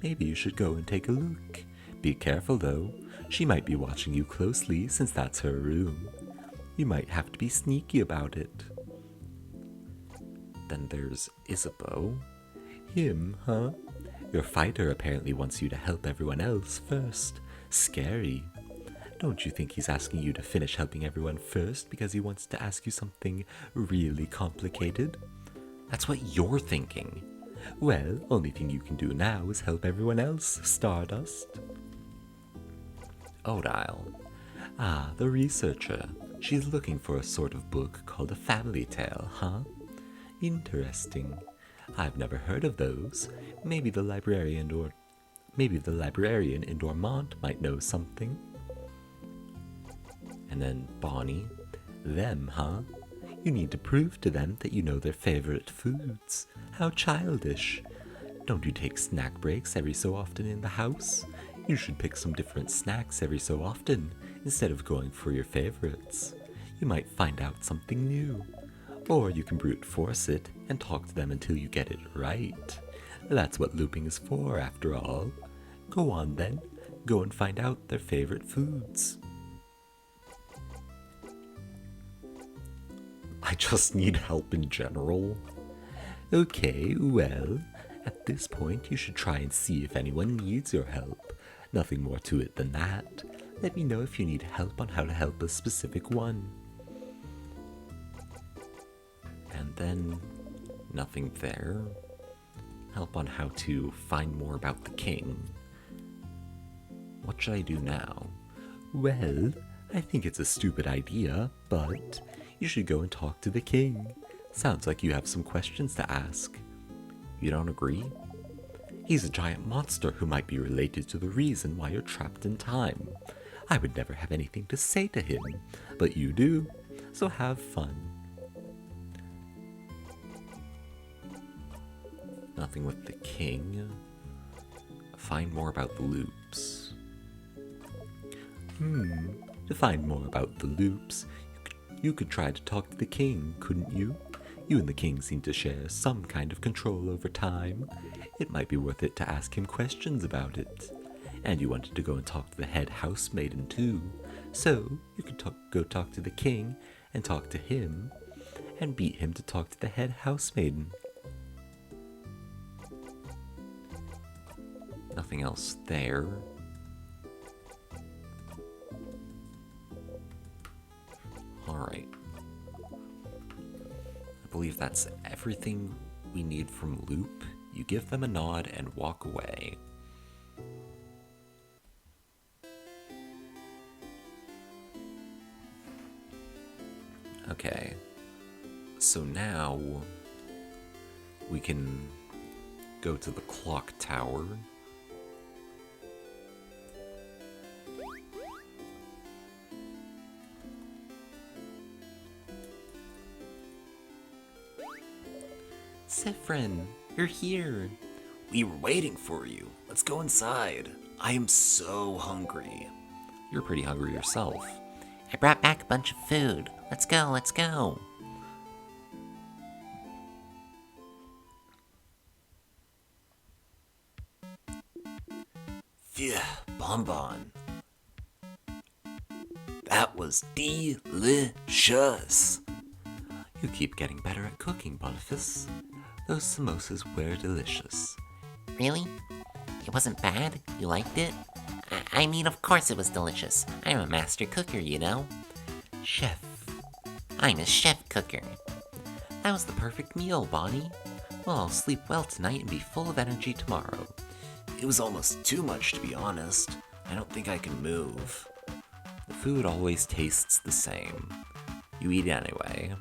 Maybe you should go and take a look. Be careful though. She might be watching you closely since that's her room. You might have to be sneaky about it. Then there's Isabeau. Him, huh? Your fighter apparently wants you to help everyone else first. Scary. Don't you think he's asking you to finish helping everyone first because he wants to ask you something really complicated? That's what you're thinking. Well, only thing you can do now is help everyone else, Stardust. Odile. Ah, the researcher. She's looking for a sort of book called a family tale, huh? Interesting. I've never heard of those. Maybe the librarian in Dormont might know something. And then Bonnie. Them, huh? You need to prove to them that you know their favorite foods. How childish. Don't you take snack breaks every so often in the house? You should pick some different snacks every so often, instead of going for your favorites. You might find out something new. Or you can brute force it and talk to them until you get it right. That's what looping is for, after all. Go on then. Go and find out their favorite foods. I just need help in general. Okay, well, at this point you should try and see if anyone needs your help. Nothing more to it than that. Let me know if you need help on how to help a specific one. And then nothing there. Help on how to find more about the king. What should I do now? Well, I think it's a stupid idea, but you should go and talk to the king. Sounds like you have some questions to ask. You don't agree? He's a giant monster who might be related to the reason why you're trapped in time. I would never have anything to say to him, but you do, so have fun. Nothing with the king. Find more about the loops. To find more about the loops, you could try to talk to the king, couldn't you? You and the king seem to share some kind of control over time. It might be worth it to ask him questions about it. And you wanted to go and talk to the head housemaiden too. So you could go talk to the king and talk to him and beat him to talk to the head housemaiden. Nothing else there. Alright. believe that's everything we need from Loop, you give them a nod and walk away. Okay, so now we can go to the clock tower. Sifrin, you're here. We were waiting for you. Let's go inside. I am so hungry. You're pretty hungry yourself. I brought back a bunch of food. Let's go, let's go. Phew, bonbon. That was delicious. You keep getting better at cooking, Boniface. Those samosas were delicious. Really? It wasn't bad? You liked it? I mean, of course it was delicious. I'm a master cooker, you know? Chef, I'm a chef cooker. that was the perfect meal, Bonnie. Well, I'll sleep well tonight and be full of energy tomorrow. It was almost too much, to be honest. I don't think I can move. The food always tastes the same. You eat anyway.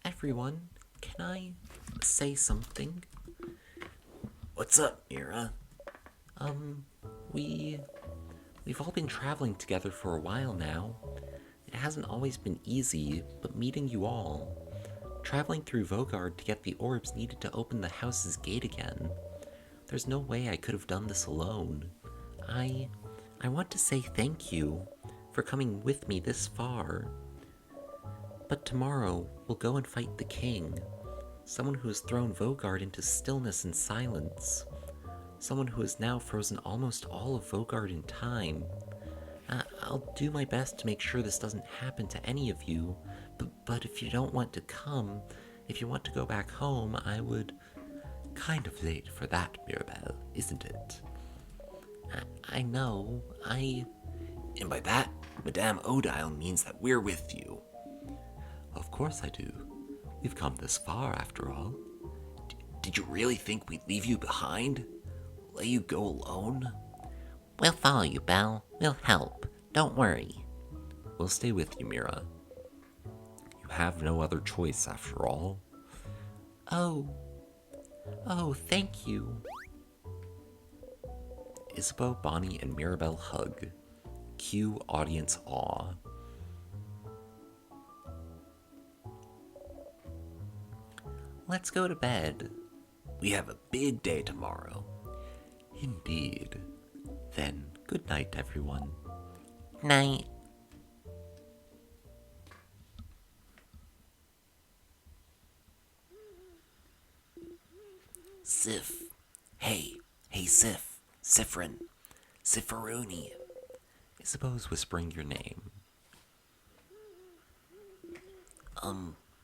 Everyone, can I say something? What's up, Mira? We've all been traveling together for a while now. It hasn't always been easy, but meeting you all. Traveling through Vogard to get the orbs needed to open the house's gate again. There's no way I could have done this alone. I want to say thank you for coming with me this far. But tomorrow, we'll go and fight the king. Someone who has thrown Vogard into stillness and silence. Someone who has now frozen almost all of Vogard in time. I'll do my best to make sure this doesn't happen to any of you, but if you don't want to come, if you want to go back home, I would... Kind of late for that, Mirabelle, isn't it? I know, And by that, Madame Odile means that we're with you. Of course I do. We've come this far, after all. Did you really think we'd leave you behind? Let you go alone? We'll follow you, Belle. We'll help. Don't worry. We'll stay with you, Mira. You have no other choice, after all. Oh, thank you. Isabeau, Bonnie, and Mirabelle hug. Cue audience awe. Let's go to bed. We have a big day tomorrow. Indeed. Then, good night, everyone. Night. Sif. Hey, Sif. Sifrin. Sifferoony. Isabeau's whispering your name.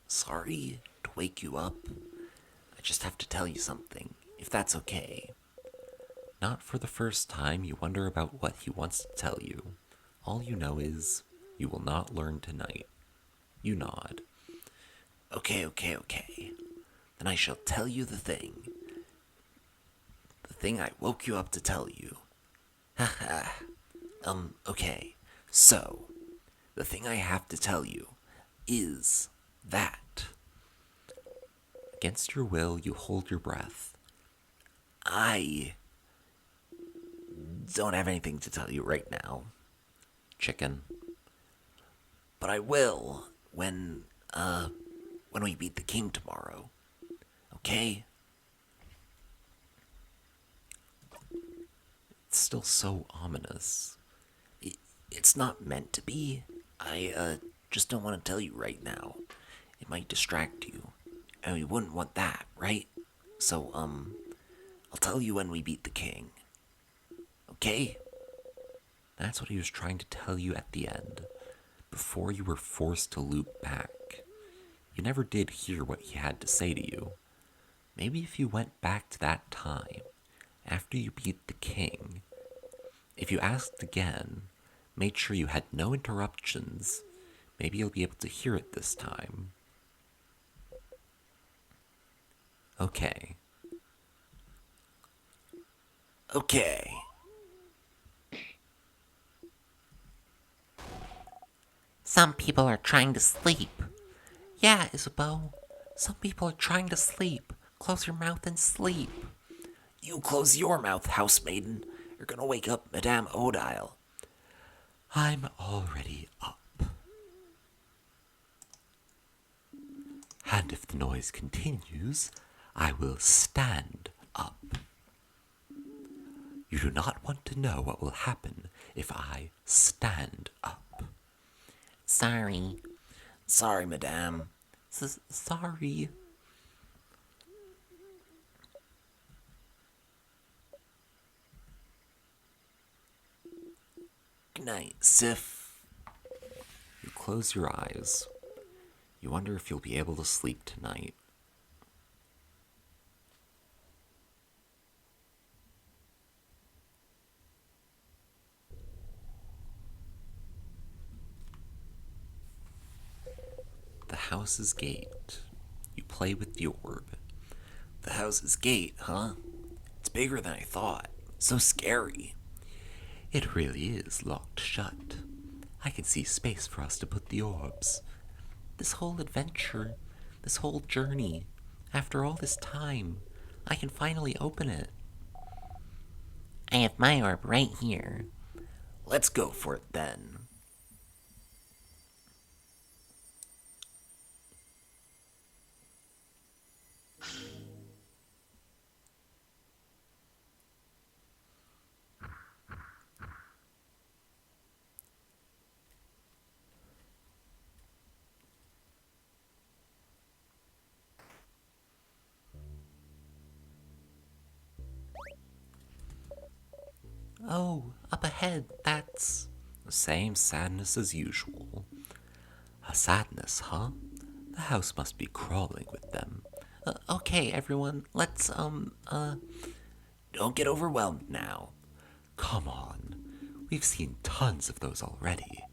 Sorry to wake you up. I just have to tell you something, if that's okay. Not for the first time you wonder about what he wants to tell you. All you know is, you will not learn tonight. You nod. Okay. Then I shall tell you the thing. The thing I woke you up to tell you. Haha. Okay. So, the thing I have to tell you is that. Against your will, you hold your breath. I don't have anything to tell you right now. Chicken. But I will when we beat the king tomorrow. Okay? It's still so ominous. It's not meant to be. I just don't want to tell you right now. It might distract you. And we wouldn't want that, right? So, I'll tell you when we beat the king. Okay? That's what he was trying to tell you at the end, before you were forced to loop back. You never did hear what he had to say to you. Maybe if you went back to that time, after you beat the king, if you asked again, made sure you had no interruptions, Maybe you'll be able to hear it this time. Okay. Okay. Some people are trying to sleep. Yeah, Isabeau. Some people are trying to sleep. Close your mouth and sleep. You close your mouth, housemaiden. You're gonna wake up Madame Odile. I'm already up. And if the noise continues, I will stand up. You do not want to know what will happen if I stand up. Sorry. Sorry, Madame. Sorry. Good night, Sif. You close your eyes. You wonder if you'll be able to sleep tonight. The house's gate. You play with the orb. The house's gate, huh? It's bigger than I thought. So scary. It really is locked shut. I can see space for us to put the orbs. This whole adventure, this whole journey, after all this time, I can finally open it. I have my orb right here. Let's go for it then. Oh, up ahead, that's the same sadness as usual. A sadness, huh? The house must be crawling with them. Okay, everyone, let's, Don't get overwhelmed now. come on. We've seen tons of those already.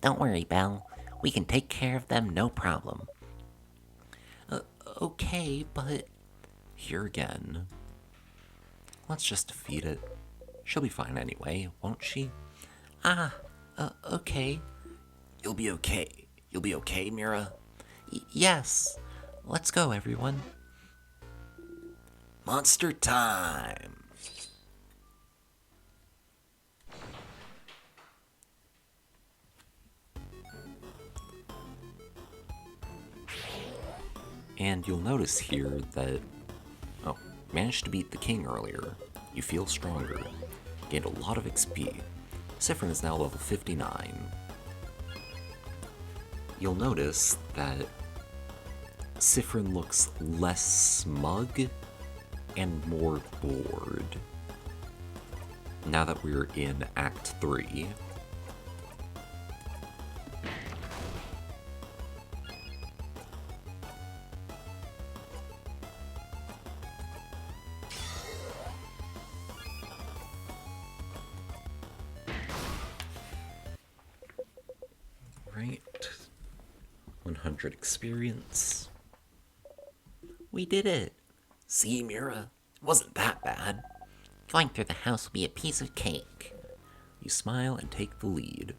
Don't worry, Belle. We can take care of them, no problem. Okay, but here again. Let's just defeat it. She'll be fine anyway, won't she? Okay. You'll be okay. You'll be okay, Mira? Yes. Let's go, everyone. Monster time! And you'll notice here that, managed to beat the king earlier. You feel stronger. Gained a lot of XP. Siffrin is now level 59. You'll notice that Siffrin looks less smug and more bored. Now that we're in Act 3, right? 100 experience. We did it! See, Mira? It wasn't that bad. Going through the house will be a piece of cake. You smile and take the lead.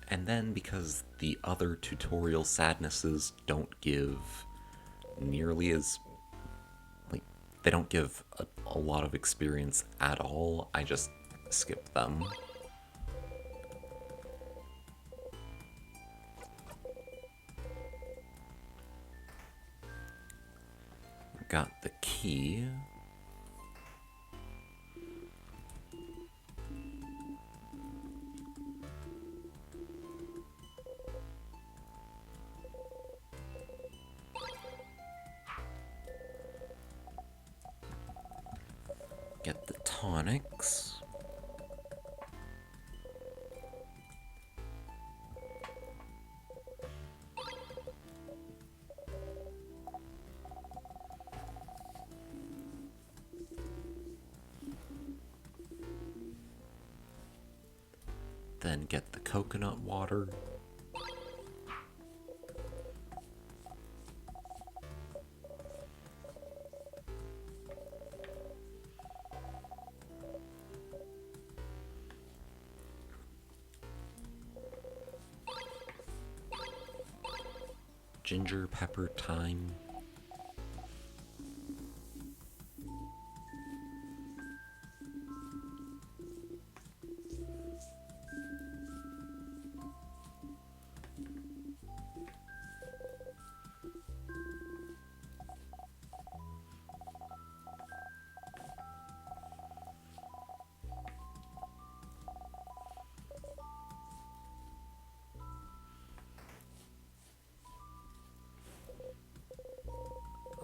And then, because the other tutorial sadnesses don't give nearly as, they don't give a lot of experience at all, I just skip them. Got the key. Get the tonics. Then get the coconut water. Ginger, pepper, thyme.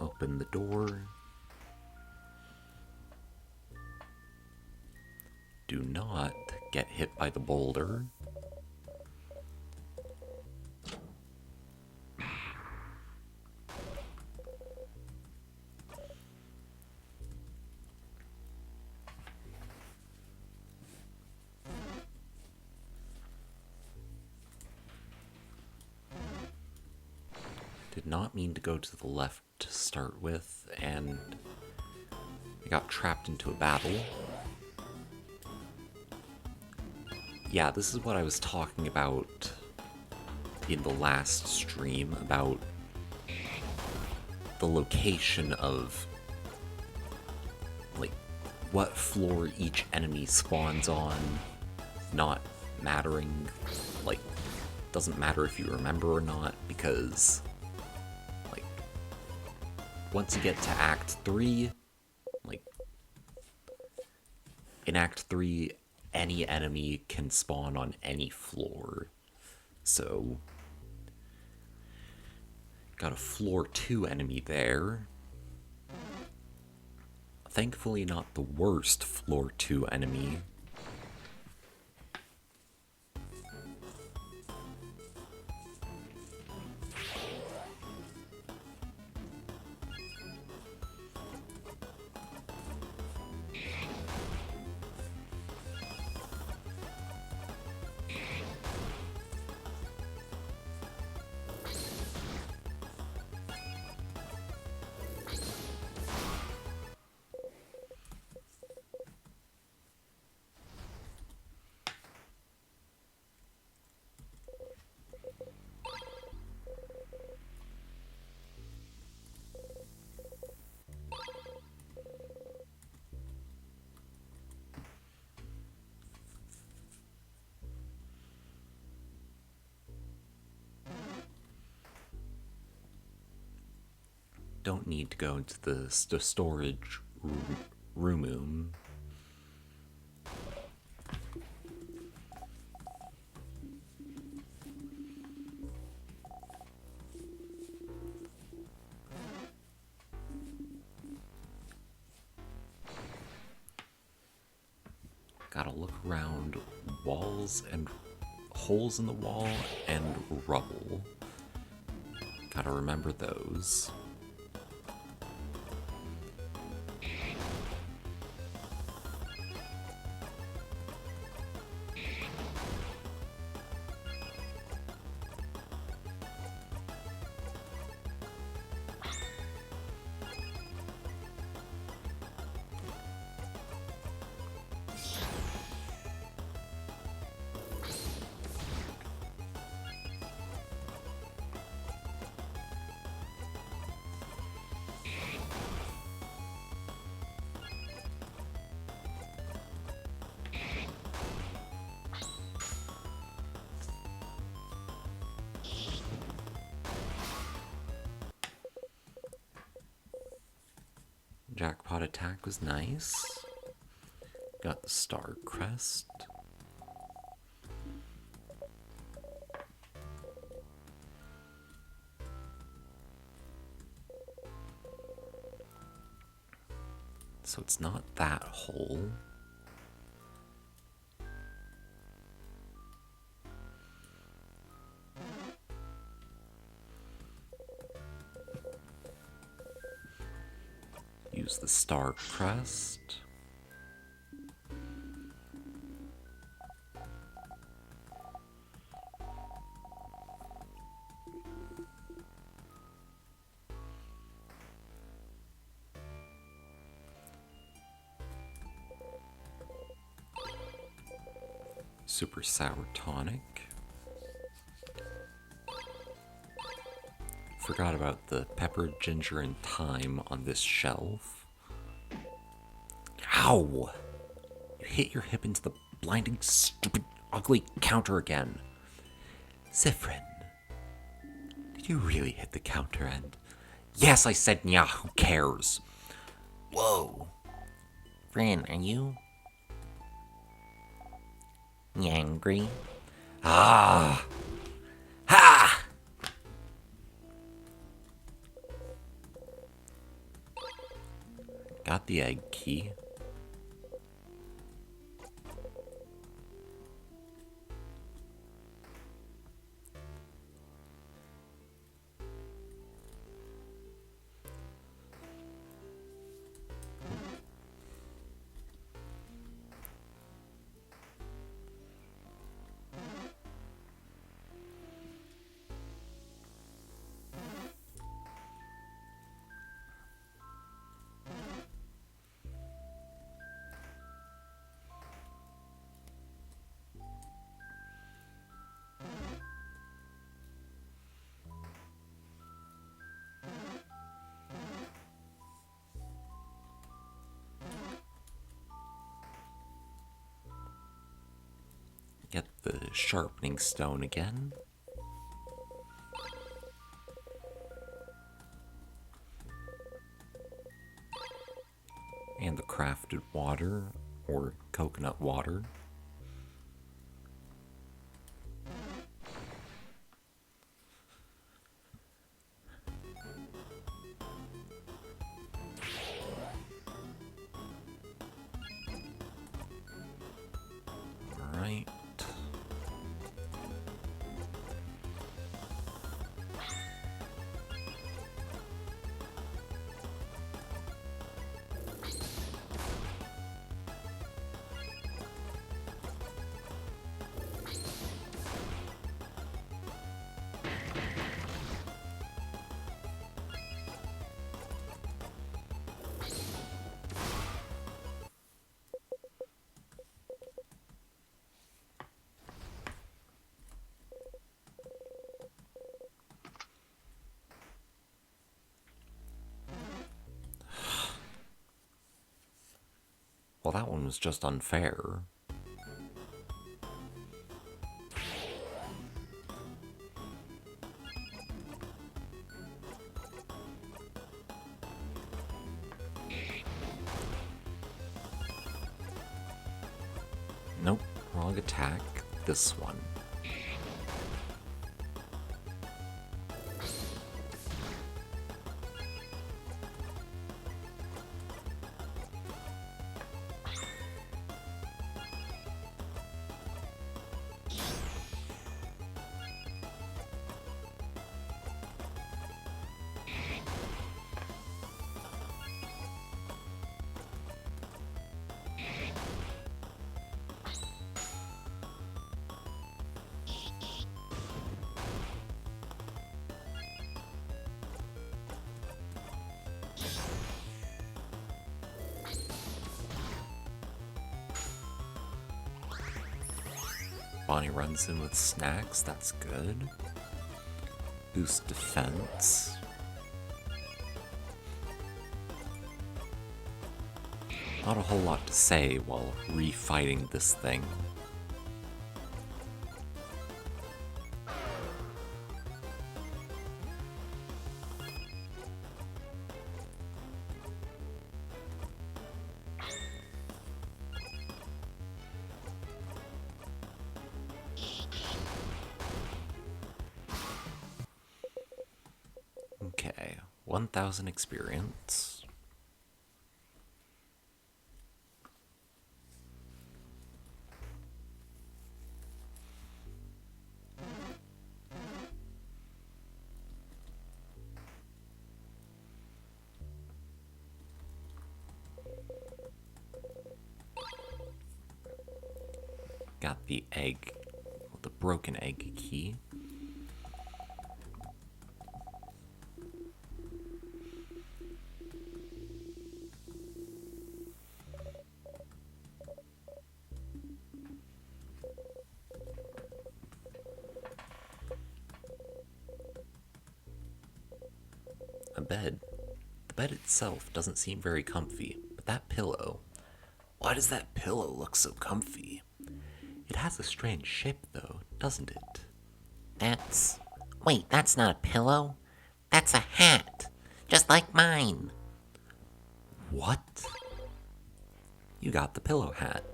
Open the door. Do not get hit by the boulder. Did not mean to go to the left to start with, and I got trapped into a battle. Yeah, this is what I was talking about in the last stream, about the location of, like, what floor each enemy spawns on, not mattering, like, doesn't matter if you remember or not, because, like, once you get to Act 3, like, in Act 3, any enemy can spawn on any floor. So, got a floor 2 enemy there. Thankfully not the worst floor 2 enemy. Don't need to go into the storage room. Gotta look around walls and holes in the wall and rubble. Gotta remember those. Jackpot attack was nice. Got the star crest. So it's not that hole. Use the star crest. super sour tonic. Forgot about the pepper, ginger, and thyme on this shelf. Ow! You hit your hip into the blinding, stupid, ugly counter again. Zifrin, did you really hit the counter end? Yes, I said yeah, who cares? Whoa. Fran, are you angry? Ah! Ha! Got the egg key. Get the sharpening stone again. And the crafted water, or coconut water. Alright. Well, that one was just unfair. Nope, wrong attack. This one. Bonnie runs in with snacks, that's good. Boost defense. Not a whole lot to say while refighting this thing. Okay, 1,000 experience. Got the egg, the broken egg key. bed. The bed itself doesn't seem very comfy, but that pillow, Why does that pillow look so comfy? it has a strange shape though, doesn't it? Wait, that's not a pillow. That's a hat. Just like mine. What? You got the pillow hat.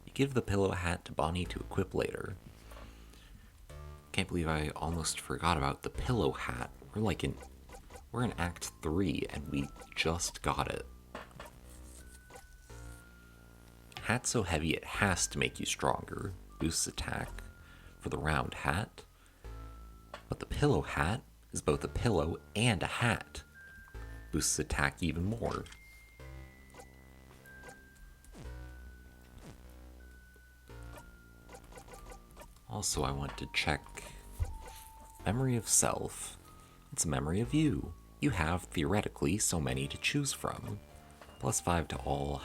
You give the pillow hat to Bonnie to equip later. Can't believe I almost forgot about the pillow hat. We're in Act 3 and we just got it. Hat's so heavy it has to make you stronger. Boosts attack for the round hat. But the pillow hat is both a pillow and a hat. Boosts attack even more. Also, I want to check memory of self. It's a memory of you. You have, theoretically, so many to choose from. +5 to all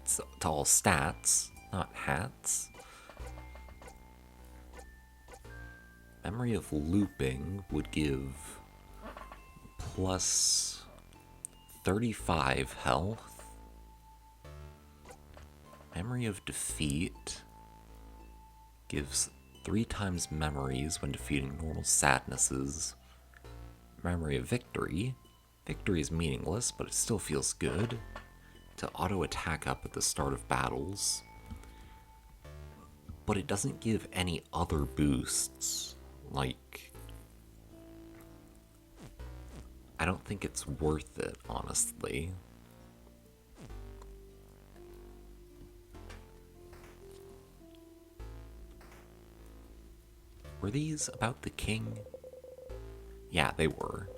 to all stats, not hats. Memory of looping would give +35 health. Memory of defeat gives 3 times memories when defeating normal sadnesses. Memory of victory. Victory is meaningless, but it still feels good. To auto-attack up at the start of battles. But it doesn't give any other boosts. I don't think it's worth it, honestly. Were these about the king? Yeah, they were.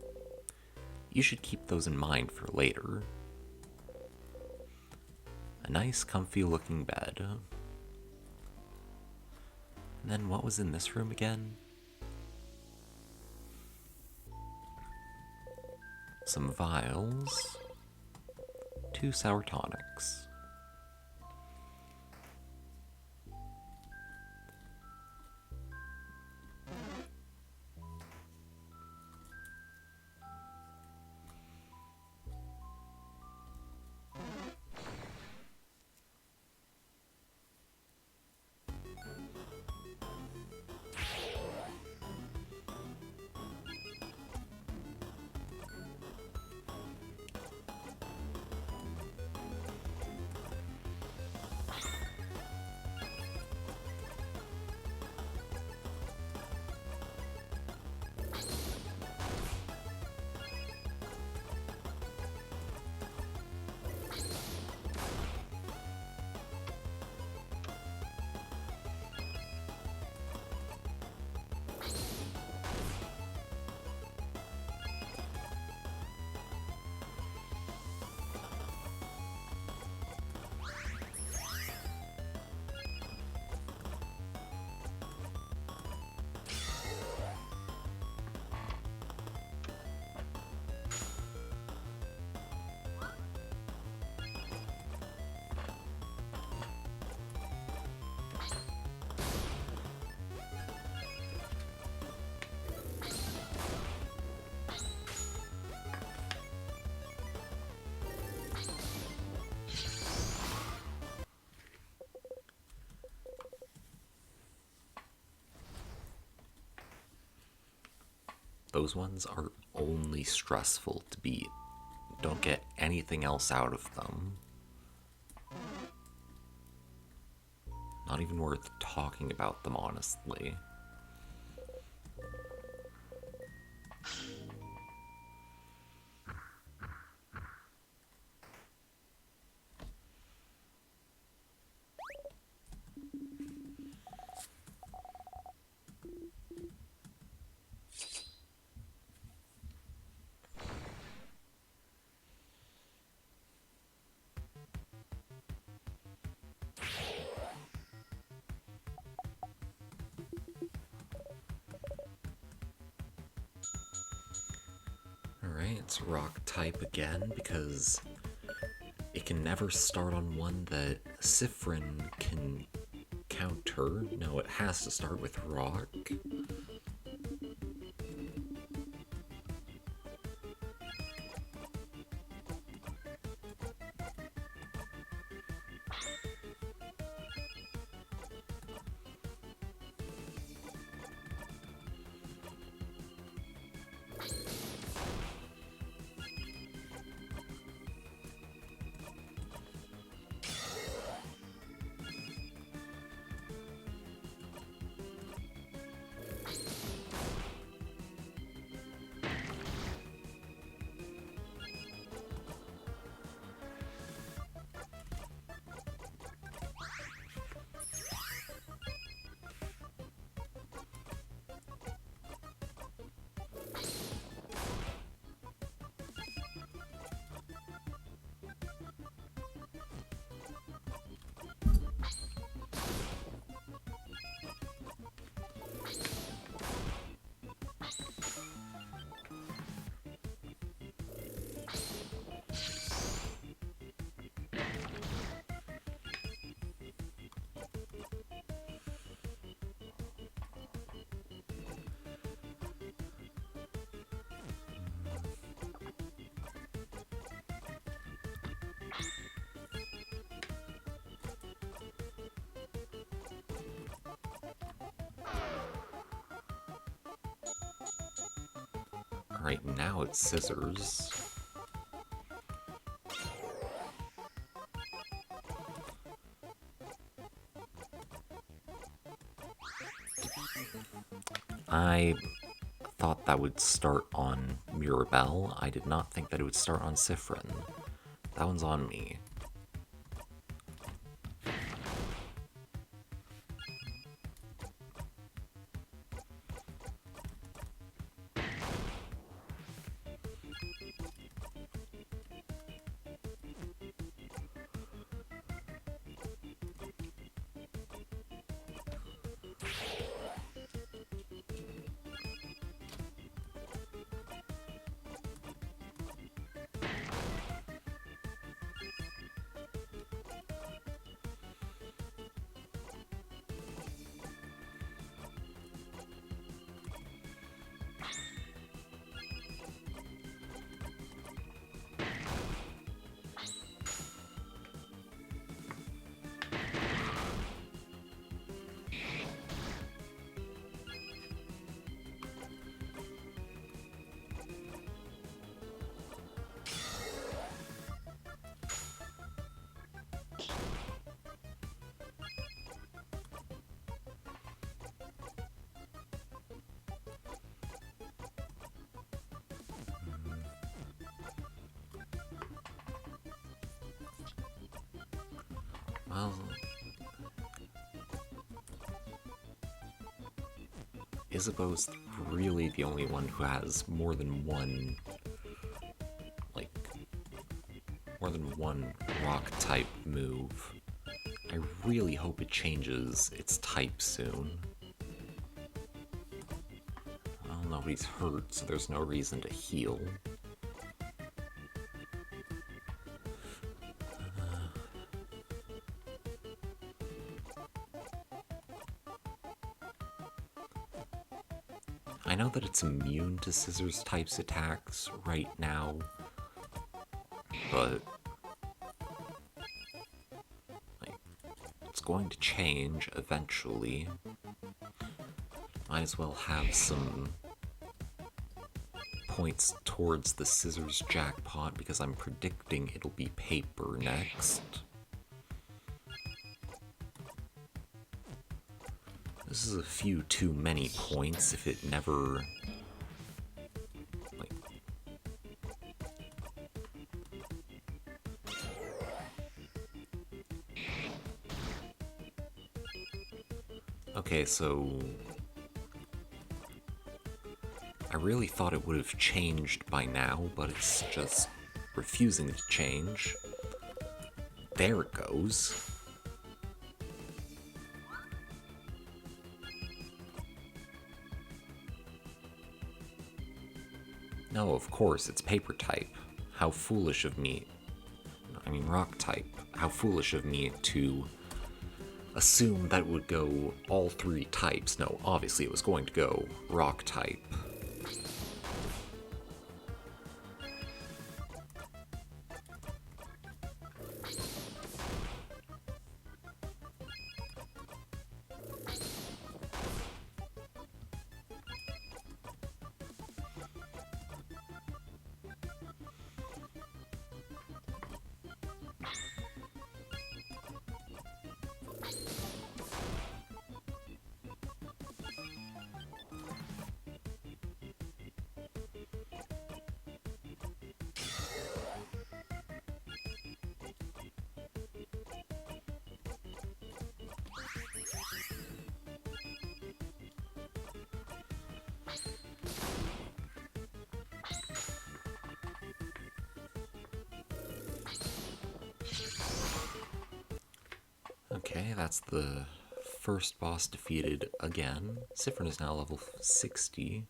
You should keep those in mind for later. A nice, comfy looking bed. And then what was in this room again? Some vials. 2 sour tonics. Those ones are only stressful to beat. Don't get anything else out of them. Not even worth talking about them, honestly. Alright, it's rock type again because it can never start on one that Sifrin can counter. No, it has to start with rock. Alright, now it's scissors. I thought that would start on Mirabelle. I did not think that it would start on Siffrin. That one's on me. Well, Isabeau's really the only one who has more than one rock type move. I really hope it changes its type soon. Well, nobody's hurt, so there's no reason to heal. I know that it's immune to Scissors type's attacks right now, but it's going to change eventually. Might as well have some points towards the Scissors jackpot because I'm predicting it'll be paper next. This is a few too many points if it never... Okay, so... I really thought it would have changed by now, but it's just refusing to change. There it goes. No, of course, it's paper type. How foolish of me. I mean, rock type. How foolish of me to assume that it would go all three types. No, obviously it was going to go rock type. Okay, that's the first boss defeated again. Siffrin is now level 60.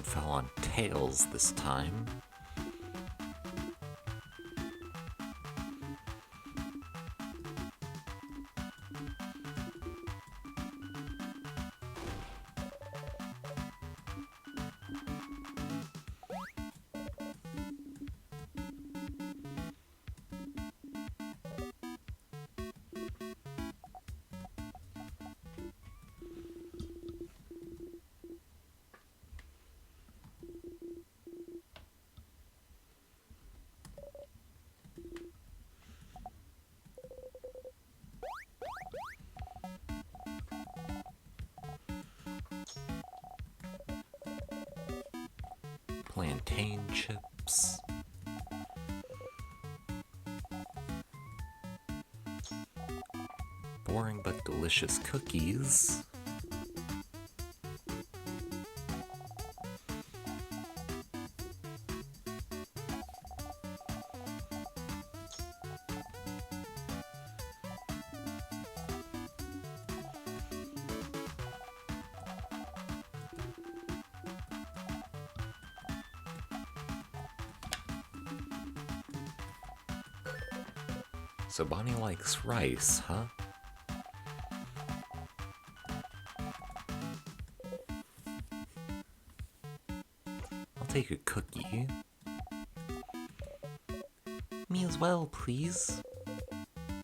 one fell on tails this time. Plantain chips. Boring but delicious cookies. So Bonnie likes rice, huh? I'll take a cookie. Me as well, please.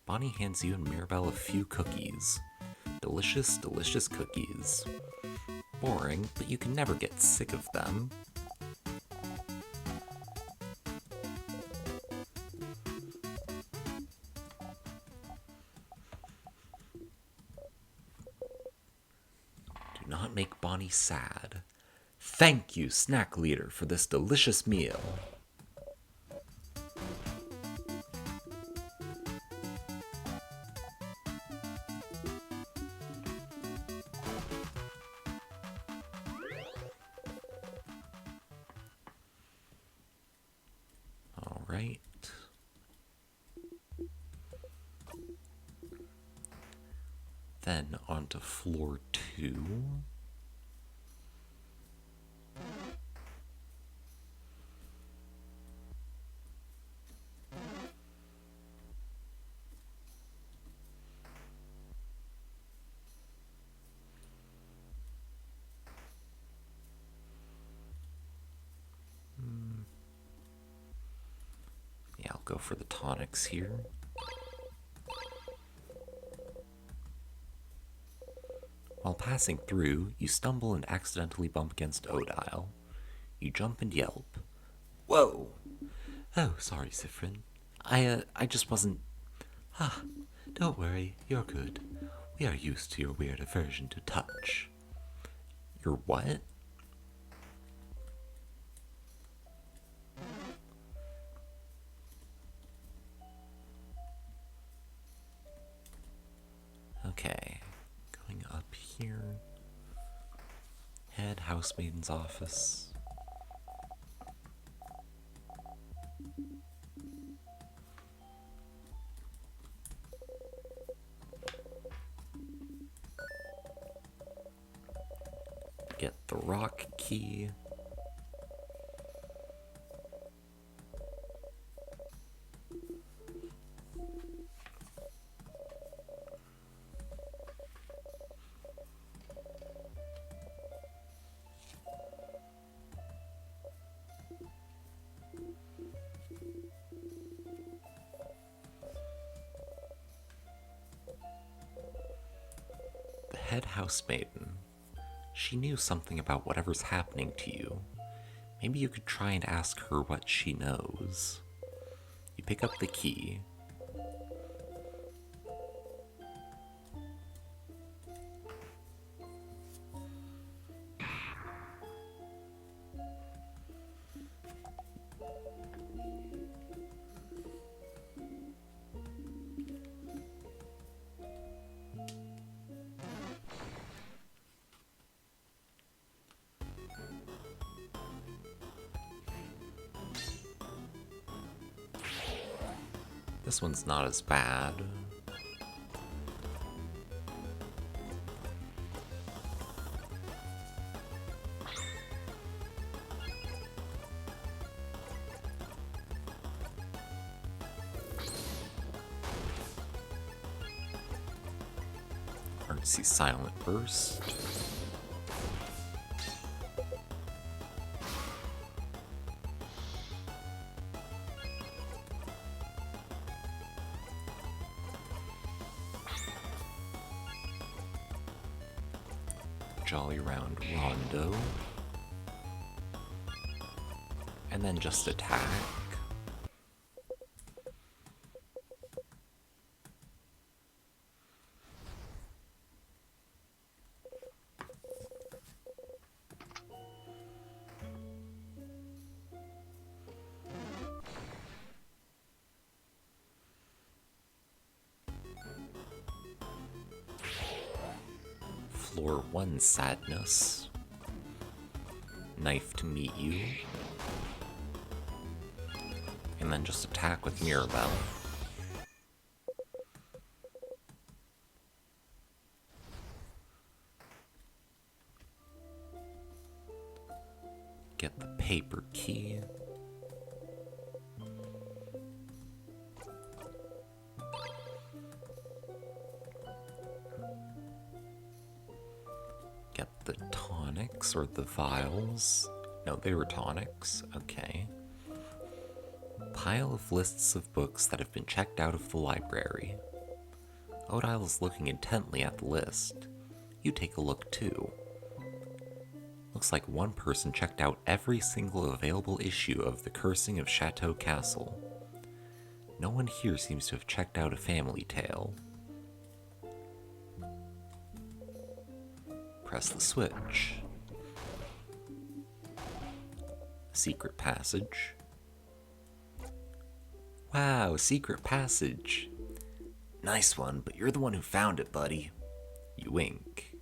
Bonnie hands you and Mirabelle a few cookies. Delicious, delicious cookies. Boring, but you can never get sick of them. Do not make Bonnie sad. Thank you, Snack Leader, for this delicious meal. All right. Then on to floor 2. Yeah, I'll go for the tonics here. While passing through, you stumble and accidentally bump against Odile. You jump and yelp. Whoa! Oh, sorry, Sifrin. I just wasn't... Ah, don't worry, you're good. We are used to your weird aversion to touch. Your what? Okay, going up here. Head housemaiden's office. Get the rock key. The head housemaiden. She knew something about whatever's happening to you. Maybe you could try and ask her what she knows. You pick up the key. This one's not as bad. Emergency silent burst. Jolly Round Rondo. And then just attack. Floor 1 Sadness. Knife to meet you. And then just attack with Mirabelle. Get the paper key. Get the tonics or the vials. No, they were tonics. Okay. Pile of lists of books that have been checked out of the library. Odile is looking intently at the list. You take a look too. Looks like one person checked out every single available issue of The Cursing of Chateau Castle. No one here seems to have checked out A Family Tale. Press the switch. Secret passage. Wow, secret passage. Nice one, but you're the one who found it, buddy. You wink.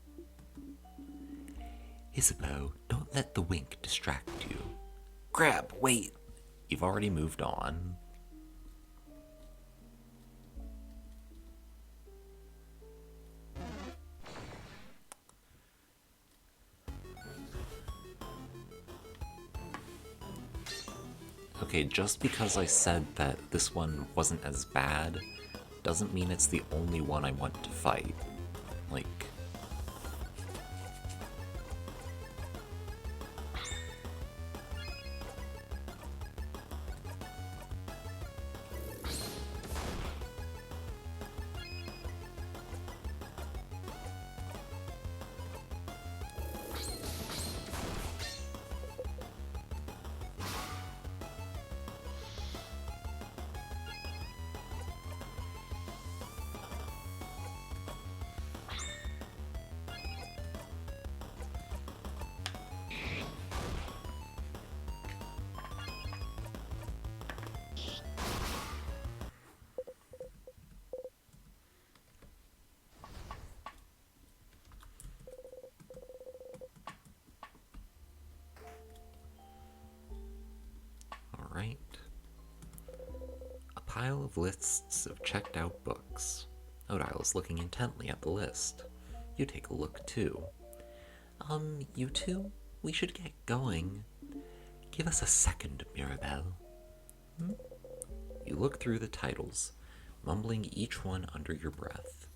Isabeau, don't let the wink distract you. Grab, wait. You've already moved on. Okay, just because I said that this one wasn't as bad, doesn't mean it's the only one I want to fight. Like... Alright. A pile of lists of checked out books. Odile is looking intently at the list. You take a look too. You two? We should get going. Give us a second, Mirabelle. You look through the titles, mumbling each one under your breath.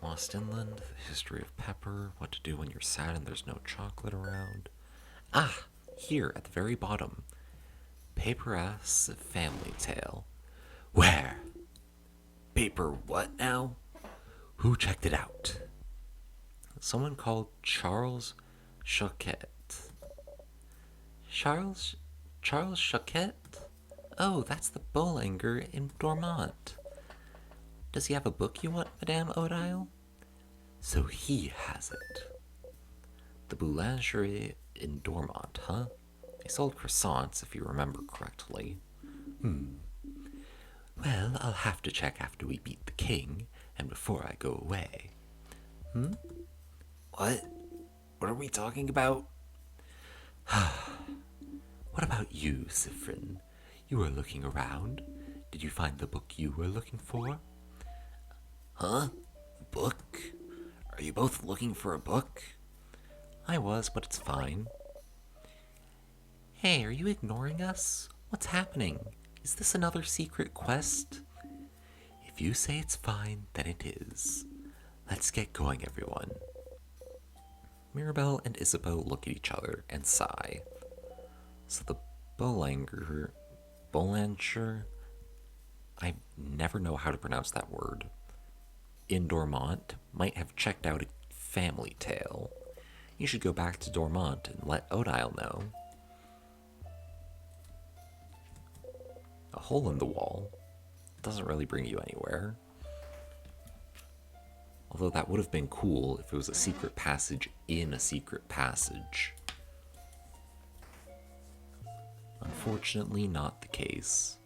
Lost Inland, The History of Pepper, What to Do When You're Sad and There's No Chocolate Around. Ah, here at the very bottom. Paper-ass Family Tale. Where? Paper what now? Who checked it out? Someone called Charles Choquette. Charles Choquette? Oh, that's the Boulanger in Dormont. Does he have a book you want, Madame Odile? So he has it. The Boulangerie in Dormont, huh? They sold croissants, if you remember correctly. Well, I'll have to check after we beat the king, and before I go away. What? What are we talking about? What about you, Siffrin? You were looking around. Did you find the book you were looking for? Huh? Book? Are you both looking for a book? I was, but it's fine. Hey, are you ignoring us? What's happening? Is this another secret quest? If you say it's fine, then it is. Let's get going, everyone. Mirabelle and Isabeau look at each other and sigh. So the Boulanger, I never know how to pronounce that word, in Dormont might have checked out a family tale. You should go back to Dormont and let Odile know. A hole in the wall doesn't really bring you anywhere. Although that would have been cool if it was a secret passage in a secret passage. Unfortunately, not the case.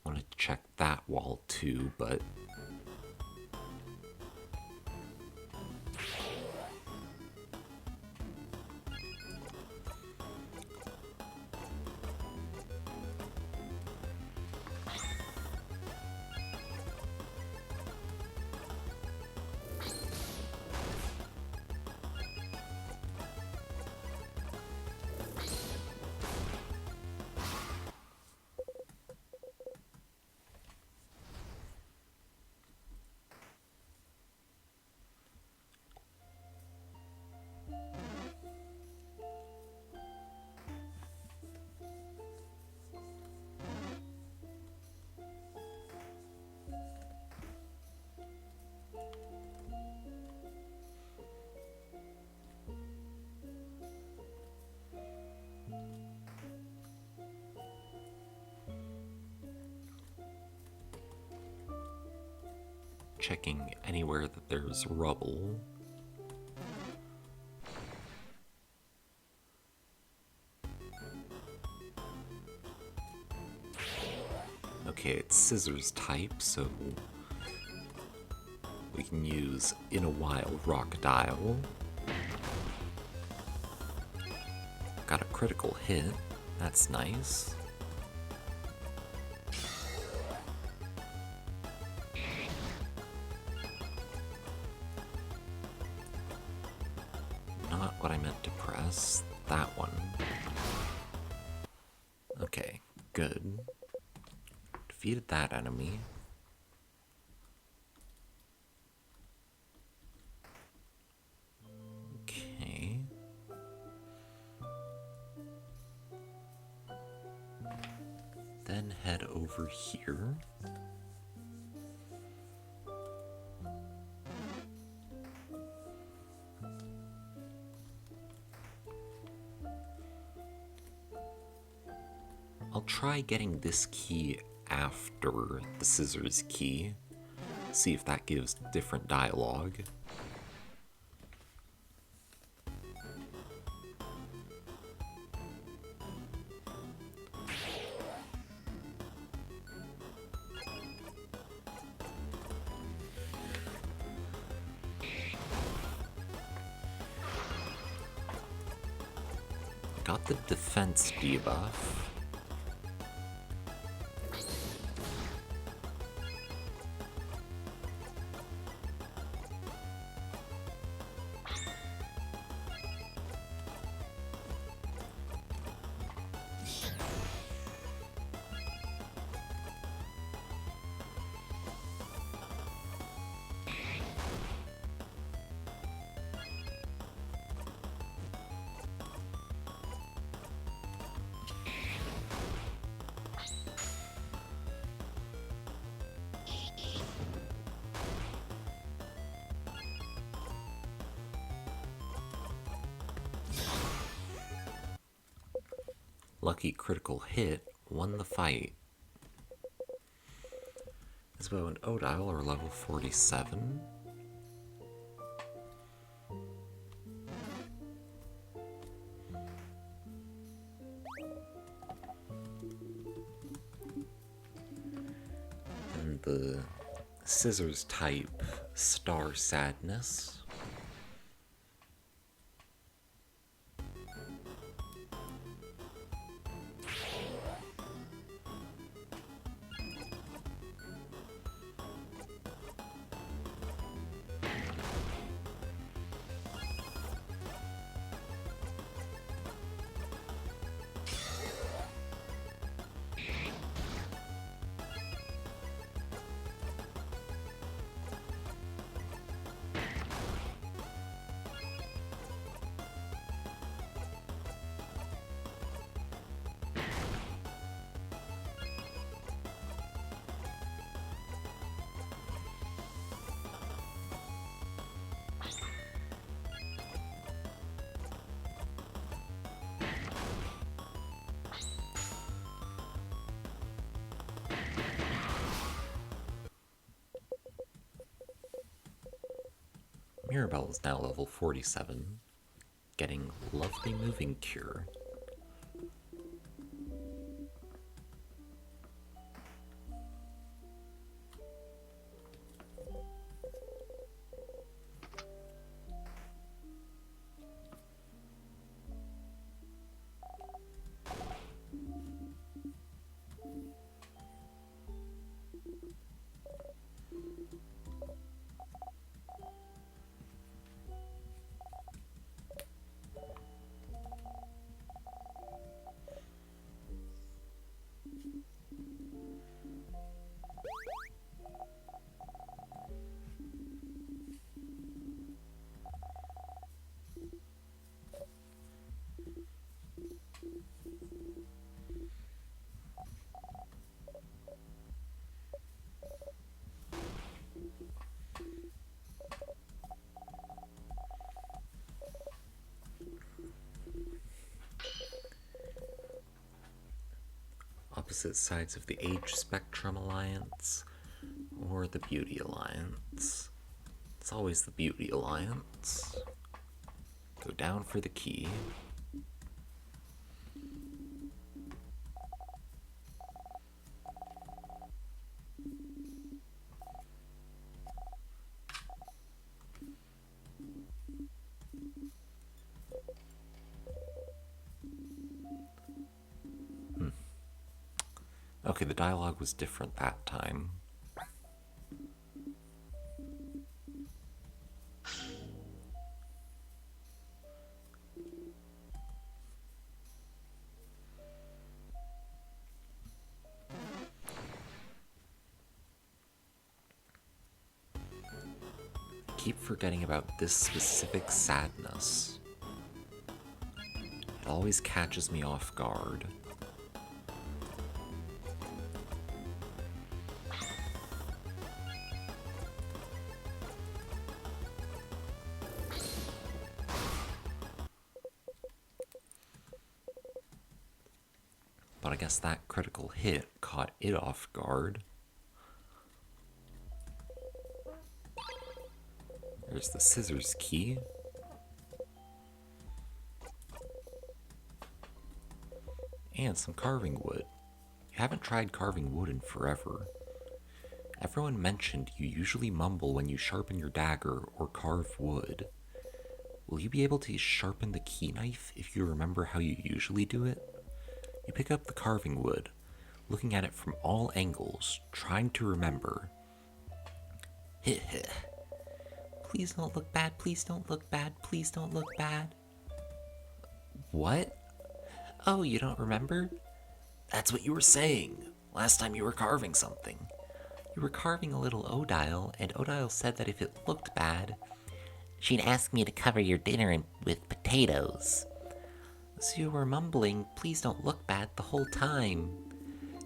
Wanted to check that wall too, but checking anywhere that there's rubble. Okay, it's scissors type, so we can use in a while rock dial. Got a critical hit, that's nice. Not what I meant to press, that one. Okay, good. Defeated that enemy. Okay. Then head over here. I'll try getting this key after the scissors key. See if that gives different dialogue. Got the defense debuff. Lucky critical hit won the fight. Isabeau and Odile are level 47. And the scissors type Star Sadness. Mirabelle is now level 47, getting lovely moving cure. Opposite sides of the Age Spectrum Alliance or the Beauty Alliance. It's always the Beauty Alliance. Go down for the key. Okay, the dialogue was different that time. Keep forgetting about this specific sadness. It always catches me off guard. But I guess that critical hit caught it off guard. There's the scissors key. And some carving wood. You haven't tried carving wood in forever. Everyone mentioned you usually mumble when you sharpen your dagger or carve wood. Will you be able to sharpen the key knife if you remember how you usually do it? You pick up the carving wood, looking at it from all angles, trying to remember. Heh heh. Please don't look bad, please don't look bad, please don't look bad. What? Oh, you don't remember? That's what you were saying last time you were carving something. You were carving a little Odile, and Odile said that if it looked bad, she'd ask me to cover your dinner with potatoes. So you were mumbling, please don't look bad, the whole time.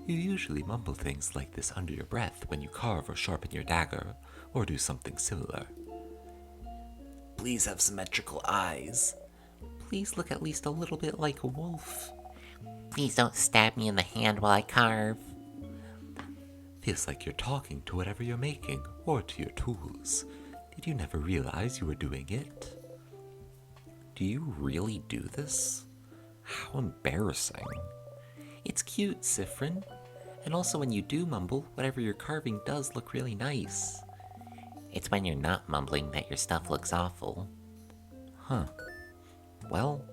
You usually mumble things like this under your breath when you carve or sharpen your dagger, or do something similar. Please have symmetrical eyes. Please look at least a little bit like a wolf. Please don't stab me in the hand while I carve. Feels like you're talking to whatever you're making, or to your tools. Did you never realize you were doing it? Do you really do this? How embarrassing. It's cute, Sifrin. And also when you do mumble, whatever you're carving does look really nice. It's when you're not mumbling that your stuff looks awful. Huh. Well,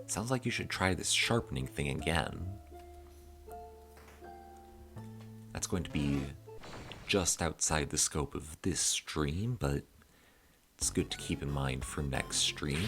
sounds like you should try this sharpening thing again. That's going to be just outside the scope of this stream, but it's good to keep in mind for next stream.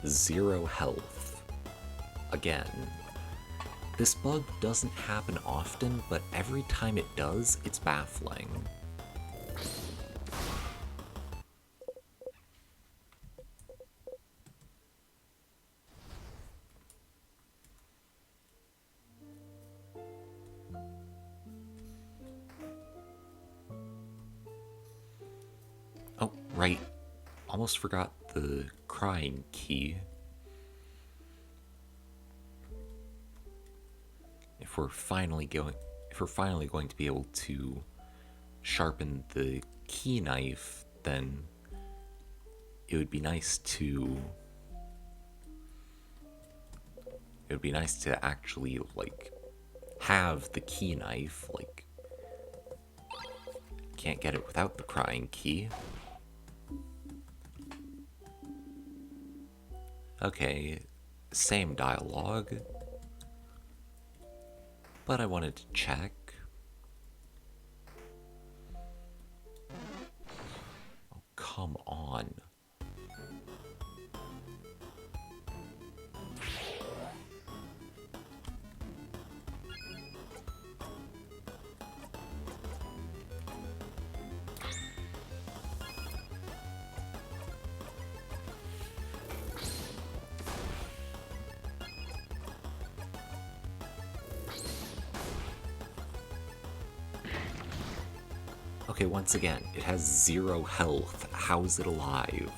0 health. Again. This bug doesn't happen often, but every time it does, it's baffling. Oh, right. Almost forgot the crying key. If we're finally going to be able to sharpen the key knife, then it would be nice to actually like have the key knife. Like, can't get it without the crying key. Okay, same dialogue. But I wanted to check. Oh, come on. Okay, once again, it has 0 health. How is it alive?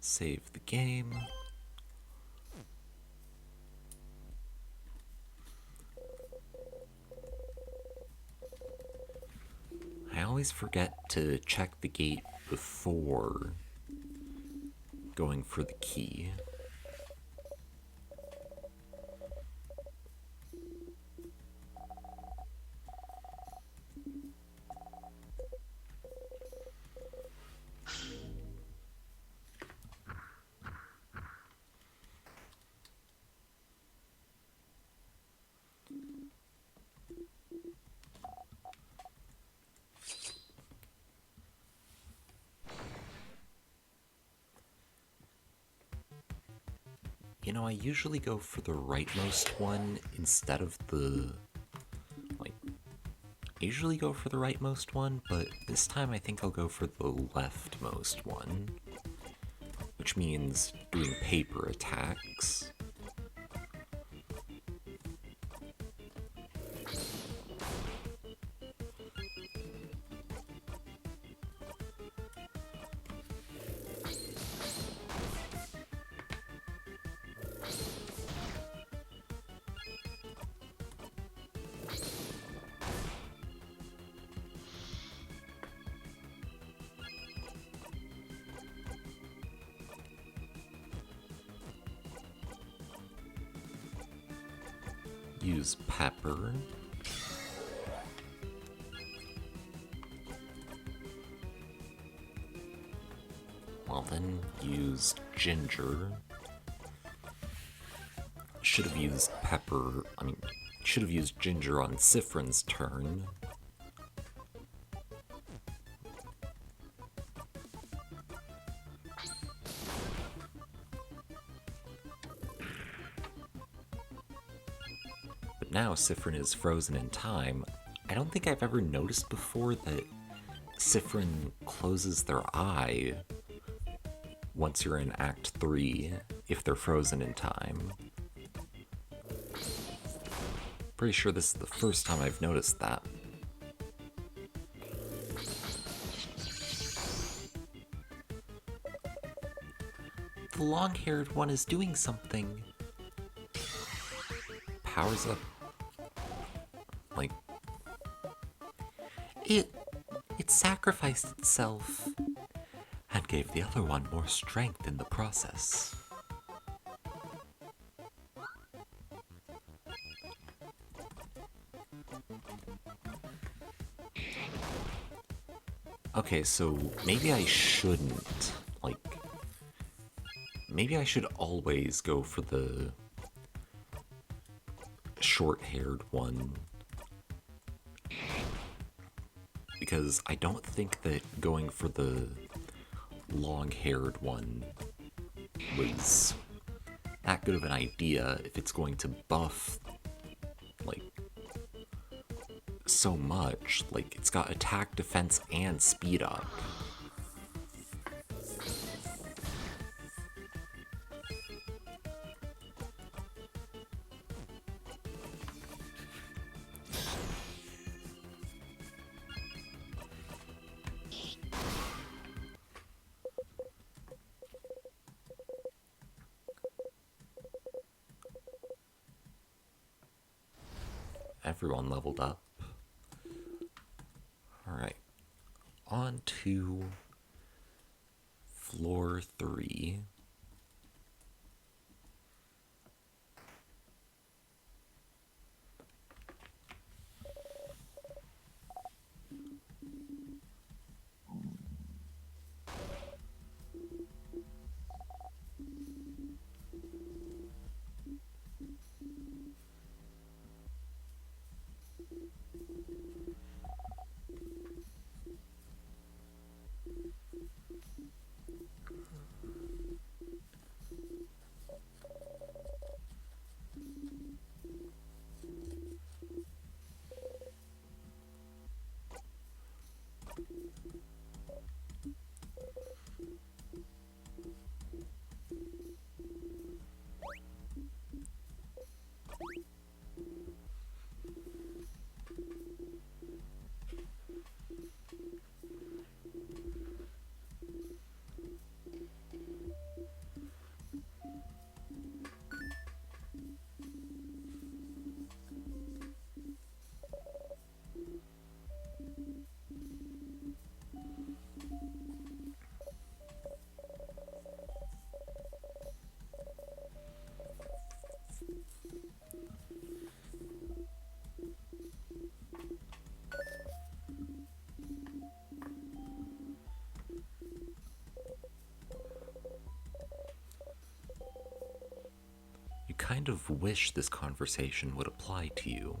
Save the game. I always forget to check the gate before going for the key. You know, I usually go for the rightmost one instead of the... Like, I usually go for the rightmost one, but this time I think I'll go for the leftmost one. Which means doing paper attacks. Use pepper. Well then, use ginger. Should have used pepper, should have used ginger on Sifrin's turn. But now Sifrin is frozen in time. I don't think I've ever noticed before that Sifrin closes their eye once you're in Act 3, if they're frozen in time. Pretty sure this is the first time I've noticed that. The long-haired one is doing something. Powers up. Like... It sacrificed itself. And gave the other one more strength in the process. Okay, so maybe I shouldn't, like... Maybe I should always go for the short-haired one. Because I don't think that going for the long-haired one was that good of an idea if it's going to buff, like, so much. Like, it's got attack, defense, and speed up. Everyone leveled up. Alright. On to floor 3. You kind of wish this conversation would apply to you.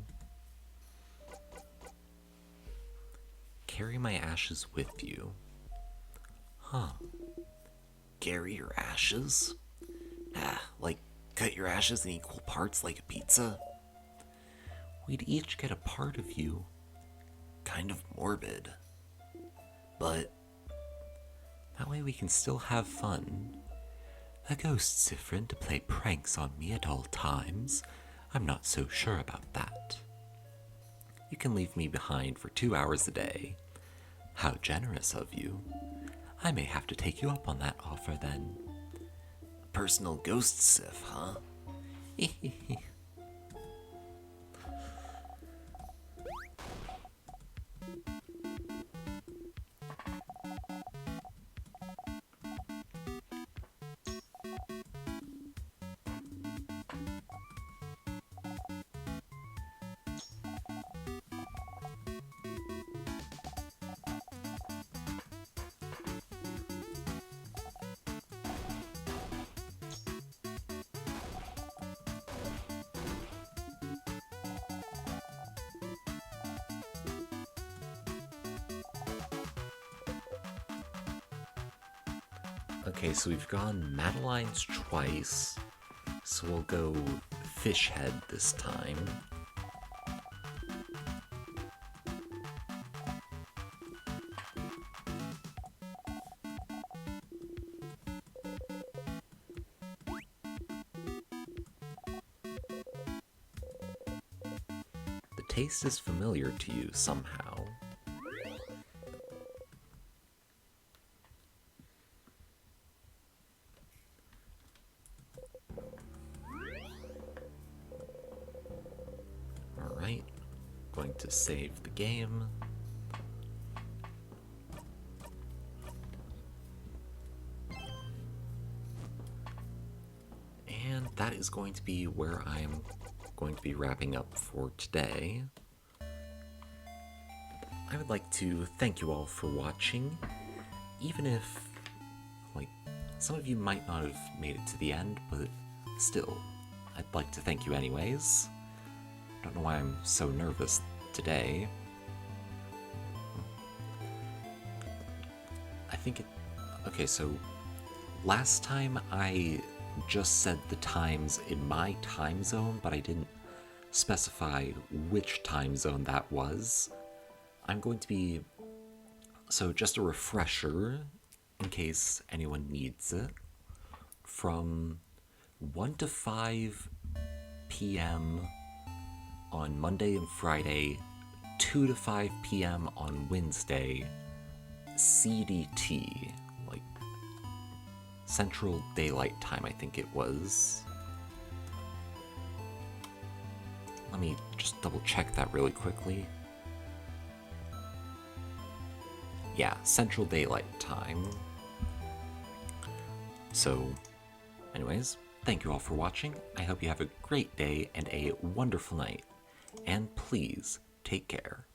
Carry my ashes with you. Huh. Carry your ashes? Like cut your ashes in equal parts like a pizza? We'd each get a part of you. Kind of morbid. But That way we can still have fun. A ghost's different to play pranks on me at all times. I'm not so sure about that. You can leave me behind for 2 hours a day. How generous of you. I may have to take you up on that offer then. a personal ghost sif, huh? Okay, so we've gone Madeline's twice, so we'll go Fish Head this time. The taste is familiar to you somehow. Alright, going to save the game. And that is going to be where I'm going to be wrapping up for today. I would like to thank you all for watching, even if, like, some of you might not have made it to the end, but still, I'd like to thank you anyways. Don't know why I'm so nervous today. I think it... Okay, so last time I just said the times in my time zone, but I didn't specify which time zone that was. I'm going to be... So just a refresher, in case anyone needs it, from 1 to 5 p.m. on Monday and Friday, 2 to 5 p.m. on Wednesday, CDT, like Central Daylight Time, I think it was. Let me just double check that really quickly. Yeah, Central Daylight Time. So, anyways, thank you all for watching. I hope you have a great day and a wonderful night. And please, take care.